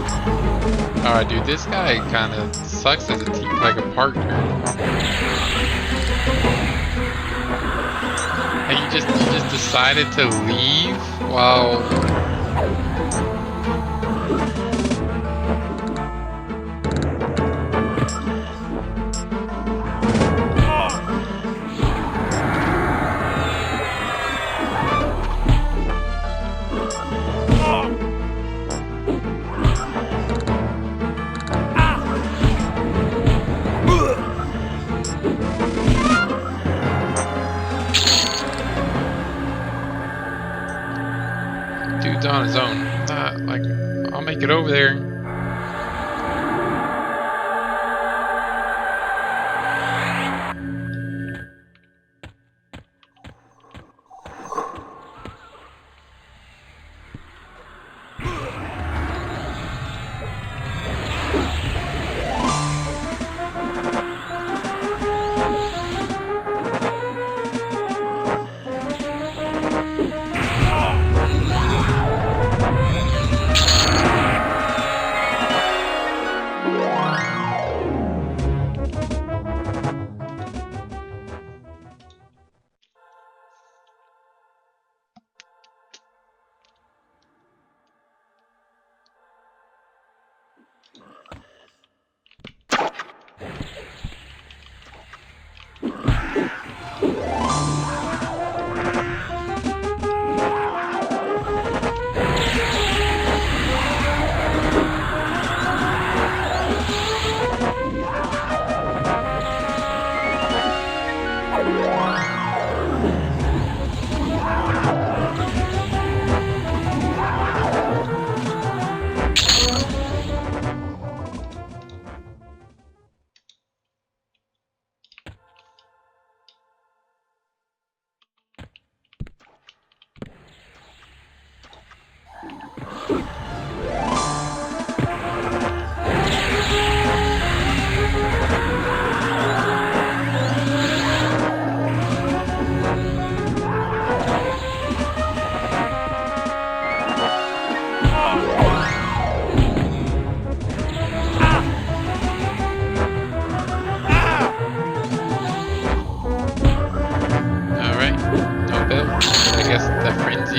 Alright, dude, this guy kind of sucks as a team, like a partner. Like you just decided to leave while. Dude's on his own. Not like I'll make it over there.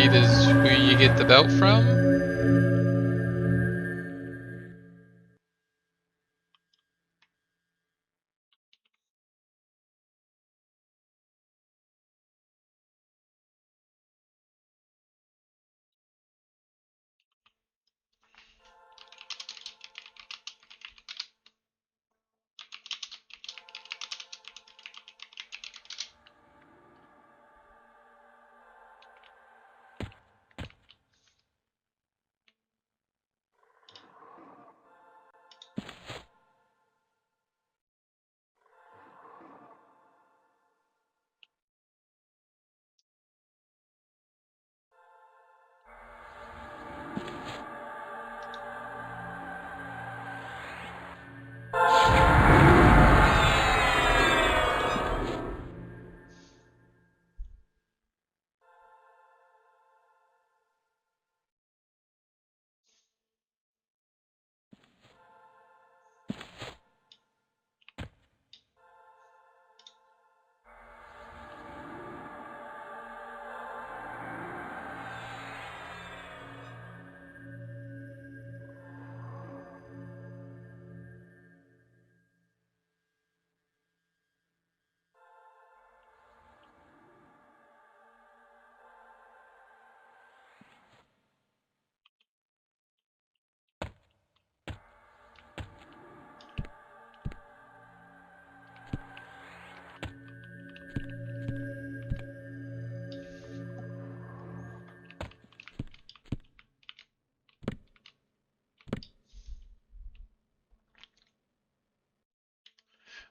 Is who you get the belt from?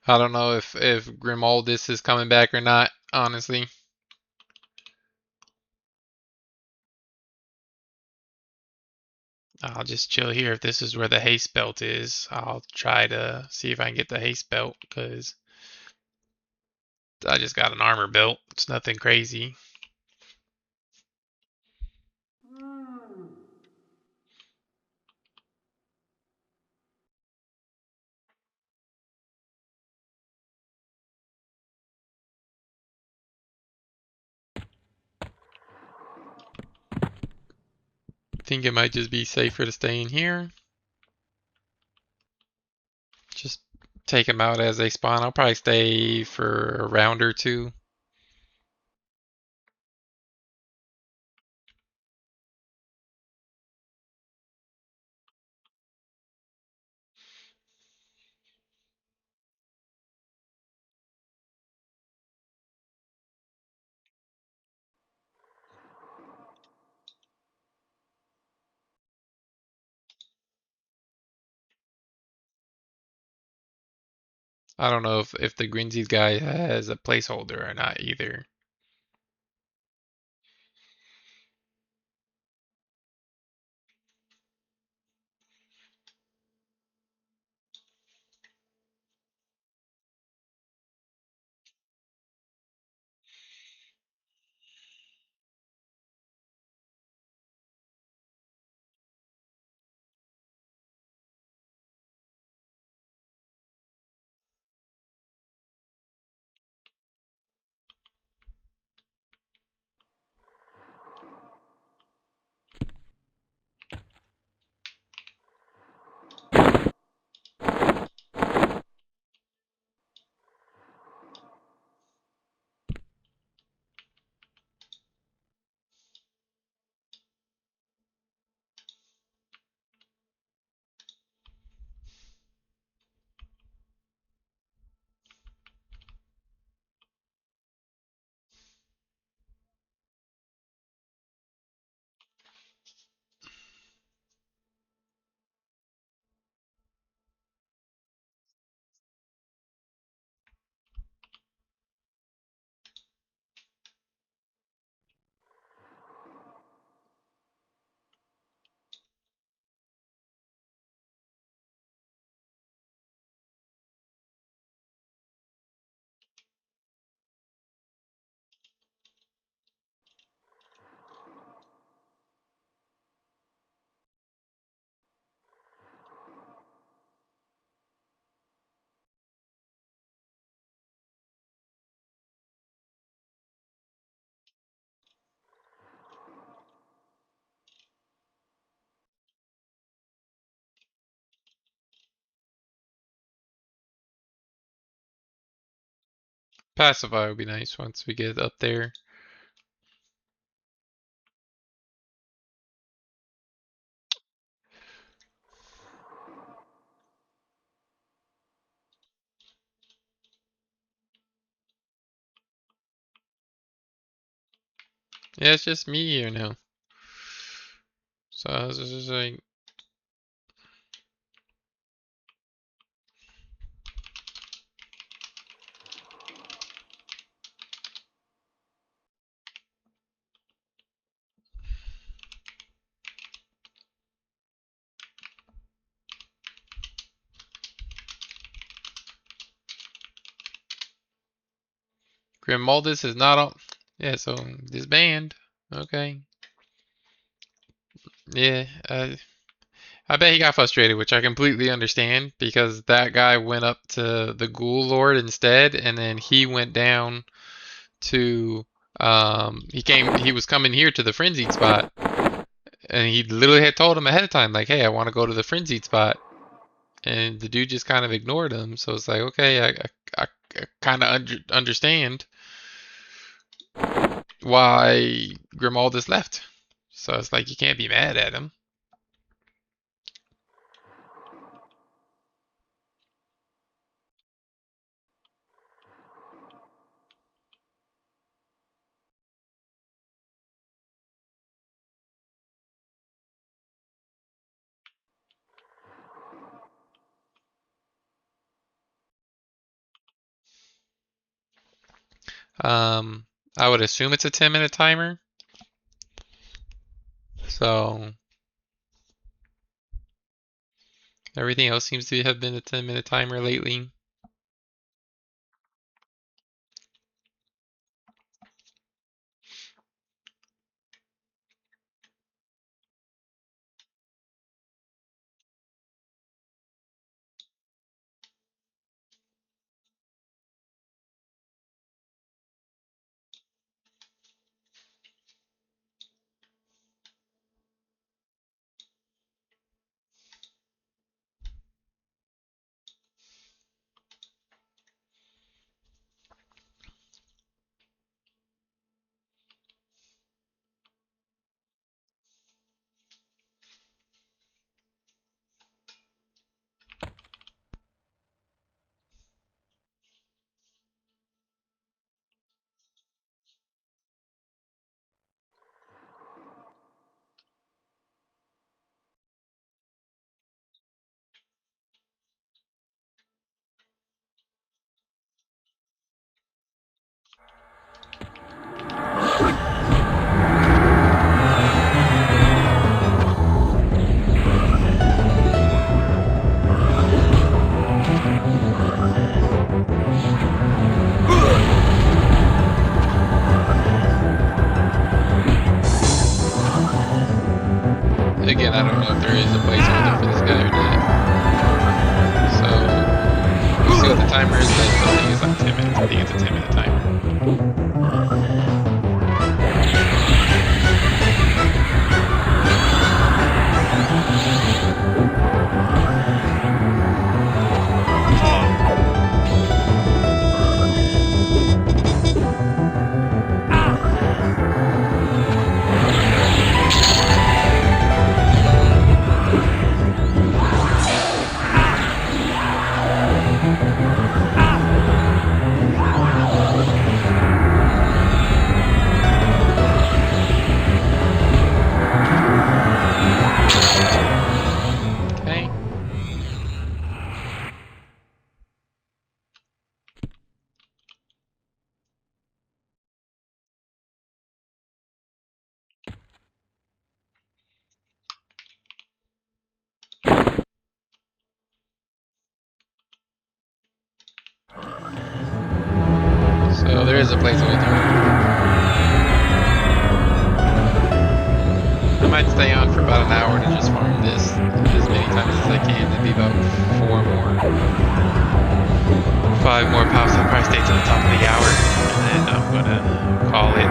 I don't know if Grimaldus is coming back or not, honestly. I'll just chill here. If this is where the haste belt is, I'll try to see if I can get the haste belt, because I just got an armor belt. It's nothing crazy. think it might just be safer to stay in here. Just take them out as they spawn. I'll probably stay for a round or two. I don't know if the Greensies guy has a placeholder or not either. Pacify would be nice once we get up there. Yeah, it's just me here now. So I was just like, Grimaldus is not on. Yeah, so disband. Okay. Yeah, I bet he got frustrated, which I completely understand because that guy went up to the Ghoul Lord instead, and then he went down to he was coming here to the frenzied spot, and he literally had told him ahead of time like, hey, I want to go to the frenzied spot, and the dude just kind of ignored him. So it's like, okay, I kind of understand why Grimaldus left. So it's like you can't be mad at him. Um, I would assume it's a 10-minute timer. So everything else seems to have been a 10-minute timer lately. again, I don't know if there is a placeholder for this guy or not. So we'll see what the timer is, but I think it's like 10 minutes. I think it's a 10-minute timer. Okay. So there is a placeholder. I might stay on for about an hour to just farm this as many times as I can. It'd be about 5 more pops. I'll probably stay to the top of the hour, and then I'm gonna call it.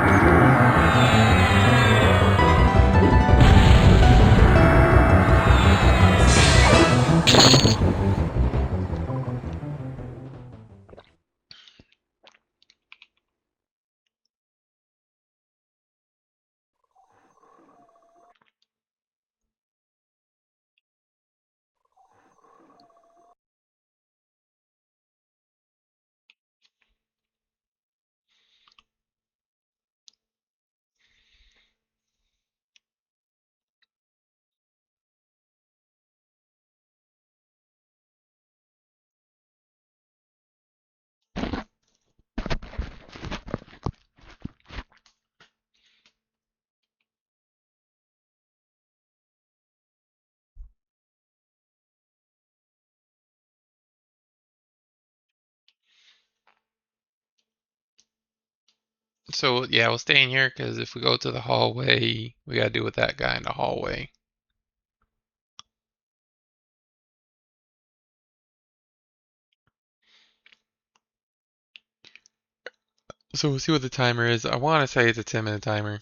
So yeah, we'll stay in here because if we go to the hallway, we gotta deal with that guy in the hallway. So we'll see what the timer is. I want to say it's a 10-minute timer.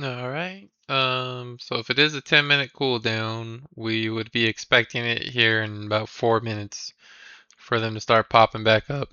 Alright. So if it is a 10-minute cooldown, we would be expecting it here in about 4 minutes for them to start popping back up.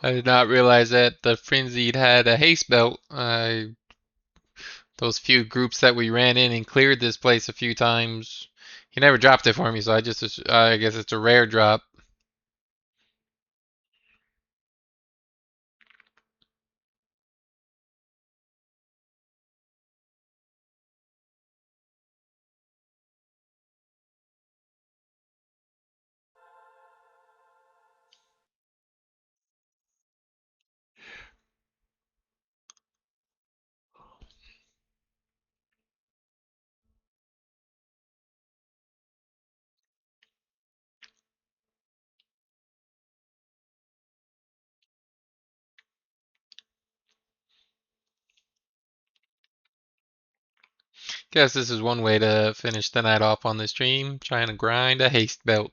I did not realize that the Frenzied had a haste belt. Those few groups that we ran in and cleared this place a few times, he never dropped it for me, so I guess it's a rare drop. Guess this is one way to finish the night off on the stream, trying to grind a haste belt.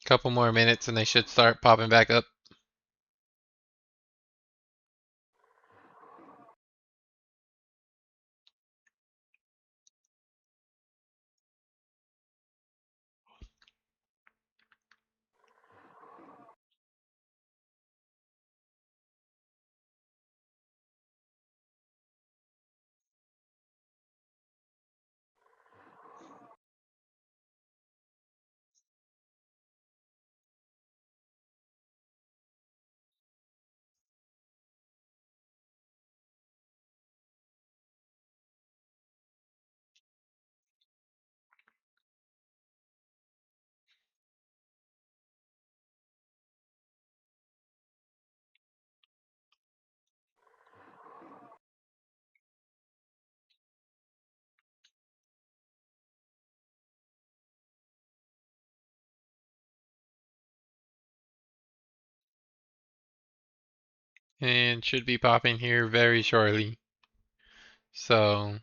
Couple more minutes and they should start popping back up. And should be popping here very shortly. So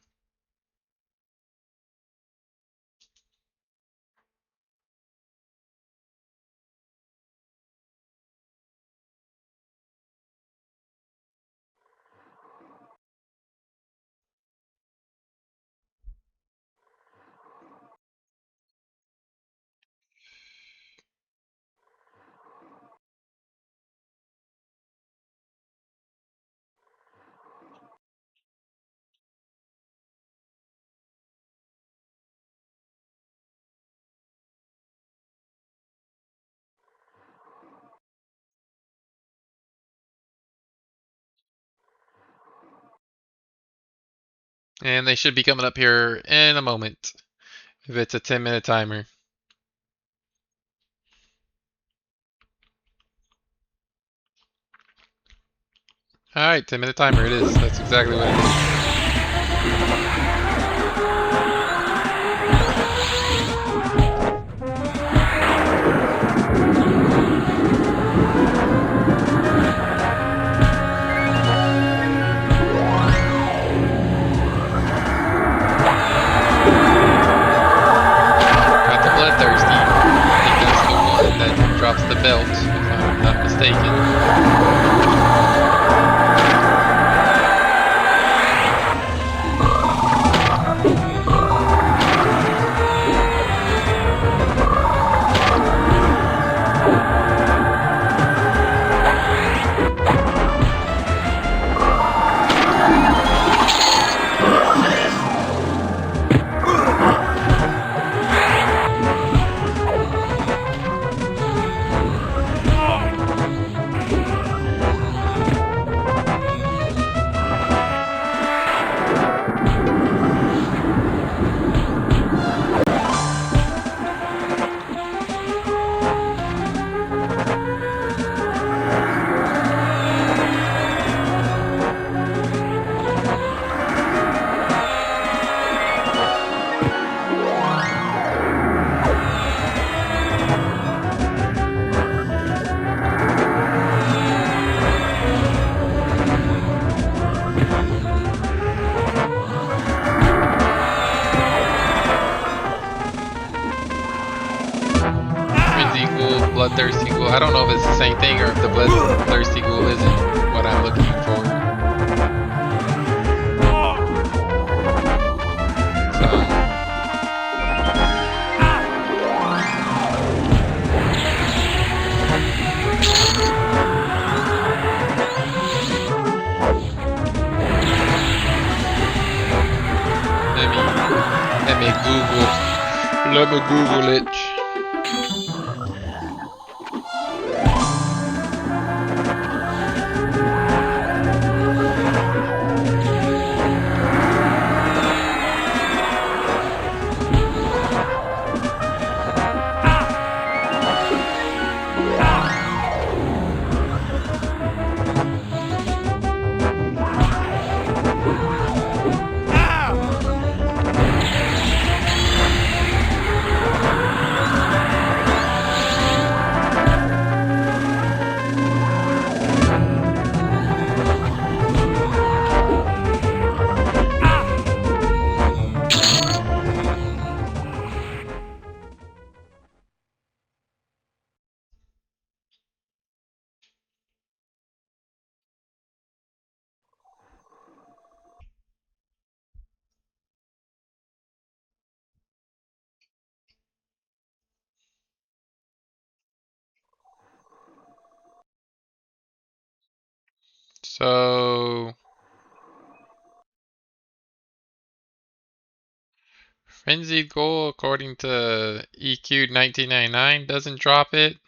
and they should be coming up here in a moment if it's a 10-minute timer. Alright, 10-minute timer it is. That's exactly what it is. Got the Bloodthirsty. I think that's the one that drops the belt, if I'm not mistaken. bloodthirsty ghoul. I don't know if it's the same thing or if the bloodthirsty ghoul isn't what I'm looking for. Let me Google it. So Frenzied Ghoul, according to EQ 1999, doesn't drop it.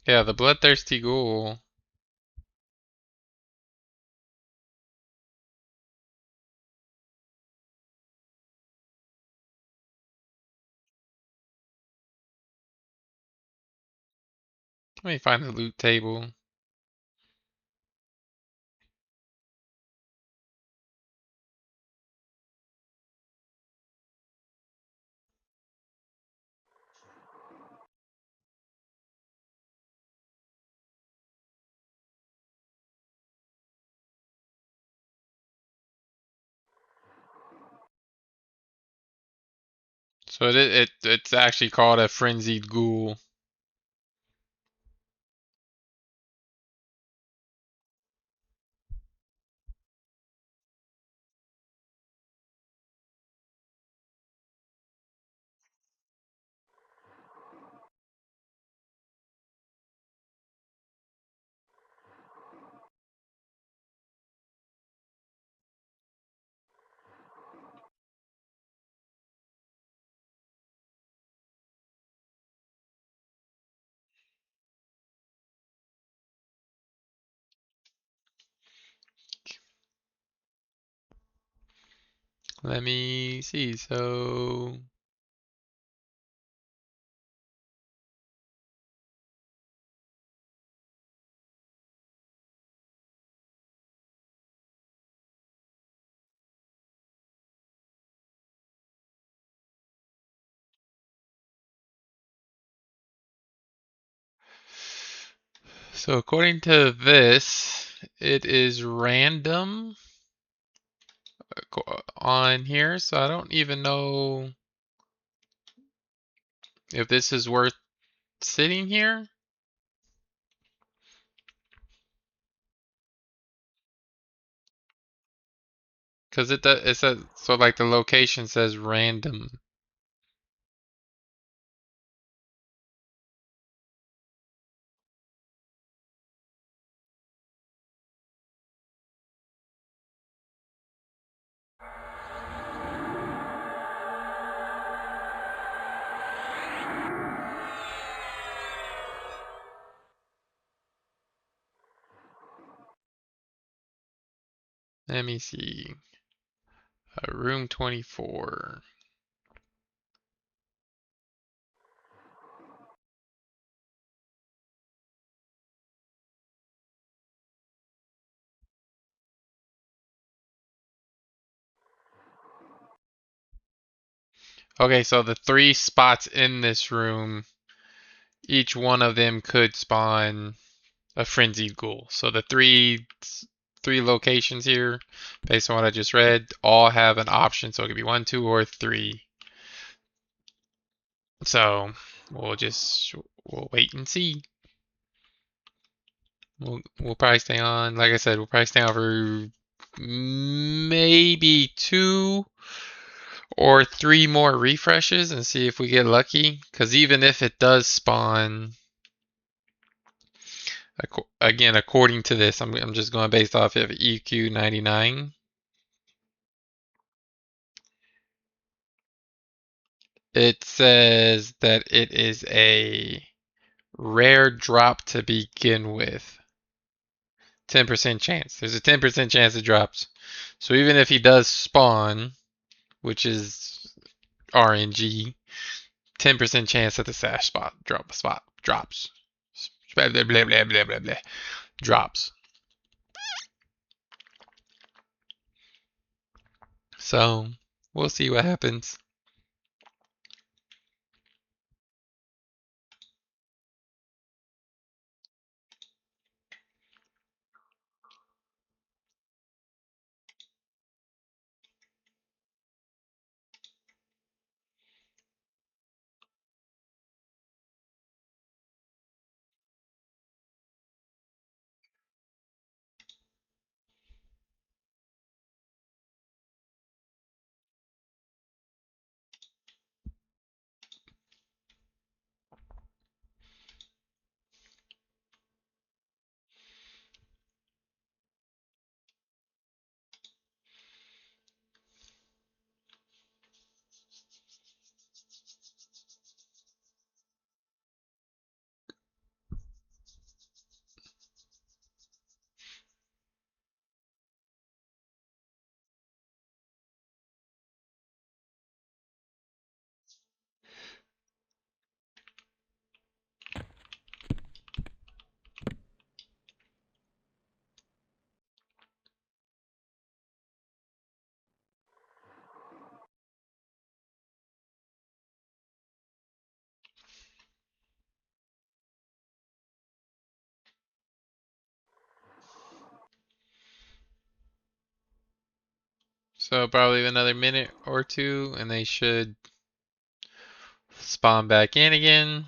Yeah, the Bloodthirsty Ghoul. Let me find the loot table. So it's actually called a Frenzied Ghoul. Let me see. So according to this, it is random on here. So I don't even know if this is worth sitting here. Cause it says, so like the location says random. Let me see. Room 24. Okay, so the 3 spots in this room, each one of them could spawn a frenzied ghoul. So the three 3 locations here, based on what I just read, all have an option. So it could be 1, 2, or 3. So we'll wait and see. We'll probably stay on. Like I said, we'll probably stay on for maybe 2 or 3 more refreshes and see if we get lucky. Because even if it does spawn, again, according to this, I'm just going based off of EQ 99. It says that it is a rare drop to begin with. 10% chance. There's a 10% chance it drops. So even if he does spawn, which is RNG, 10% chance that the sash spot drops. Blah, blah, blah, blah, blah, blah, blah. Drops. So we'll see what happens. So probably another minute or 2 and they should spawn back in again.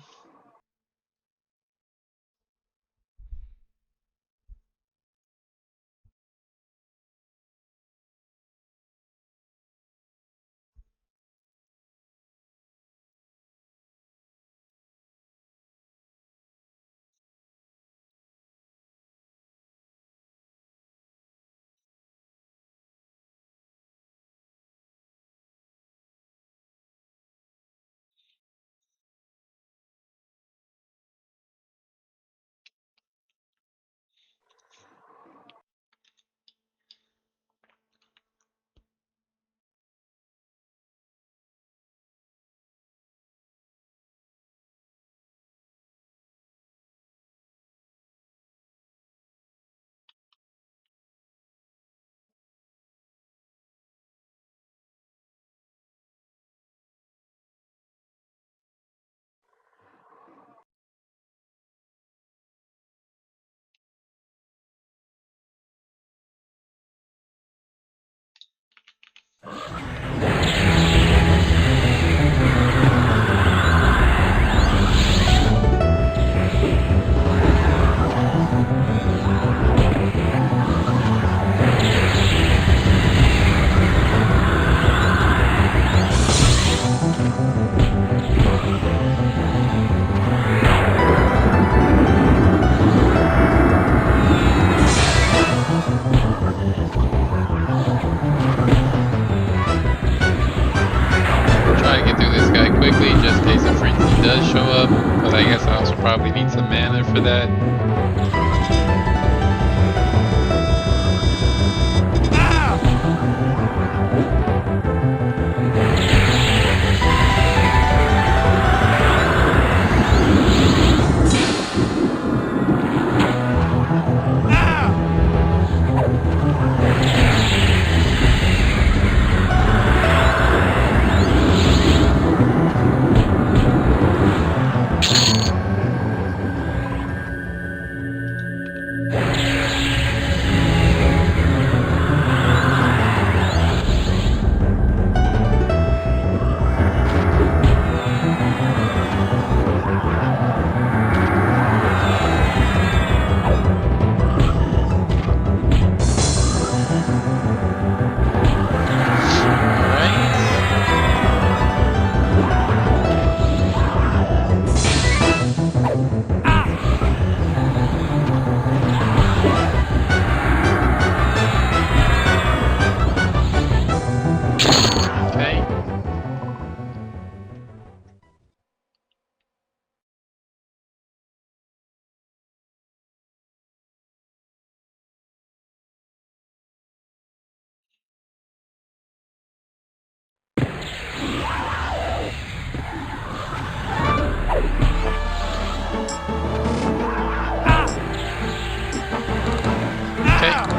Probably need some mana for that.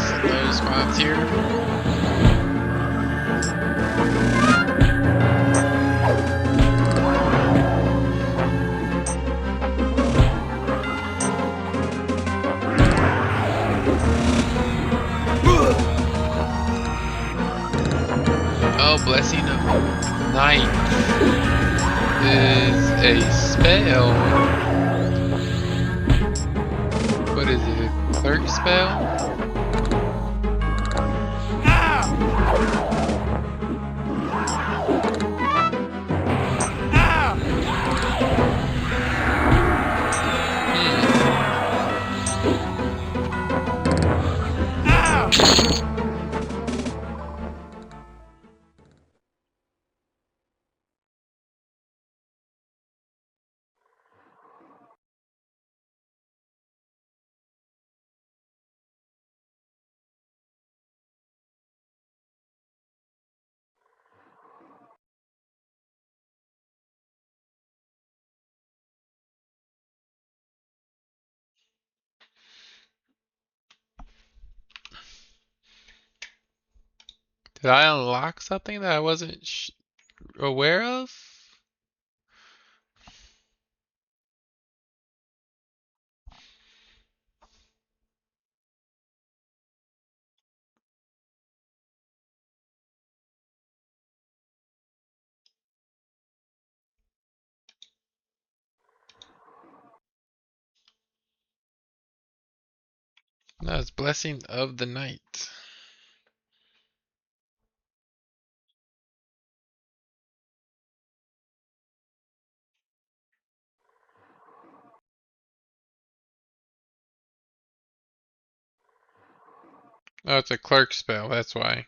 Slow spawns here. Oh, Blessing of Night is a spell. What is it? A clerk spell? Did I unlock something that I wasn't aware of? No, it's Blessing of the Night. Oh, it's a clerk spell, that's why.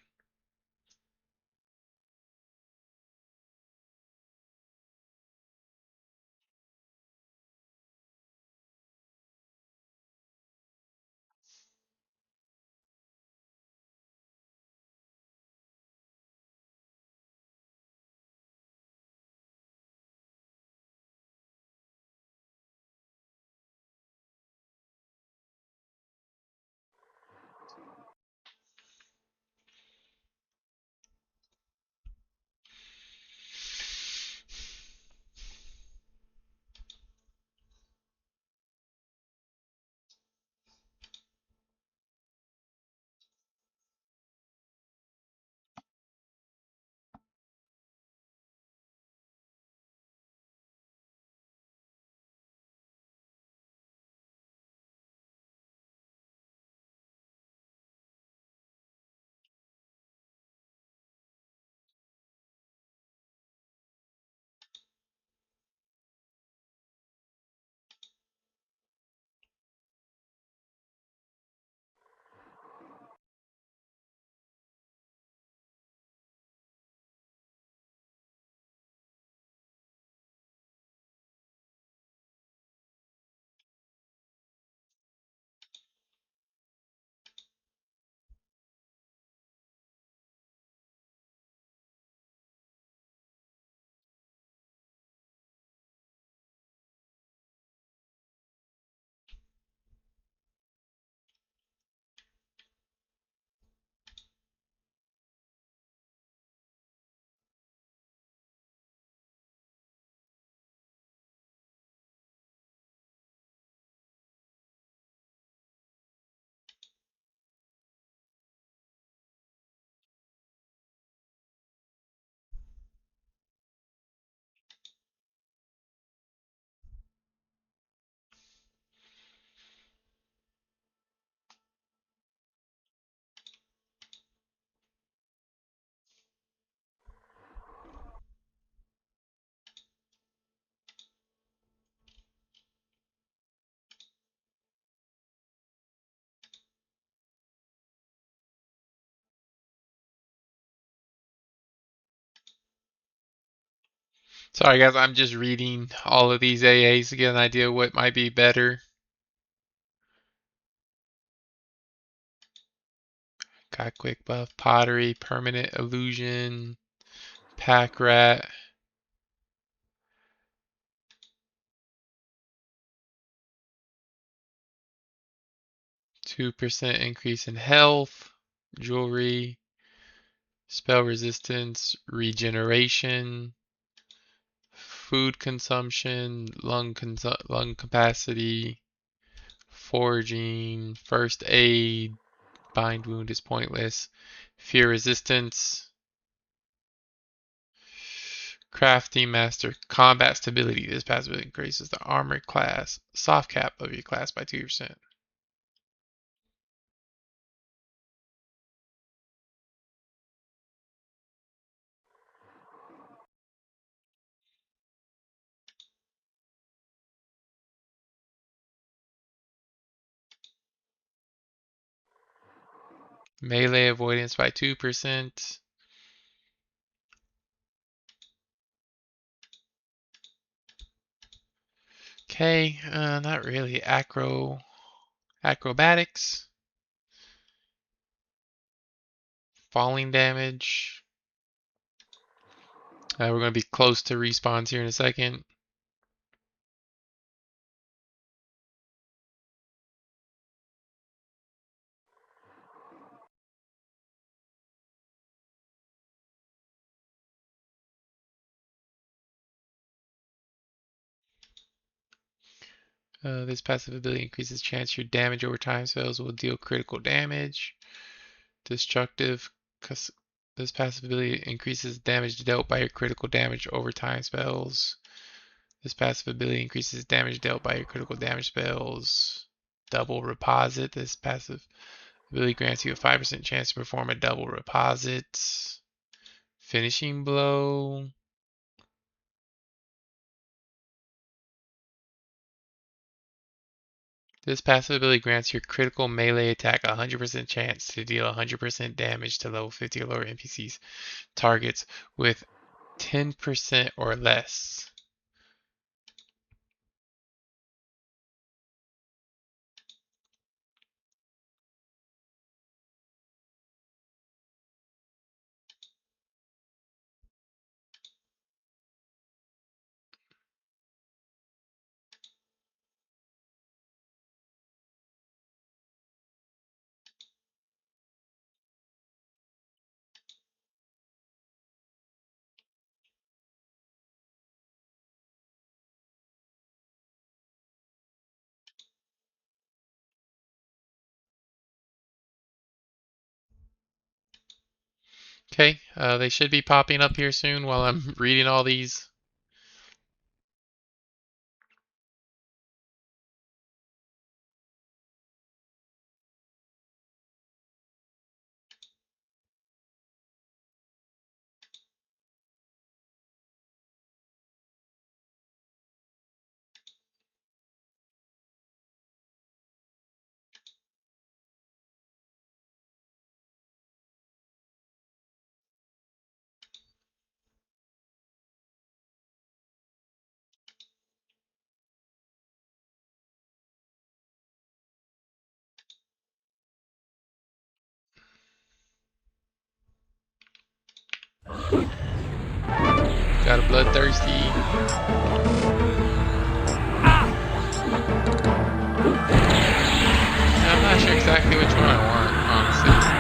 Sorry guys, I'm just reading all of these AAs to get an idea what might be better. Got quick buff, pottery, permanent illusion, pack rat. 2% increase in health, jewelry, spell resistance, regeneration, food consumption, lung capacity, foraging, first aid, bind wound is pointless, fear resistance, crafting master, combat stability. This passive increases the armor class, soft cap of your class by 2%. Melee avoidance by 2%. Okay, not really. Acrobatics. Falling damage. We're going to be close to respawns here in a second. This passive ability increases chance your damage over time spells will deal critical damage. Destructive. This passive ability increases damage dealt by your critical damage over time spells. This passive ability increases damage dealt by your critical damage spells. Double reposit. This passive ability grants you a 5% chance to perform a double reposit. Finishing blow. This passive ability grants your critical melee attack a 100% chance to deal 100% damage to level 50 or lower NPCs targets with 10% or less. Okay, they should be popping up here soon while I'm reading all these. Got a bloodthirsty. I'm not sure exactly which one I want, honestly.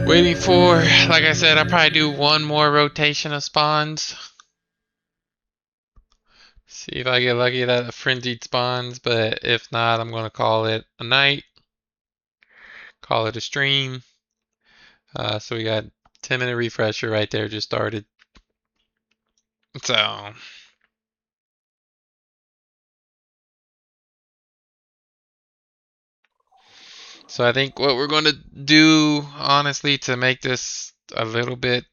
Waiting for, like I said, I'll probably do one more rotation of spawns. See if I get lucky that a frenzied spawns, but if not, I'm going to call it a night. Call it a stream. So we got 10-minute refresher right there, just started. So, so I think what we're going to do, honestly, to make this a little bit.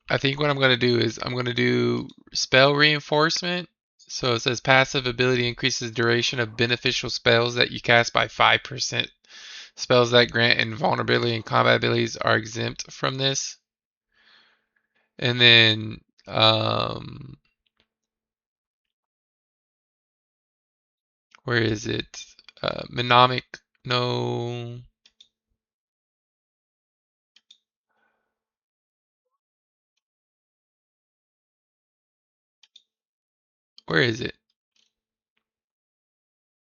I think what I'm going to do is I'm going to do spell reinforcement. So it says passive ability increases duration of beneficial spells that you cast by 5%. Spells that grant invulnerability and combat abilities are exempt from this. And then where is it? Mnemonic, no. Where is it?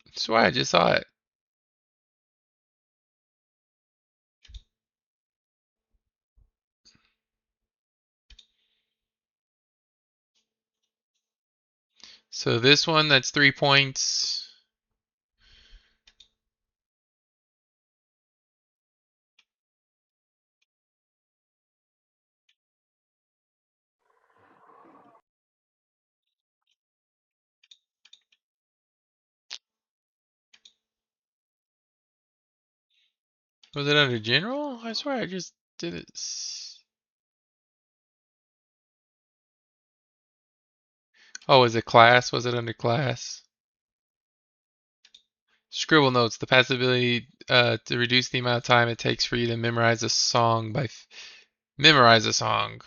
I swear I just saw it. So this one, that's 3 points. Was it under general? I swear I just did it. Oh, was it class? Was it under class? Scribble notes. The passive ability to reduce the amount of time it takes for you to memorize a song by memorize a song.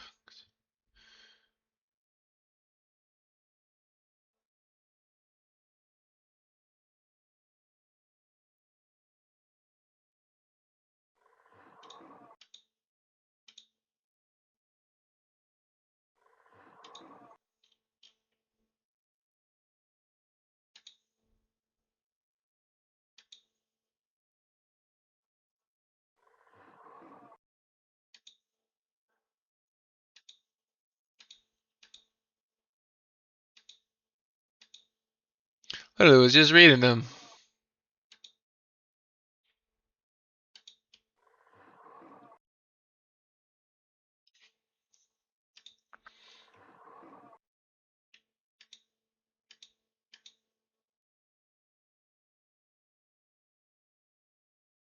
I was just reading them.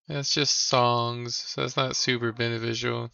It's just songs, so it's not super beneficial.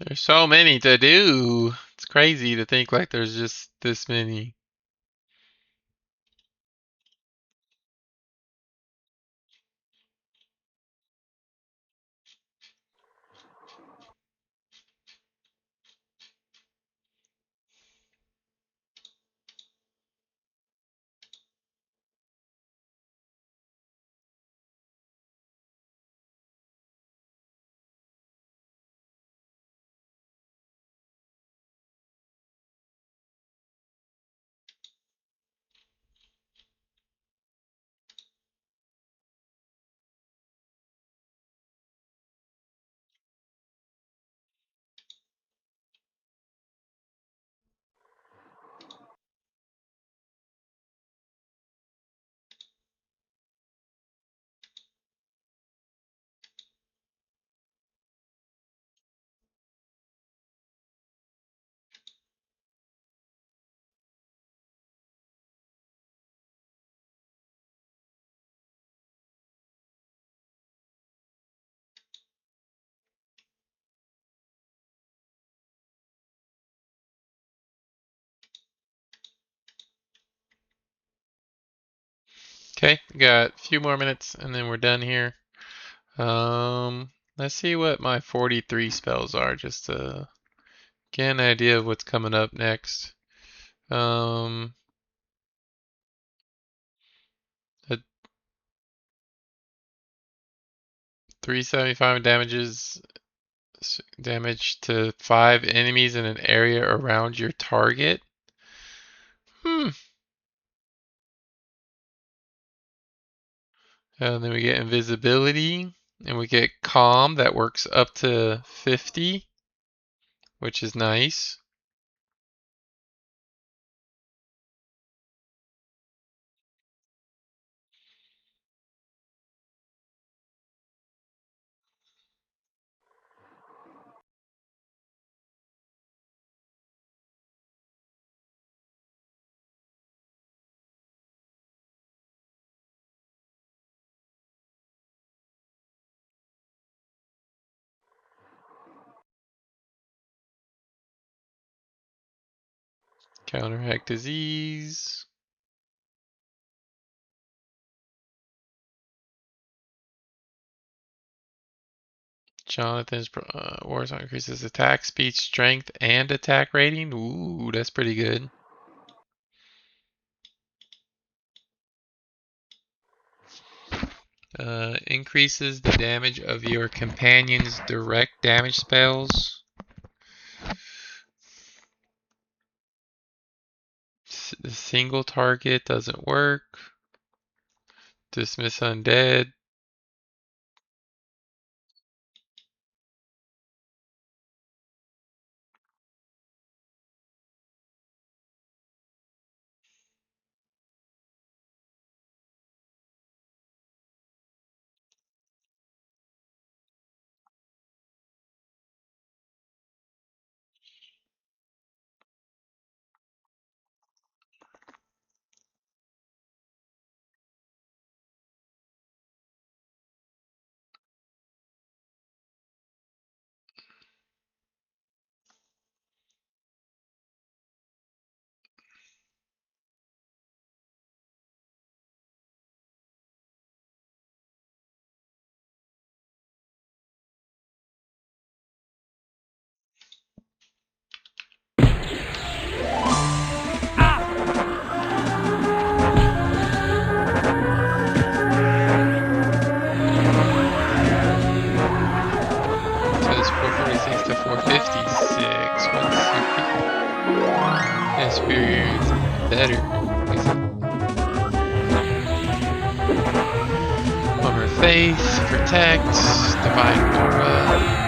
There's so many to do. It's crazy to think like there's just this many. Okay, got a few more minutes and then we're done here. Let's see what my 43 spells are, just to get an idea of what's coming up next. Um, a 375 damage to 5 enemies in an area around your target. And then we get invisibility, and we get calm that works up to 50, which is nice. Counteract disease. Jonathan's Warzone increases attack, speed, strength, and attack rating. Ooh, that's pretty good. Increases the damage of your companion's direct damage spells. The single target doesn't work. Dismiss undead. To 456. What's superior? Better. Armor Faith, Protect, Divine Aura.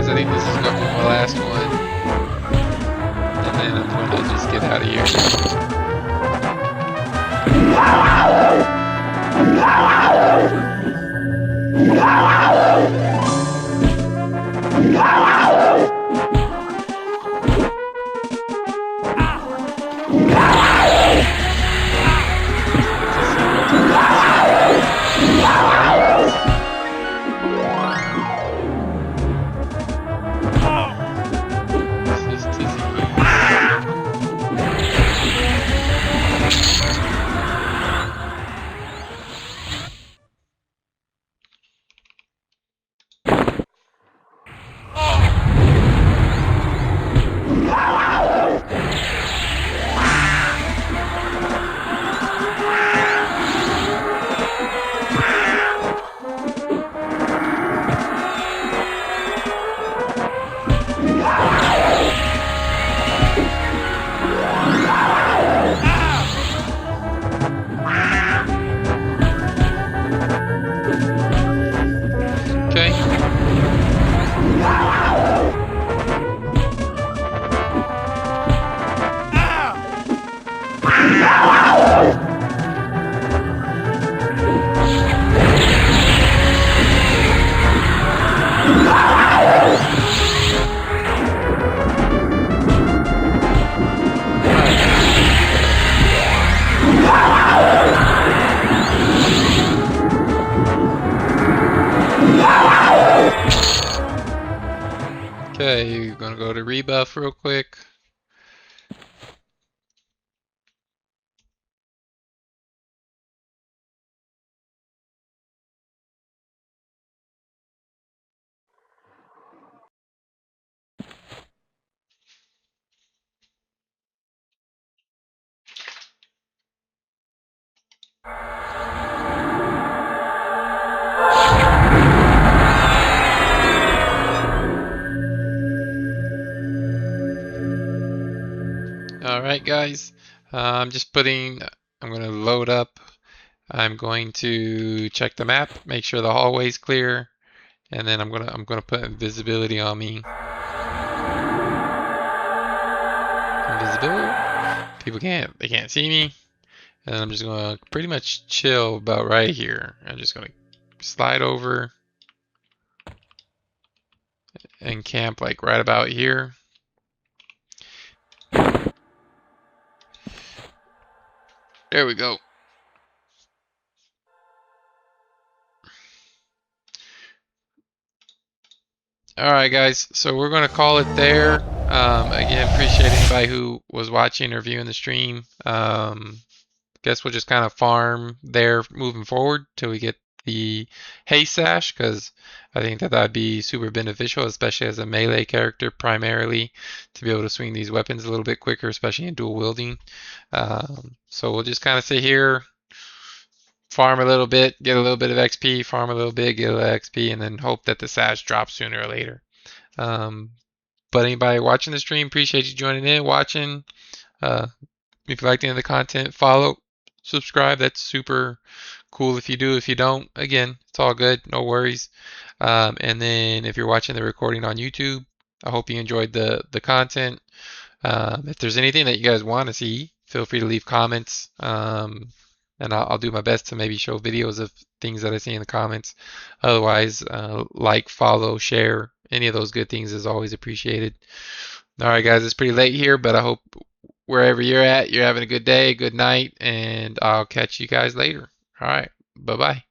I think this is going to be my last one, and then I'm going to just get out of here. Okay, you're gonna go to rebuff real quick. Alright guys, I'm going to load up. I'm going to check the map, make sure the hallway's clear, and then I'm gonna put invisibility on me. Invisibility. They can't see me. And I'm just gonna pretty much chill about right here. I'm just gonna slide over and camp like right about here. There we go. Alright guys, so we're gonna call it there. Again, appreciate anybody who was watching or viewing the stream. Guess we'll just kind of farm there moving forward till we get the Haste Sash, because I think that would be super beneficial, especially as a melee character primarily, to be able to swing these weapons a little bit quicker, especially in dual wielding. So we'll just kind of sit here, farm a little bit, get a little bit of XP, farm a little bit, get a little XP, and then hope that the Sash drops sooner or later. But anybody watching the stream, appreciate you joining in, watching. If you like any of the content, follow, subscribe. That's super cool if you do. If you don't, again, it's all good. No worries. And then if you're watching the recording on YouTube, I hope you enjoyed the content. If there's anything that you guys want to see, feel free to leave comments. And I'll do my best to maybe show videos of things that I see in the comments. Otherwise, like, follow, share. Any of those good things is always appreciated. All right, guys, it's pretty late here, but I hope wherever you're at, you're having a good day, good night, and I'll catch you guys later. All right, bye-bye.